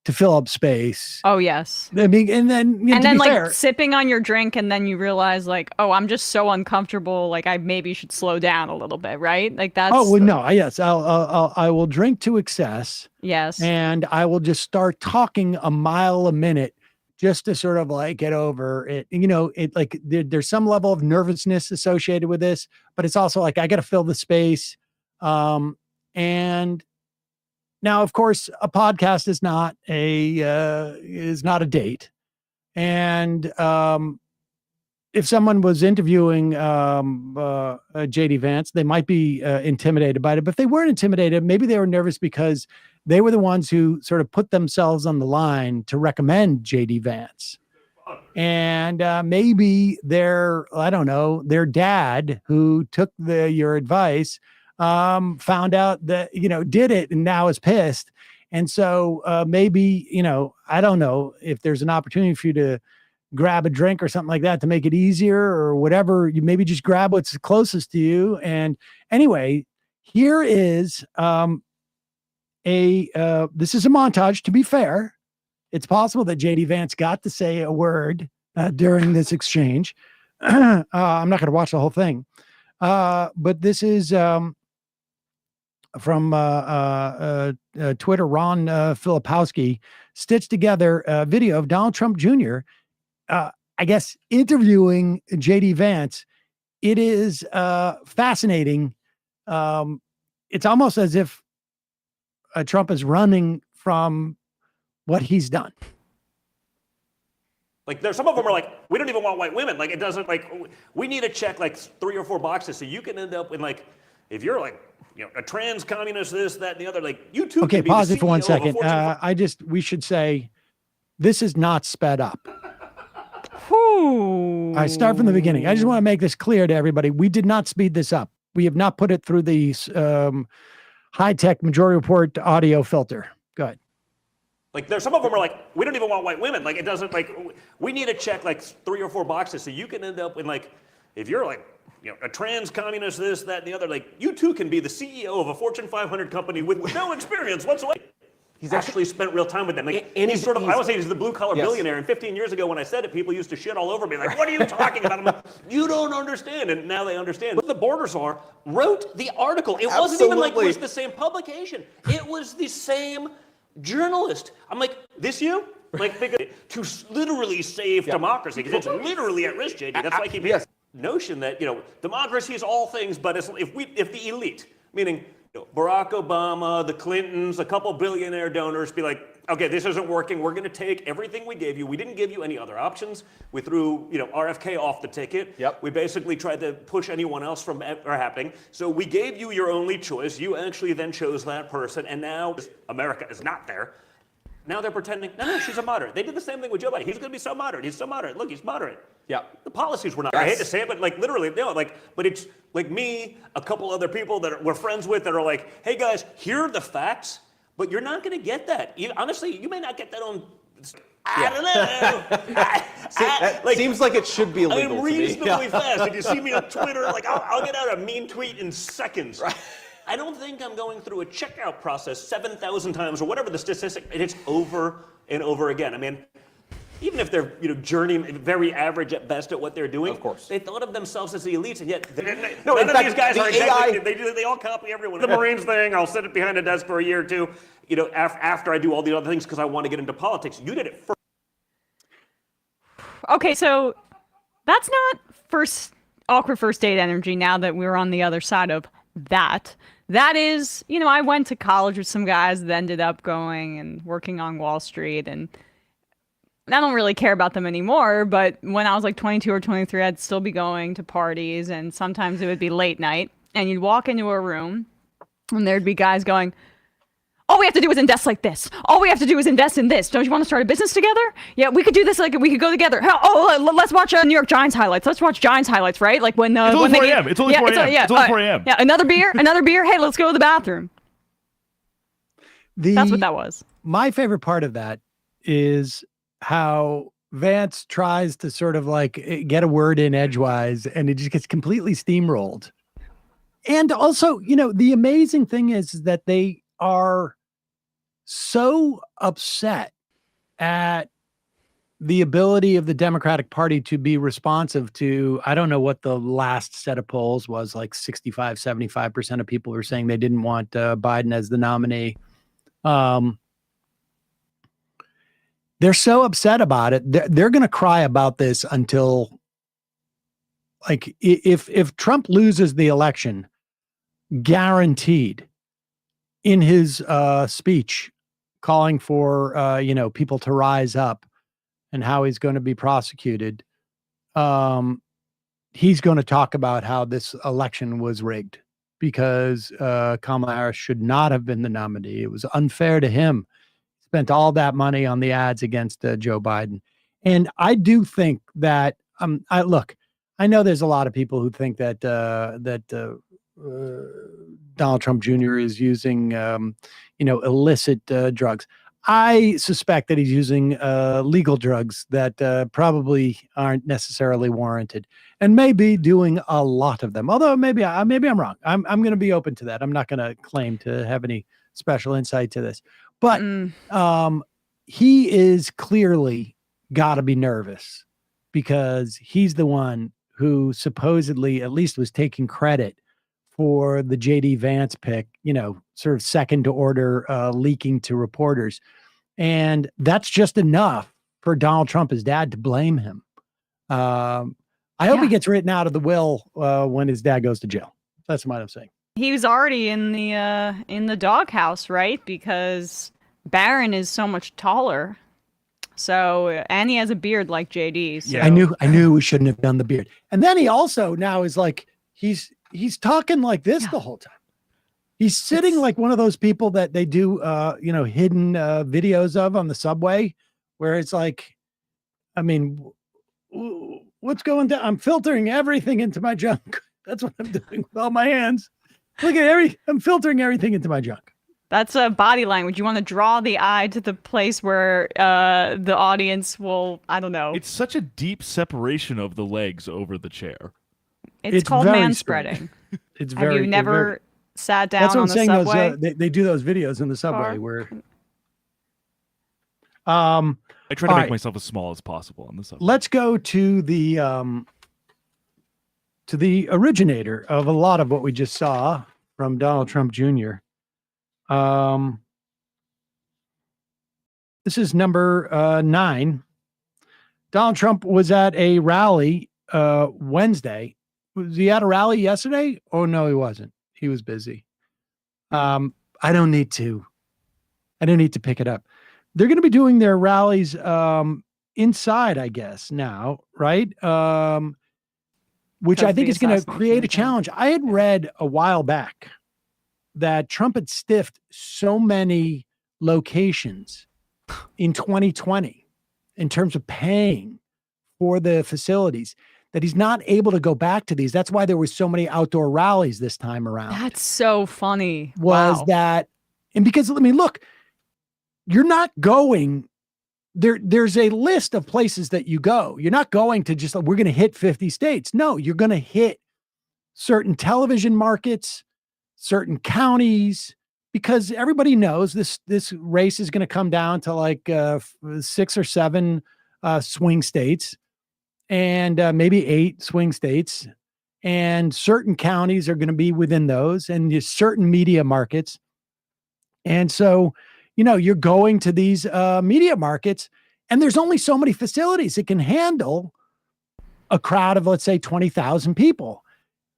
to fill up space. Oh, yes. I mean, and then like sipping on your drink, and then you realize like, oh, I'm just so uncomfortable. Like I maybe should slow down a little bit, right? Like that's. Oh well, no, yes, I will drink to excess. Yes. And I will just start talking a mile a minute just to sort of like get over it. It like there's some level of nervousness associated with this, but it's also like I got to fill the space. And now, of course, a podcast is not a date. And if someone was interviewing JD Vance, they might be intimidated by it. But if they weren't intimidated, maybe they were nervous because they were the ones who sort of put themselves on the line to recommend JD Vance. And maybe their dad who took your advice found out that, did it and now is pissed. And so maybe, I don't know if there's an opportunity for you to grab a drink or something like that to make it easier or whatever. You maybe just grab what's closest to you. And anyway, here is this is a montage. To be fair, it's possible that JD Vance got to say a word during this exchange. I'm not going to watch the whole thing. But this is from Twitter. Ron Filipowski stitched together a video of Donald Trump Jr., I guess, interviewing JD Vance. It is fascinating. It's almost as if Trump is running from what he's done. Like there's some of them are like, we don't even want white women. Like it doesn't like, we need to check like 3 or 4 boxes. So you can end up in like, if you're like a trans communist, this, that, and the other. Like, you too. Okay, can be pause the it for 1 CEO of a second. Fortune We should say this is not sped up. Ooh. I start from the beginning. I just want to make this clear to everybody. We did not speed this up. We have not put it through the high-tech majority report audio filter. Go ahead. Like, there's some of them are like, we don't even want white women. Like, it doesn't, like, we need to check like 3 or 4 boxes so you can end up in, like, if you're like, a trans communist, this, that, and the other, like, you too can be the CEO of a Fortune 500 company with no experience whatsoever. He's actually spent real time with them. Like, and he's sort of, I would say he's the blue collar billionaire. And 15 years ago when I said it, people used to shit all over me. Like, what are you talking about? I'm like, you don't understand. And now they understand. What the borders are, wrote the article. It wasn't even like it was the same publication. It was the same journalist. I'm like, this you? Like, to literally save democracy, because it's literally at risk, JD. That's why I keep hearing notion that, democracy is all things, but if the elite, meaning Barack Obama, the Clintons, a couple billionaire donors be like, okay, this isn't working. We're going to take everything we gave you. We didn't give you any other options. We threw, RFK off the ticket. Yep. We basically tried to push anyone else from happening. So we gave you your only choice. You actually then chose that person, and now America is not there. Now they're pretending, no, she's a moderate. They did the same thing with Joe Biden. He's going to be so moderate. He's so moderate. Look, he's moderate. Yeah. The policies were not. I hate to say it, but like literally, but it's like me, a couple other people that we're friends with that are like, hey guys, here are the facts, but you're not going to get that. Honestly, you may not get that on. I don't know. Seems like it should be illegal. I'm reasonably fast. If you see me on Twitter, like I'll get out a mean tweet in seconds. Right. I don't think I'm going through a checkout process 7,000 times or whatever the statistic, and it's over and over again. I mean, even if they're very average at best at what they're doing, of course, they thought of themselves as the elites, and yet none of these guys are exactly. They all copy everyone. The Marines thing, I'll sit behind a desk for a year or two, after I do all the other things because I want to get into politics. You did it first. Okay, so that's not awkward first date energy. Now that we're on the other side of that. That is, I went to college with some guys that ended up going and working on Wall Street, and I don't really care about them anymore, but when I was like 22 or 23, I'd still be going to parties, and sometimes it would be late night, and you'd walk into a room, and there'd be guys going, all we have to do is invest like this. All we have to do is invest in this. Don't you want to start a business together? Yeah, we could do this. Like we could go together. Let's watch New York Giants highlights. Let's watch Giants highlights, right? Like when it's only 4 a.m. It's only 4 a.m. It's only 4 a.m. Yeah, another beer. Hey, let's go to the bathroom. That's what that was. My favorite part of that is how Vance tries to sort of like get a word in edgewise, and it just gets completely steamrolled. And also, the amazing thing is that they are so upset at the ability of the Democratic Party to be responsive to, I don't know what the last set of polls was, like 65, 75% of people were saying they didn't want Biden as the nominee. They're so upset about it. They're going to cry about this until, like, if Trump loses the election, guaranteed, in his speech calling for people to rise up and how he's going to be prosecuted, he's going to talk about how this election was rigged because Kamala Harris should not have been the nominee. It was unfair to him. Spent all that money on the ads against Joe Biden. And I do think that I know there's a lot of people who think that Donald Trump Jr. is using, illicit drugs. I suspect that he's using legal drugs that probably aren't necessarily warranted, and maybe doing a lot of them. Although maybe I'm wrong. I'm going to be open to that. I'm not going to claim to have any special insight to this, but he is clearly got to be nervous because he's the one who supposedly at least was taking credit for the J.D. Vance pick, sort of second order leaking to reporters. And that's just enough for Donald Trump, his dad, to blame him. I hope he gets written out of the will when his dad goes to jail. That's what I'm saying. He was already in the doghouse, right? Because Barron is so much taller. So, and he has a beard like JD. So. Yeah, I knew we shouldn't have done the beard. And then he also now is like, he's talking like this the whole time. He's sitting like one of those people that they do, hidden videos of on the subway, where it's like, I mean, what's going down? I'm filtering everything into my junk. That's what I'm doing with all my hands. Look at I'm filtering everything into my junk. That's a body language. You want to draw the eye to the place where the audience will, I don't know. It's such a deep separation of the legs over the chair. It's called man spreading. It's Have you never sat down That's what on I'm the saying. subway? They do those videos in the subway where. I try to make myself as small as possible on the subway. Let's go to the originator of a lot of what we just saw from Donald Trump Jr. This is number 9. Donald Trump was at a rally Wednesday. Was he at a rally yesterday? Oh no, he wasn't. He was busy. I don't need to pick it up. They're going to be doing their rallies inside, I guess, now, right? Which I think is going to create a challenge. I had read a while back that Trump had stiffed so many locations in 2020 in terms of paying for the facilities that he's not able to go back to these. That's why there were so many outdoor rallies this time around. That's so funny. Was that, and because, I mean, look, you're not going there. There's a list of places that you go. You're not going to just, we're going to hit 50 states. No, you're going to hit certain television markets, certain counties, because everybody knows this race is going to come down to like 6 or 7 swing states and maybe 8 swing states, and certain counties are going to be within those, and just certain media markets. And so, you're going to these media markets, and there's only so many facilities that can handle a crowd of, let's say, 20,000 people.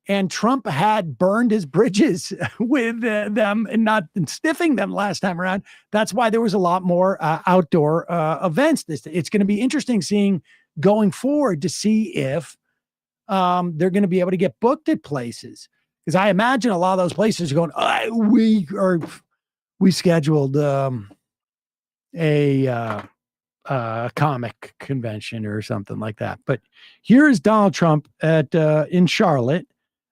And Trump had burned his bridges with them and not stiffing them last time around. That's why there was a lot more outdoor events. It's going to be interesting seeing going forward to see if they're going to be able to get booked at places. Because I imagine a lot of those places are going, we scheduled a comic convention or something like that. But here is Donald Trump at in Charlotte,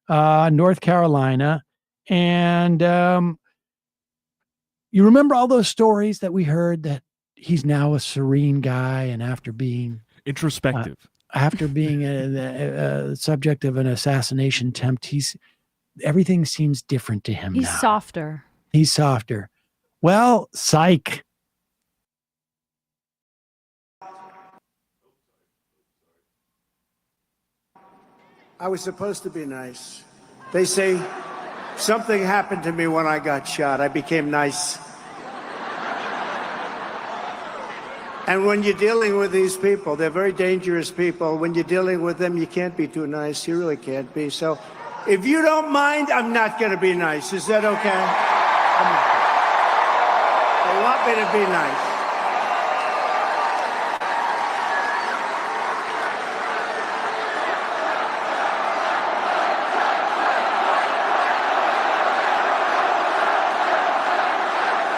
North Carolina. And you remember all those stories that we heard that he's now a serene guy, and after being introspective, after being a subject of an assassination attempt, everything seems different to him now. He's softer. He's softer. Well, psych. I was supposed to be nice. They say something happened to me when I got shot. I became nice. And when you're dealing with these people, they're very dangerous people. When you're dealing with them, you can't be too nice. You really can't be. So if you don't mind, I'm not going to be nice. Is that okay? They want me to be nice.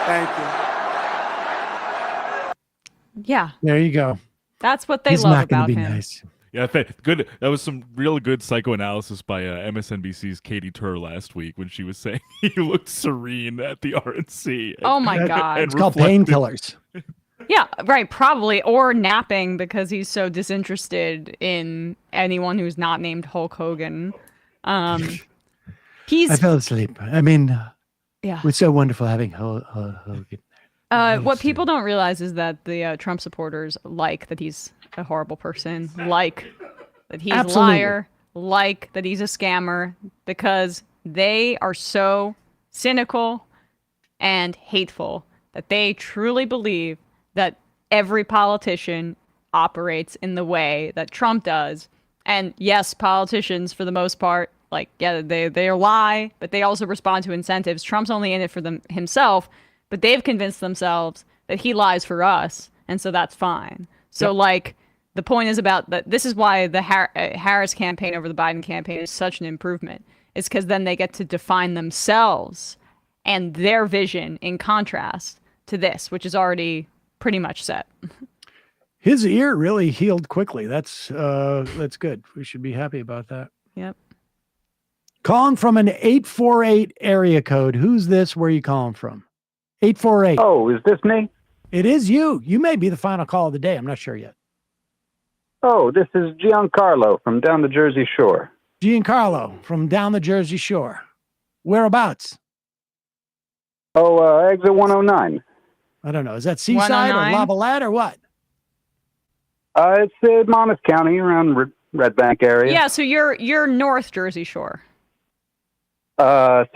Thank you. Yeah. There you go. That's what they He's love not gonna about be him. nice. Yeah, good. That was some real good psychoanalysis by MSNBC's Katie Tur last week when she was saying he looked serene at the RNC. Oh my God. It's called painkillers. Yeah, right. Probably. Or napping because he's so disinterested in anyone who's not named Hulk Hogan. I fell asleep. I mean, Yeah. it's so wonderful having Hogan. What people don't realize is that the Trump supporters like that he's a horrible person, like that he's Absolutely. a liar, like that he's a scammer, because they are so cynical and hateful that they truly believe that every politician operates in the way that Trump does. And yes, politicians, for the most part, they lie, but they also respond to incentives. Trump's only in it for himself, but they've convinced themselves that he lies for us, and so that's fine. So, the point is about that. This is why the Harris campaign over the Biden campaign is such an improvement. It's because then they get to define themselves and their vision in contrast to this, which is already pretty much set. His ear really healed quickly. That's good. We should be happy about that. Yep. Calling from an 848 area code. Who's this? Where are you calling from? 848. Oh, is this me? It is you. You may be the final call of the day. I'm not sure yet. Oh, this is Giancarlo from down the Jersey Shore. Giancarlo from down the Jersey Shore. Whereabouts? Oh, exit 109. I don't know. Is that Seaside or 109? La Valette or what? It's Monmouth County, around Red Bank area. Yeah, so you're North Jersey Shore.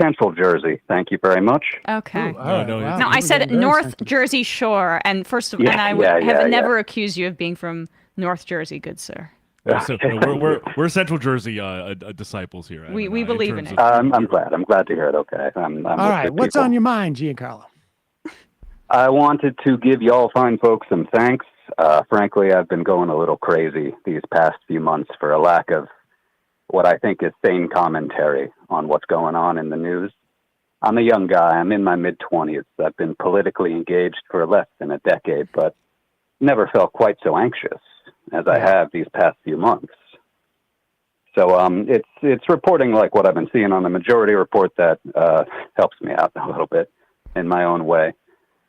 Central Jersey. Thank you very much. Okay. Ooh, all right. Wow. No, I said North Jersey Shore, and and I have never accused you of being from North Jersey, good sir. Yeah, so, no, we're Central Jersey disciples here. We believe in it. I'm glad. I'm glad to hear it. Okay. I'm All right. What's people. on your mind, Giancarlo? I wanted to give y'all fine folks some thanks. Frankly, I've been going a little crazy these past few months for a lack of what I think is sane commentary on what's going on in the news. I'm a young guy. I'm in my mid-20s. I've been politically engaged for less than a decade, but never felt quite so anxious as I have these past few months. So it's reporting like what I've been seeing on the Majority Report that helps me out a little bit in my own way.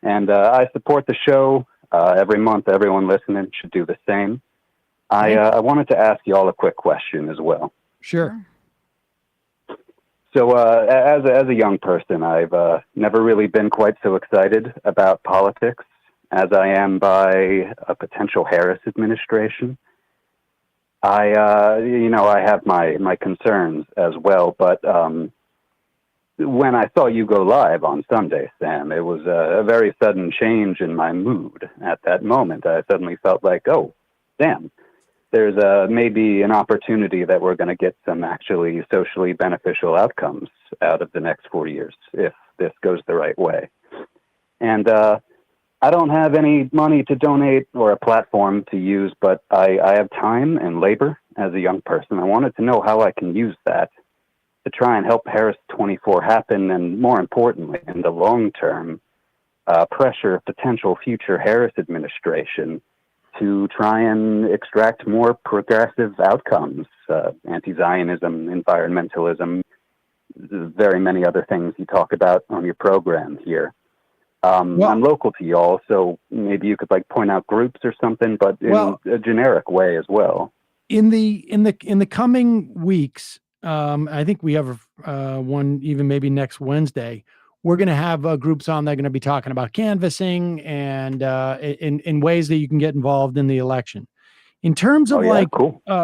And I support the show every month. Everyone listening should do the same. I wanted to ask you all a quick question as well. Sure. So as a young person, I've never really been quite so excited about politics as I am by a potential Harris administration. I have my concerns as well, but when I saw you go live on Sunday, Sam, it was a very sudden change in my mood at that moment. I suddenly felt like, oh, damn, there's maybe an opportunity that we're going to get some actually socially beneficial outcomes out of the next 4 years if this goes the right way. And I don't have any money to donate or a platform to use, but I have time and labor as a young person. I wanted to know how I can use that to try and help Harris 24 happen, and more importantly, in the long term, pressure potential future Harris administration to try and extract more progressive outcomes, anti-Zionism, environmentalism, very many other things you talk about on your program here. I'm local to y'all, so maybe you could point out groups or something, but in a generic way as well. In the coming weeks, I think we have one even maybe next Wednesday. We're going to have groups on that are going to be talking about canvassing and in ways that you can get involved in the election. In terms of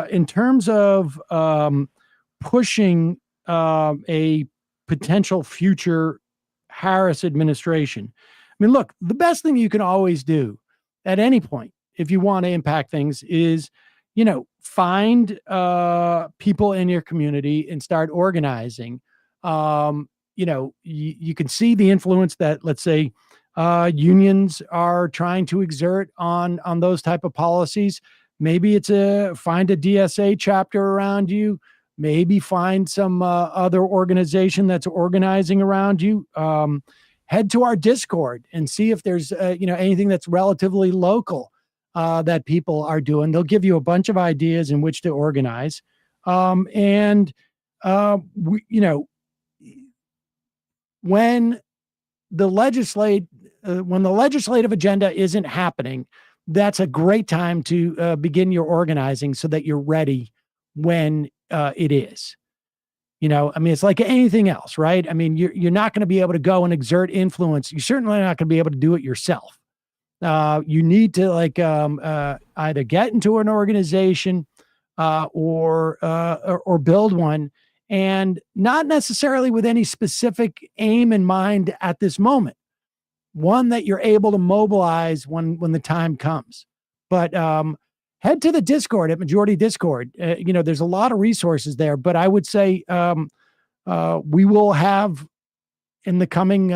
in terms of pushing a potential future Harris administration. I mean, look, the best thing you can always do at any point, if you want to impact things, is, find people in your community and start organizing. You can see the influence that, let's say, unions are trying to exert on those type of policies. Maybe it's find a DSA chapter around you. Maybe find some other organization that's organizing around you. Head to our Discord and see if there's anything that's relatively local that people are doing. They'll give you a bunch of ideas in which to organize. When the legislative agenda isn't happening, that's a great time to begin your organizing so that you're ready when it is. It's like anything else, right? I mean, you're not going to be able to go and exert influence. You're certainly not going to be able to do it yourself. You need to either get into an organization or build one, and not necessarily with any specific aim in mind at this moment. One that you're able to mobilize when the time comes. But head to the Discord at Majority Discord. There's a lot of resources there, but I would say we will have in the coming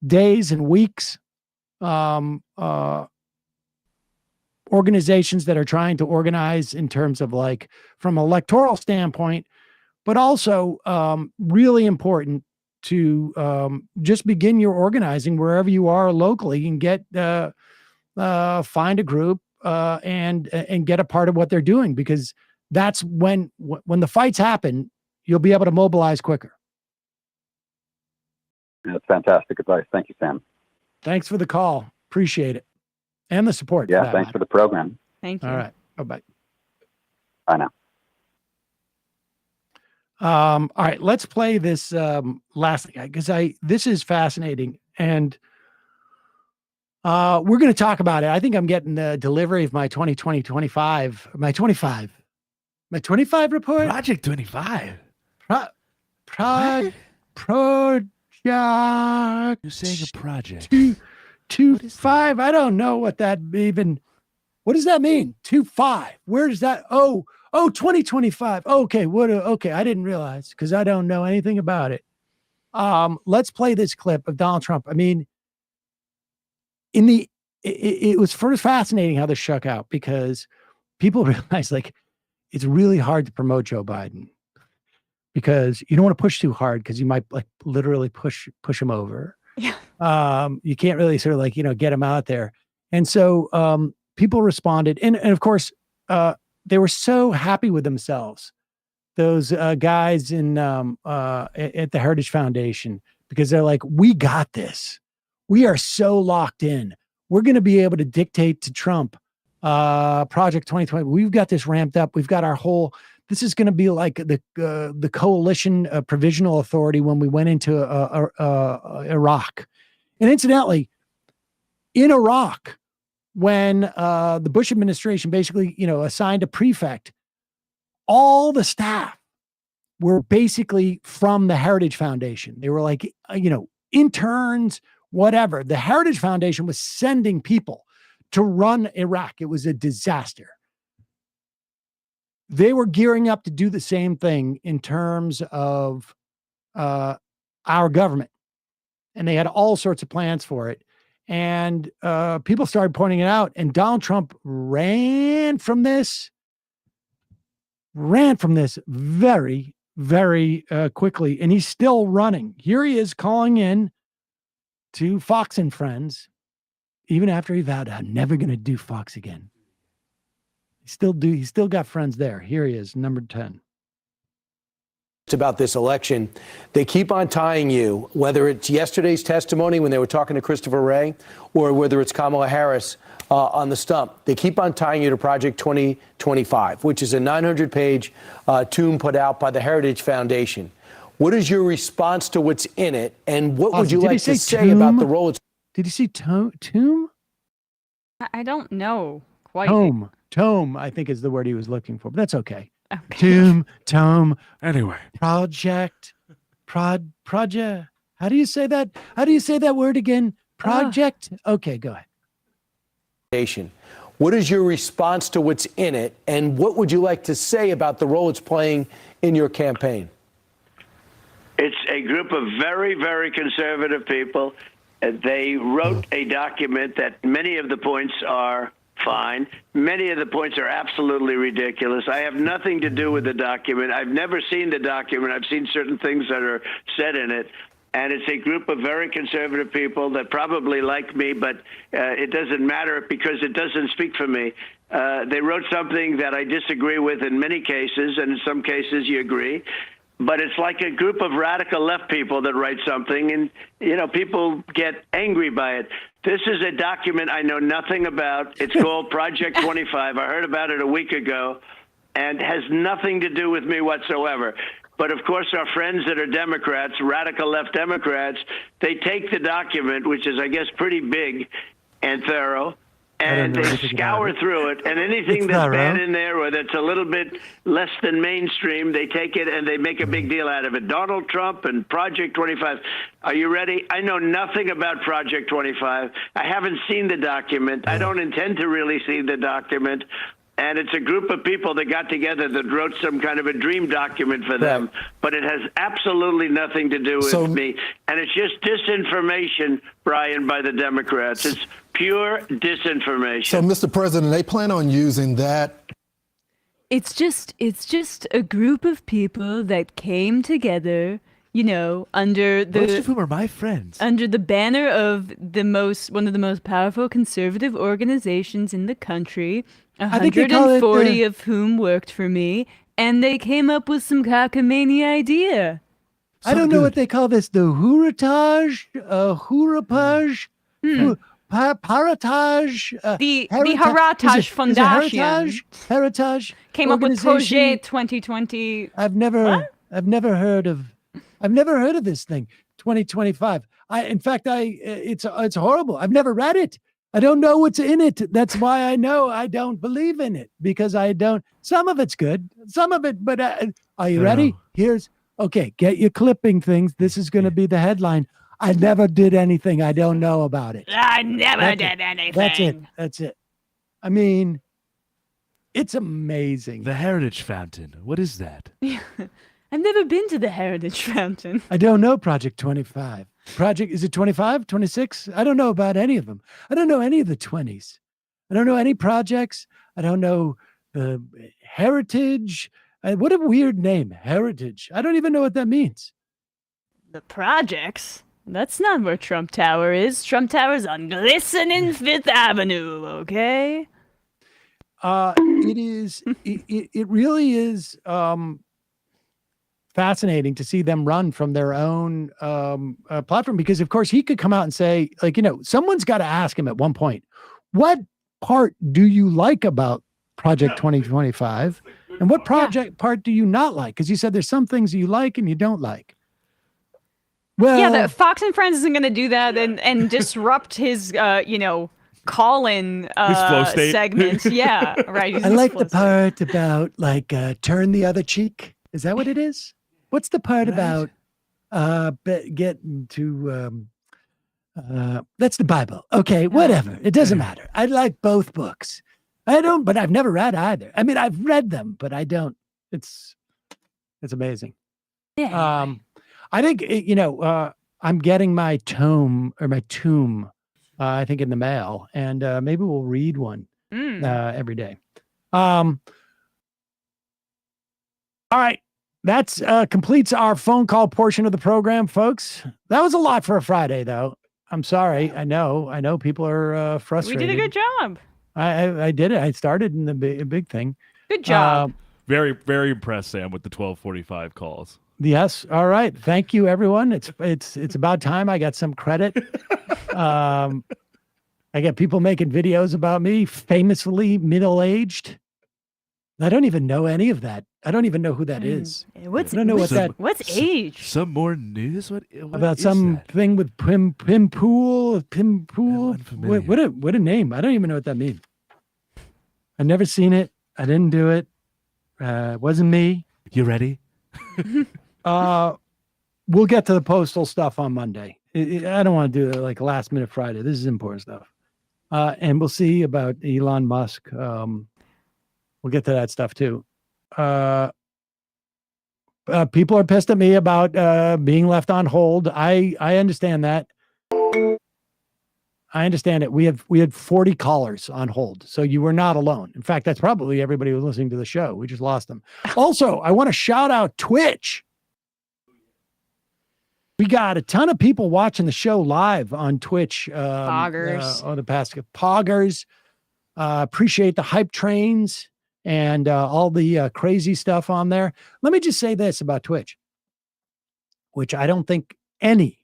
days and weeks organizations that are trying to organize in terms of from an electoral standpoint, but also really important just begin your organizing wherever you are locally and get find a group and get a part of what they're doing, because that's when the fights happen, you'll be able to mobilize quicker. That's fantastic advice. Thank you, Sam. Thanks for the call. Appreciate it. And the support. Yeah, thanks for the program. Thank you. All right. Bye-bye. Bye now. All right, let's play this last thing, because this is fascinating, and we're going to talk about it. I think I'm getting the delivery of my 25 report. Project 25. Project. You're saying a project. 25. I don't know what that even. What does that mean? 25. Where does that? Oh, 2025. Okay. Okay. I didn't realize, because I don't know anything about it. Let's play this clip of Donald Trump. I mean, it was first fascinating how this shook out, because people realize, like, it's really hard to promote Joe Biden, because you don't want to push too hard, because you might, like, literally push him over. Yeah. You can't really sort of, like, get him out there. And so people responded. And of course, they were so happy with themselves, those guys at the Heritage Foundation, because they're like, we got this. We are so locked in. We're going to be able to dictate to Trump Project 2020. We've got this ramped up. We've got our whole, this is going to be like the coalition provisional authority when we went into Iraq. And incidentally, in Iraq, when the Bush administration basically, assigned a prefect, all the staff were basically from the Heritage Foundation. They were like, interns, whatever. The Heritage Foundation was sending people to run Iraq. It was a disaster. They were gearing up to do the same thing in terms of our government. And they had all sorts of plans for it. And people started pointing it out. And Donald Trump ran from this very, very quickly. And he's still running. Here he is calling in to Fox and Friends, even after he vowed, I'm never going to do Fox again. He still got friends there. Here he is, number 10. It's about this election. They keep on tying you, whether it's yesterday's testimony when they were talking to Christopher Wray, or whether it's Kamala Harris on the stump. They keep on tying you to Project 2025, which is a 900-page tome put out by the Heritage Foundation. What is your response to what's in it, and what would you like to say about the role it's... Did you see tomb? I don't know quite. Tome, I think is the word he was looking for, but that's okay. Tome. Anyway. Project. How do you say that? How do you say that word again? Project? Okay, go ahead. What is your response to what's in it, and what would you like to say about the role it's playing in your campaign? It's a group of very, very conservative people. They wrote a document that many of the points are fine. Many of the points are absolutely ridiculous. I have nothing to do with the document. I've never seen the document. I've seen certain things that are said in it. And it's a group of very conservative people that probably like me, but it doesn't matter because it doesn't speak for me. They wrote something that I disagree with in many cases, and in some cases you agree. But it's like a group of radical left people that write something, and, people get angry by it. This is a document I know nothing about. It's called Project 25. I heard about it a week ago, and has nothing to do with me whatsoever. But, of course, our friends that are Democrats, radical left Democrats, they take the document, which is, I guess, pretty big and thorough, and they scour through it. And anything that's bad in there or that's a little bit less than mainstream, they take it and they make a big deal out of it. Donald Trump and Project 25. Are you ready? I know nothing about Project 25. I haven't seen the document. I don't intend to really see the document. And it's a group of people that got together that wrote some kind of a dream document for them. But it has absolutely nothing to do with me. And it's just disinformation, Brian, by the Democrats. It's pure disinformation. So, Mr. President, they plan on using that. It's just a group of people that came together, under the Most of whom are my friends. under the banner of one of the most powerful conservative organizations in the country, I think they call it 140 of whom worked for me, and they came up with some cockamamie idea. I don't know what they call this. The Huratage, Hurapage, Paratage, The Heritage Foundation Heritage came up with organization. Projet 2020. I've never heard of this thing. 2025. In fact, it's horrible. I've never read it. I don't know what's in it. That's why I know I don't believe in it, because I don't. Some of it's good, some of it. But are you ready? Okay. Get your clipping things. This is going to be the headline. I never did anything. I don't know about it. I never did anything. That's it. I mean, it's amazing. The Heritage Fountain. What is that? I've never been to the Heritage Fountain. I don't know Project 25. Is it 25, 26? I don't know about any of them. I don't know any of the 20s. I don't know any projects. I don't know the Heritage. What a weird name, Heritage. I don't even know what that means. The projects? That's not where Trump Tower is. Trump Tower's on glistening Fifth Avenue, okay? It is. It really is fascinating to see them run from their own platform, because of course he could come out and say, someone's got to ask him at one point, what part do you like about Project 2025, and what part do you not like? Because you said there's some things you like and you don't like. Well, yeah, the Fox and Friends isn't going to do that and disrupt his call-in His flow state. segment. Yeah, right. I like the part about turn the other cheek. Is that what it is? What's the part about getting to that's the Bible. Okay, whatever. It doesn't matter. I like both books. But I've never read either. I mean, I've read them, but I don't. It's amazing. Yeah. I think I'm getting my tomb, I think in the mail, and maybe we'll read one every day. All right. That's completes our phone call portion of the program, folks. That was a lot for a Friday, though. I'm sorry. I know people are frustrated. We did a good job. I did it. I started in the big thing. Good job. Very, very impressed, Sam, with the 12:45 calls. Yes. All right. Thank you, everyone. It's about time I got some credit. I got people making videos about me, famously middle-aged. I don't even know any of that. I don't even know who that is. What's I don't know what's age? Some more news? What about is something with Pim Pool? Unfamiliar. What a name. I don't even know what that means. I've never seen it. I didn't do it. It wasn't me. You ready? We'll get to the postal stuff on Monday. I don't want to do it like last minute Friday. This is important stuff. And we'll see about Elon Musk. We'll get to that stuff too. People are pissed at me about being left on hold. I understand that. I understand it. We had 40 callers on hold, so you were not alone. In fact, that's probably everybody who was listening to the show. We just lost them. Also, I want to shout out Twitch. We got a ton of people watching the show live on Twitch. Poggers. On the past Poggers. Appreciate the hype trains and all the crazy stuff on there. Let me just say this about Twitch, which I don't think any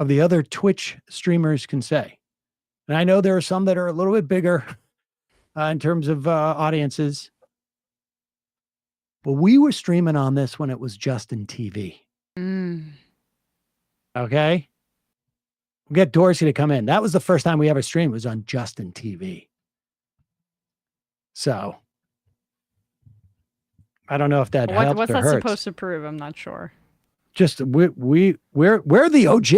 of the other Twitch streamers can say. And I know there are some that are a little bit bigger in terms of audiences. But we were streaming on this when it was Justin TV. Okay? We'll get Dorsey to come in. That was the first time we ever streamed, was on Justin TV. So I don't know if that helps What's or that hurts. supposed to prove? I'm not sure. Just we're the OG.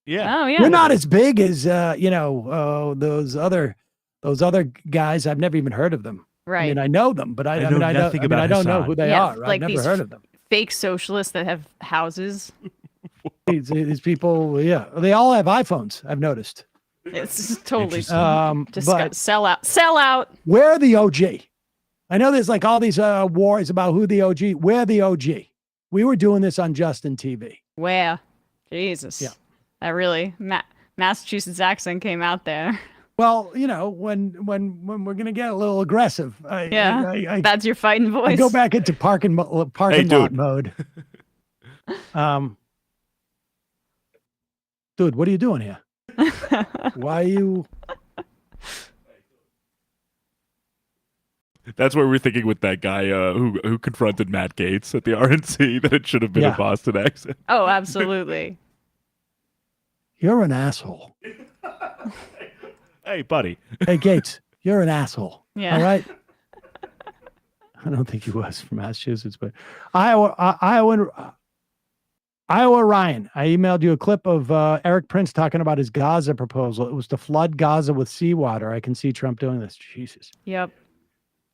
Yeah. Oh yeah. We're not as big as those other guys. I've never even heard of them. Right. I mean, I know them, but I don't know who they are. Like I've never heard of them. Fake socialists that have houses. These people, they all have iPhones. I've noticed. It's totally but sell out. We're the OG. I know there's like all these wars about who the OG. We're the OG. We were doing this on Justin TV. Where? Jesus. Yeah. That really Massachusetts accent came out there. Well, you know, when we're gonna get a little aggressive, that's your fighting voice. I go back into parking lot mode. Dude, what are you doing here? Why are you? That's what we're thinking with that guy who confronted Matt Gaetz at the RNC, that it should have been a Boston accent. Oh, absolutely. You're an asshole. Hey, buddy. Hey, Gaetz, you're an asshole. Yeah. All right. I don't think he was from Massachusetts, but Iowa Ryan. I emailed you a clip of Eric Prince talking about his Gaza proposal. It was to flood Gaza with seawater. I can see Trump doing this. Jesus. Yep.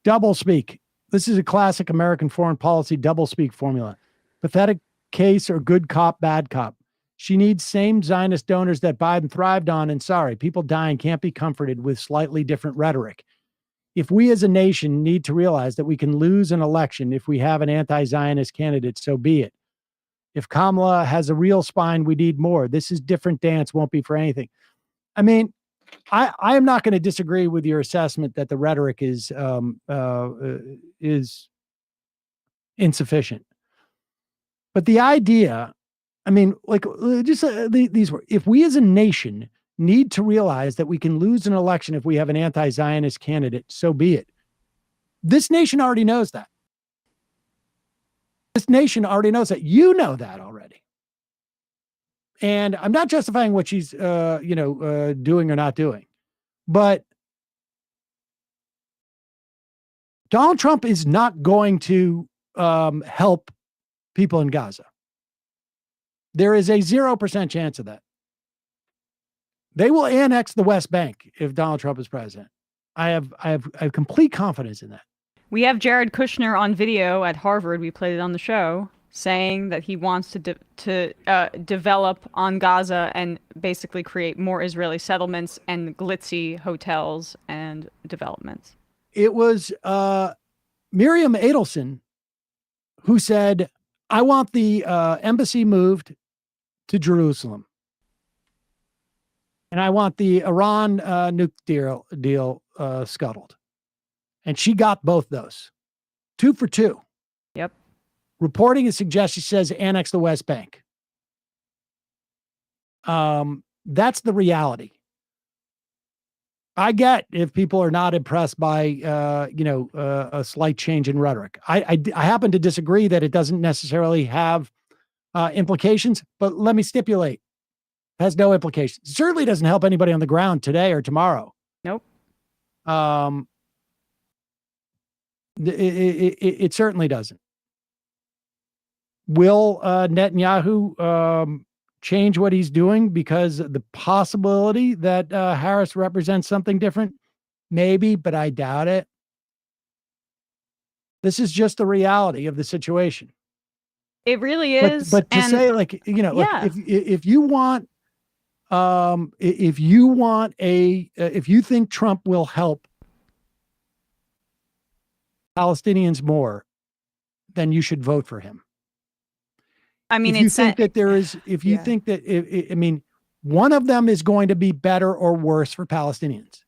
Doublespeak. This is a classic American foreign policy doublespeak formula. Pathetic case or good cop, bad cop. She needs same Zionist donors that Biden thrived on, and sorry, people dying can't be comforted with slightly different rhetoric. If we as a nation need to realize that we can lose an election if we have an anti-Zionist candidate, so be it. If Kamala has a real spine, we need more. This is different dance, won't be for anything. I mean, I am not going to disagree with your assessment that the rhetoric is insufficient. But the idea, I mean, like just these were, if we as a nation need to realize that we can lose an election if we have an anti-Zionist candidate, so be it. This nation already knows that. This nation already knows that. You know that already. And I'm not justifying what she's, doing or not doing, but Donald Trump is not going to help people in Gaza. There is a 0% chance of that. They will annex the West Bank if Donald Trump is president. I have complete confidence in that. We have Jared Kushner on video at Harvard. We played it on the show, saying that he wants to develop on Gaza and basically create more Israeli settlements and glitzy hotels and developments. It was Miriam Adelson who said, I want the embassy moved to Jerusalem. And I want the Iran nuke deal scuttled. And she got both those. 2 for 2. Yep. Reporting is suggestion says annex the West Bank. That's the reality. I get if people are not impressed by, a slight change in rhetoric. I happen to disagree that it doesn't necessarily have implications, but let me stipulate, it has no implications. It certainly doesn't help anybody on the ground today or tomorrow. Nope. It certainly doesn't. Will Netanyahu change what he's doing because the possibility that Harris represents something different? Maybe, but I doubt it. This is just the reality of the situation. It really is. But to say if you want, if you think Trump will help Palestinians more, then you should vote for him. I mean, if you think that one of them is going to be better or worse for Palestinians.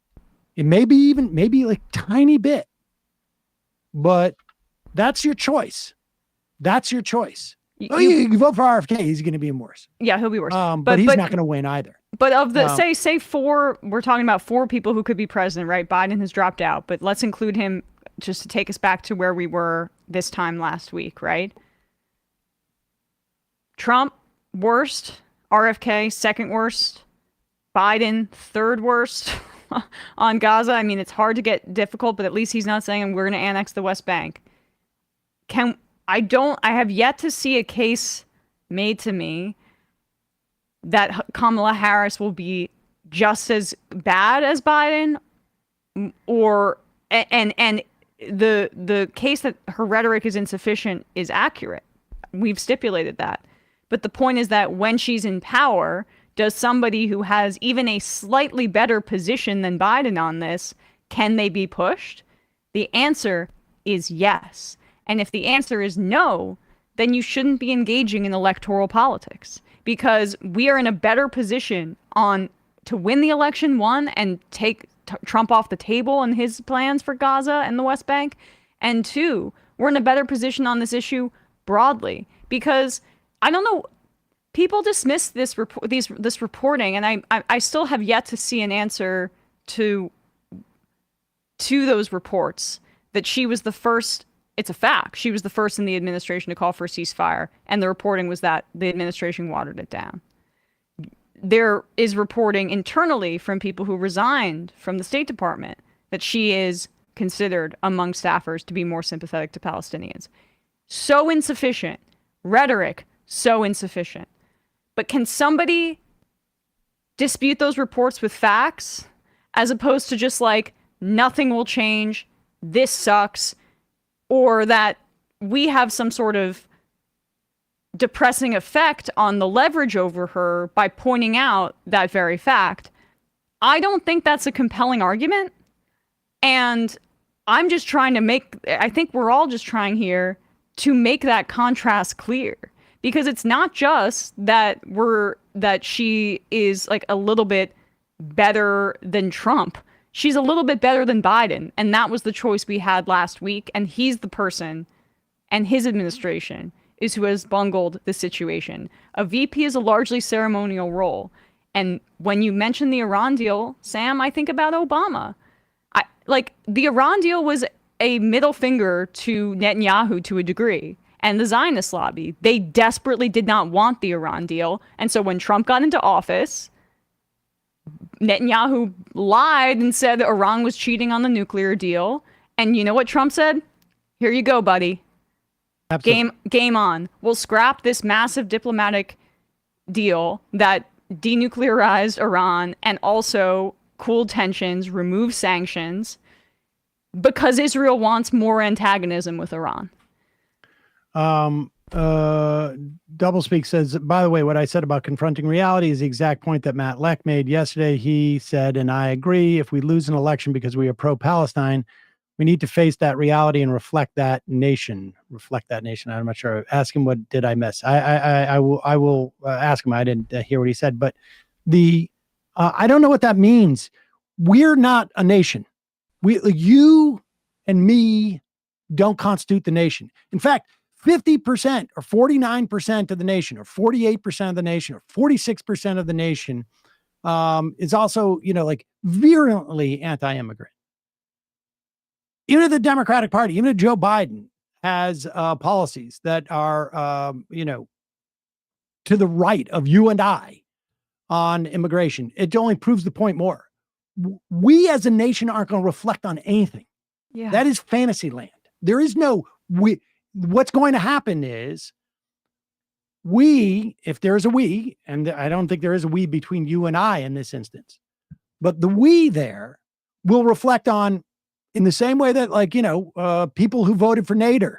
It may be like tiny bit, but that's your choice. That's your choice. You vote for RFK, he's going to be worse. Yeah, he'll be worse. But he's not going to win either. But of the say 4, we're talking about 4 people who could be president, right? Biden has dropped out, but let's include him just to take us back to where we were this time last week, right? Trump, worst. RFK, second worst. Biden, third worst on Gaza. I mean, it's hard to get difficult, but at least he's not saying we're going to annex the West Bank. I have yet to see a case made to me that Kamala Harris will be just as bad as Biden, and the case that her rhetoric is insufficient is accurate. We've stipulated that. But the point is that when she's in power, does somebody who has even a slightly better position than Biden on this, can they be pushed? The answer is yes. And if the answer is no, then you shouldn't be engaging in electoral politics, because we are in a better position to win the election, one, and take Trump off the table and his plans for Gaza and the West Bank, and two, we're in a better position on this issue broadly, because I don't know, people dismiss this reporting, and I still have yet to see an answer to those reports that she was the first. It's a fact. She was the first in the administration to call for a ceasefire, and the reporting was that the administration watered it down. There is reporting internally from people who resigned from the State Department that she is considered among staffers to be more sympathetic to Palestinians. So insufficient. Rhetoric, so insufficient. But can somebody dispute those reports with facts, as opposed to just like, nothing will change, this sucks, or that we have some sort of depressing effect on the leverage over her by pointing out that very fact? I don't think that's a compelling argument. And I'm just trying to I think we're all just trying here to make that contrast clear. Because it's not just that she is like a little bit better than Trump. She's a little bit better than Biden. And that was the choice we had last week. And he's the person, and his administration is who has bungled the situation. A VP is a largely ceremonial role. And when you mention the Iran deal, Sam, I think about Obama. The Iran deal was a middle finger to Netanyahu to a degree, and the Zionist lobby. They desperately did not want the Iran deal. And so when Trump got into office, Netanyahu lied and said that Iran was cheating on the nuclear deal. And you know what Trump said? Here you go, buddy. Absolutely. Game on. We'll scrap this massive diplomatic deal that denuclearized Iran and also cooled tensions, removed sanctions, because Israel wants more antagonism with Iran. Doublespeak says, by the way, what I said about confronting reality is the exact point that Matt Leck made yesterday. He said, and I agree, if we lose an election because we are pro-Palestine, we need to face that reality and reflect that nation. I'm not sure. Ask him, what did I miss? I will ask him. I didn't hear what he said, but I don't know what that means. We're not a nation. You and me don't constitute the nation. In fact, 50% or 49% of the nation, or 48% of the nation, or 46% of the nation is also, virulently anti-immigrant. Even if the Democratic Party, even if Joe Biden has policies that are, to the right of you and I on immigration, it only proves the point more. We as a nation aren't going to reflect on anything. Yeah. That is fantasy land. There is no what's going to happen is if there's a we, and I don't think there is a we between you and I in this instance, but the we there will reflect on, in the same way that people who voted for Nader,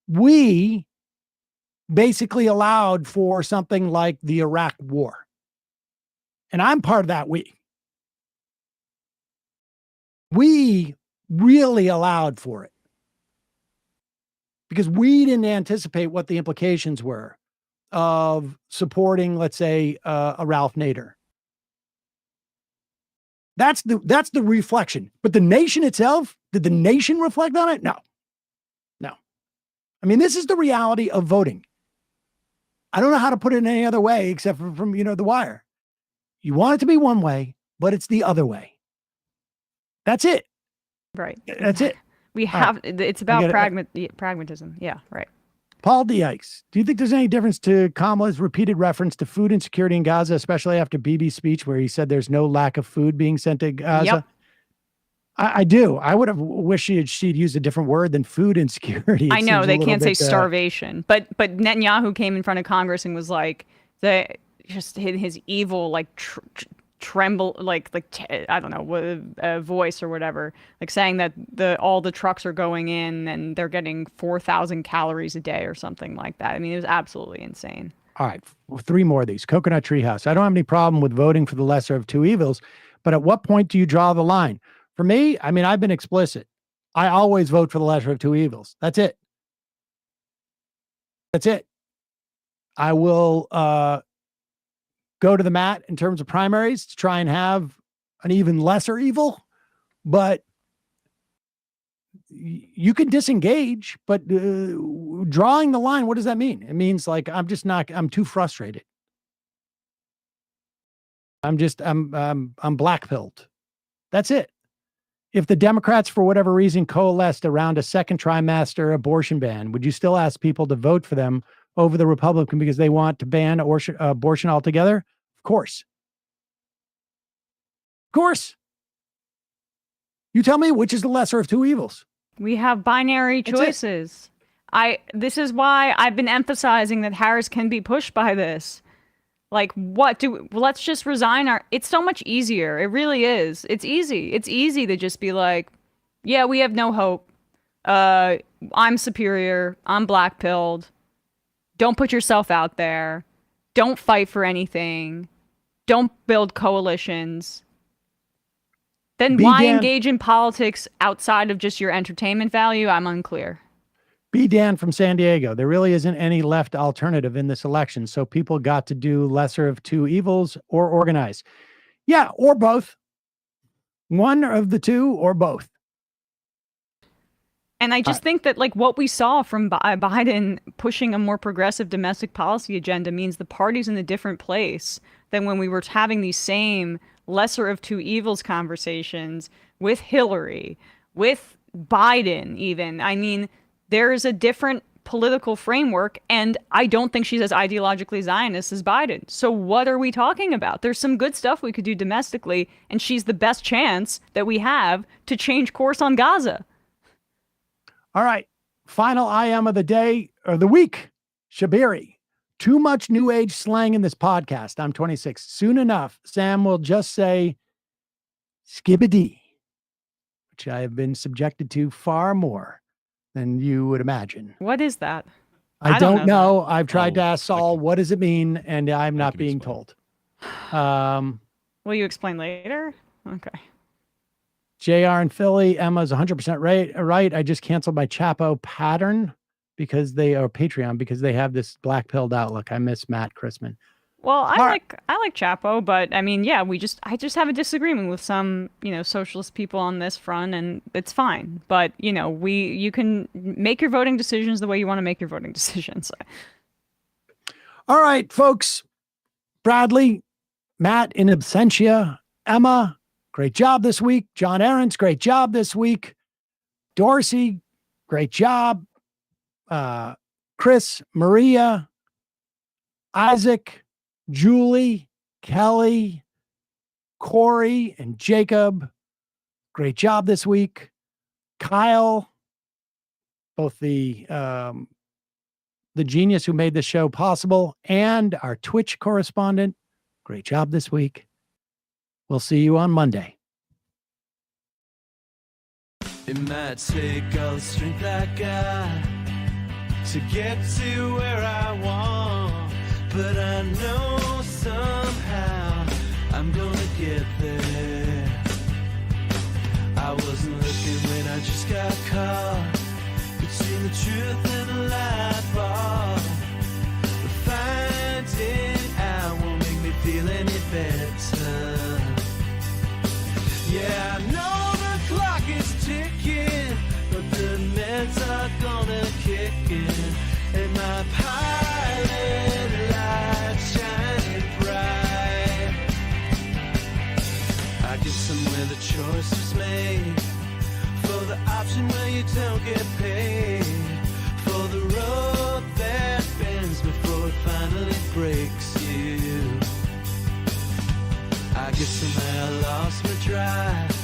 we basically allowed for something like the Iraq War. And I'm part of that we. We really allowed for it because we didn't anticipate what the implications were of supporting, let's say, a Ralph Nader. That's the reflection. But the nation itself, did the nation reflect on it? No. I mean, this is the reality of voting. I don't know how to put it in any other way except from The Wire. You want it to be one way, but it's the other way. That's it. Right. That's it. We have, it's about pragmatism. Yeah, right. Paul Dykes, do you think there's any difference to Kamala's repeated reference to food insecurity in Gaza, especially after Bibi's speech where he said there's no lack of food being sent to Gaza? Yep. I do. I would have wished she'd used a different word than food insecurity. I know they can't say starvation, but Netanyahu came in front of Congress and was like, just his evil tremble I don't know, voice or whatever, saying that all the trucks are going in and they're getting 4,000 calories a day or something like that. I mean, it was absolutely insane. All right, 3 more of these. Coconut Treehouse. I don't have any problem with voting for the lesser of two evils, but at what point do you draw the line? For me, I mean, I've been explicit. I always vote for the lesser of two evils. That's it. That's it. I will go to the mat in terms of primaries to try and have an even lesser evil, but you can disengage, but drawing the line, what does that mean? It means like, I'm too frustrated. I'm black-pilled. That's it. If the Democrats, for whatever reason, coalesced around a second trimester abortion ban, would you still ask people to vote for them over the Republican because they want to ban abortion altogether? Of course. Of course. You tell me which is the lesser of two evils. We have binary choices. This is why I've been emphasizing that Harris can be pushed by this. Like, let's just resign it's so much easier. It really is. It's easy. It's easy to just be like, yeah, we have no hope. I'm superior. I'm black-pilled. Don't put yourself out there. Don't fight for anything. Don't build coalitions. Then why engage in politics outside of just your entertainment value? I'm unclear. B. Dan from San Diego. There really isn't any left alternative in this election. So people got to do lesser of two evils or organize. Yeah, or both. One of the two or both. And I just think that like what we saw from Biden pushing a more progressive domestic policy agenda means the party's in a different place than when we were having these same lesser of two evils conversations with Hillary, with Biden even. I mean, there is a different political framework, and I don't think she's as ideologically Zionist as Biden. So what are we talking about? There's some good stuff we could do domestically, and she's the best chance that we have to change course on Gaza. All right. Final IM of the day or the week. Shabiri. Too much new age slang in this podcast. I'm 26. Soon enough, Sam will just say skibbity, which I have been subjected to far more than you would imagine. What is that? I don't know. I've tried to ask Saul, what does it mean? And I'm not being told. Will you explain later? Okay. JR in Philly, Emma's 100% right. I just canceled my Chapo pattern because they are Patreon because they have this black-pilled outlook. I miss Matt Chrisman. Well, I like Chapo, but I mean, yeah, I just have a disagreement with some, socialist people on this front, and it's fine. But you can make your voting decisions the way you want to make your voting decisions. All right, folks. Bradley, Matt in absentia, Emma, great job this week. John Ahrens, great job this week. Dorsey, great job. Chris, Maria, Isaac, Julie, Kelly, Corey, and Jacob, great job this week. Kyle, both the genius who made this show possible and our Twitch correspondent, great job this week. We'll see you on Monday. It might take all the strength I got to get to where I want, but I know somehow I'm gonna get there. I wasn't looking when I just got caught between the truth and the lie bar, but finding out won't make me feel any better. Yeah, I know the clock is ticking, but the meds are gonna kick in, and my pilot light shining bright. I get somewhere the choice is made, for the option where you don't get paid, for the road that bends before it finally breaks you. I guess somehow I lost my drive,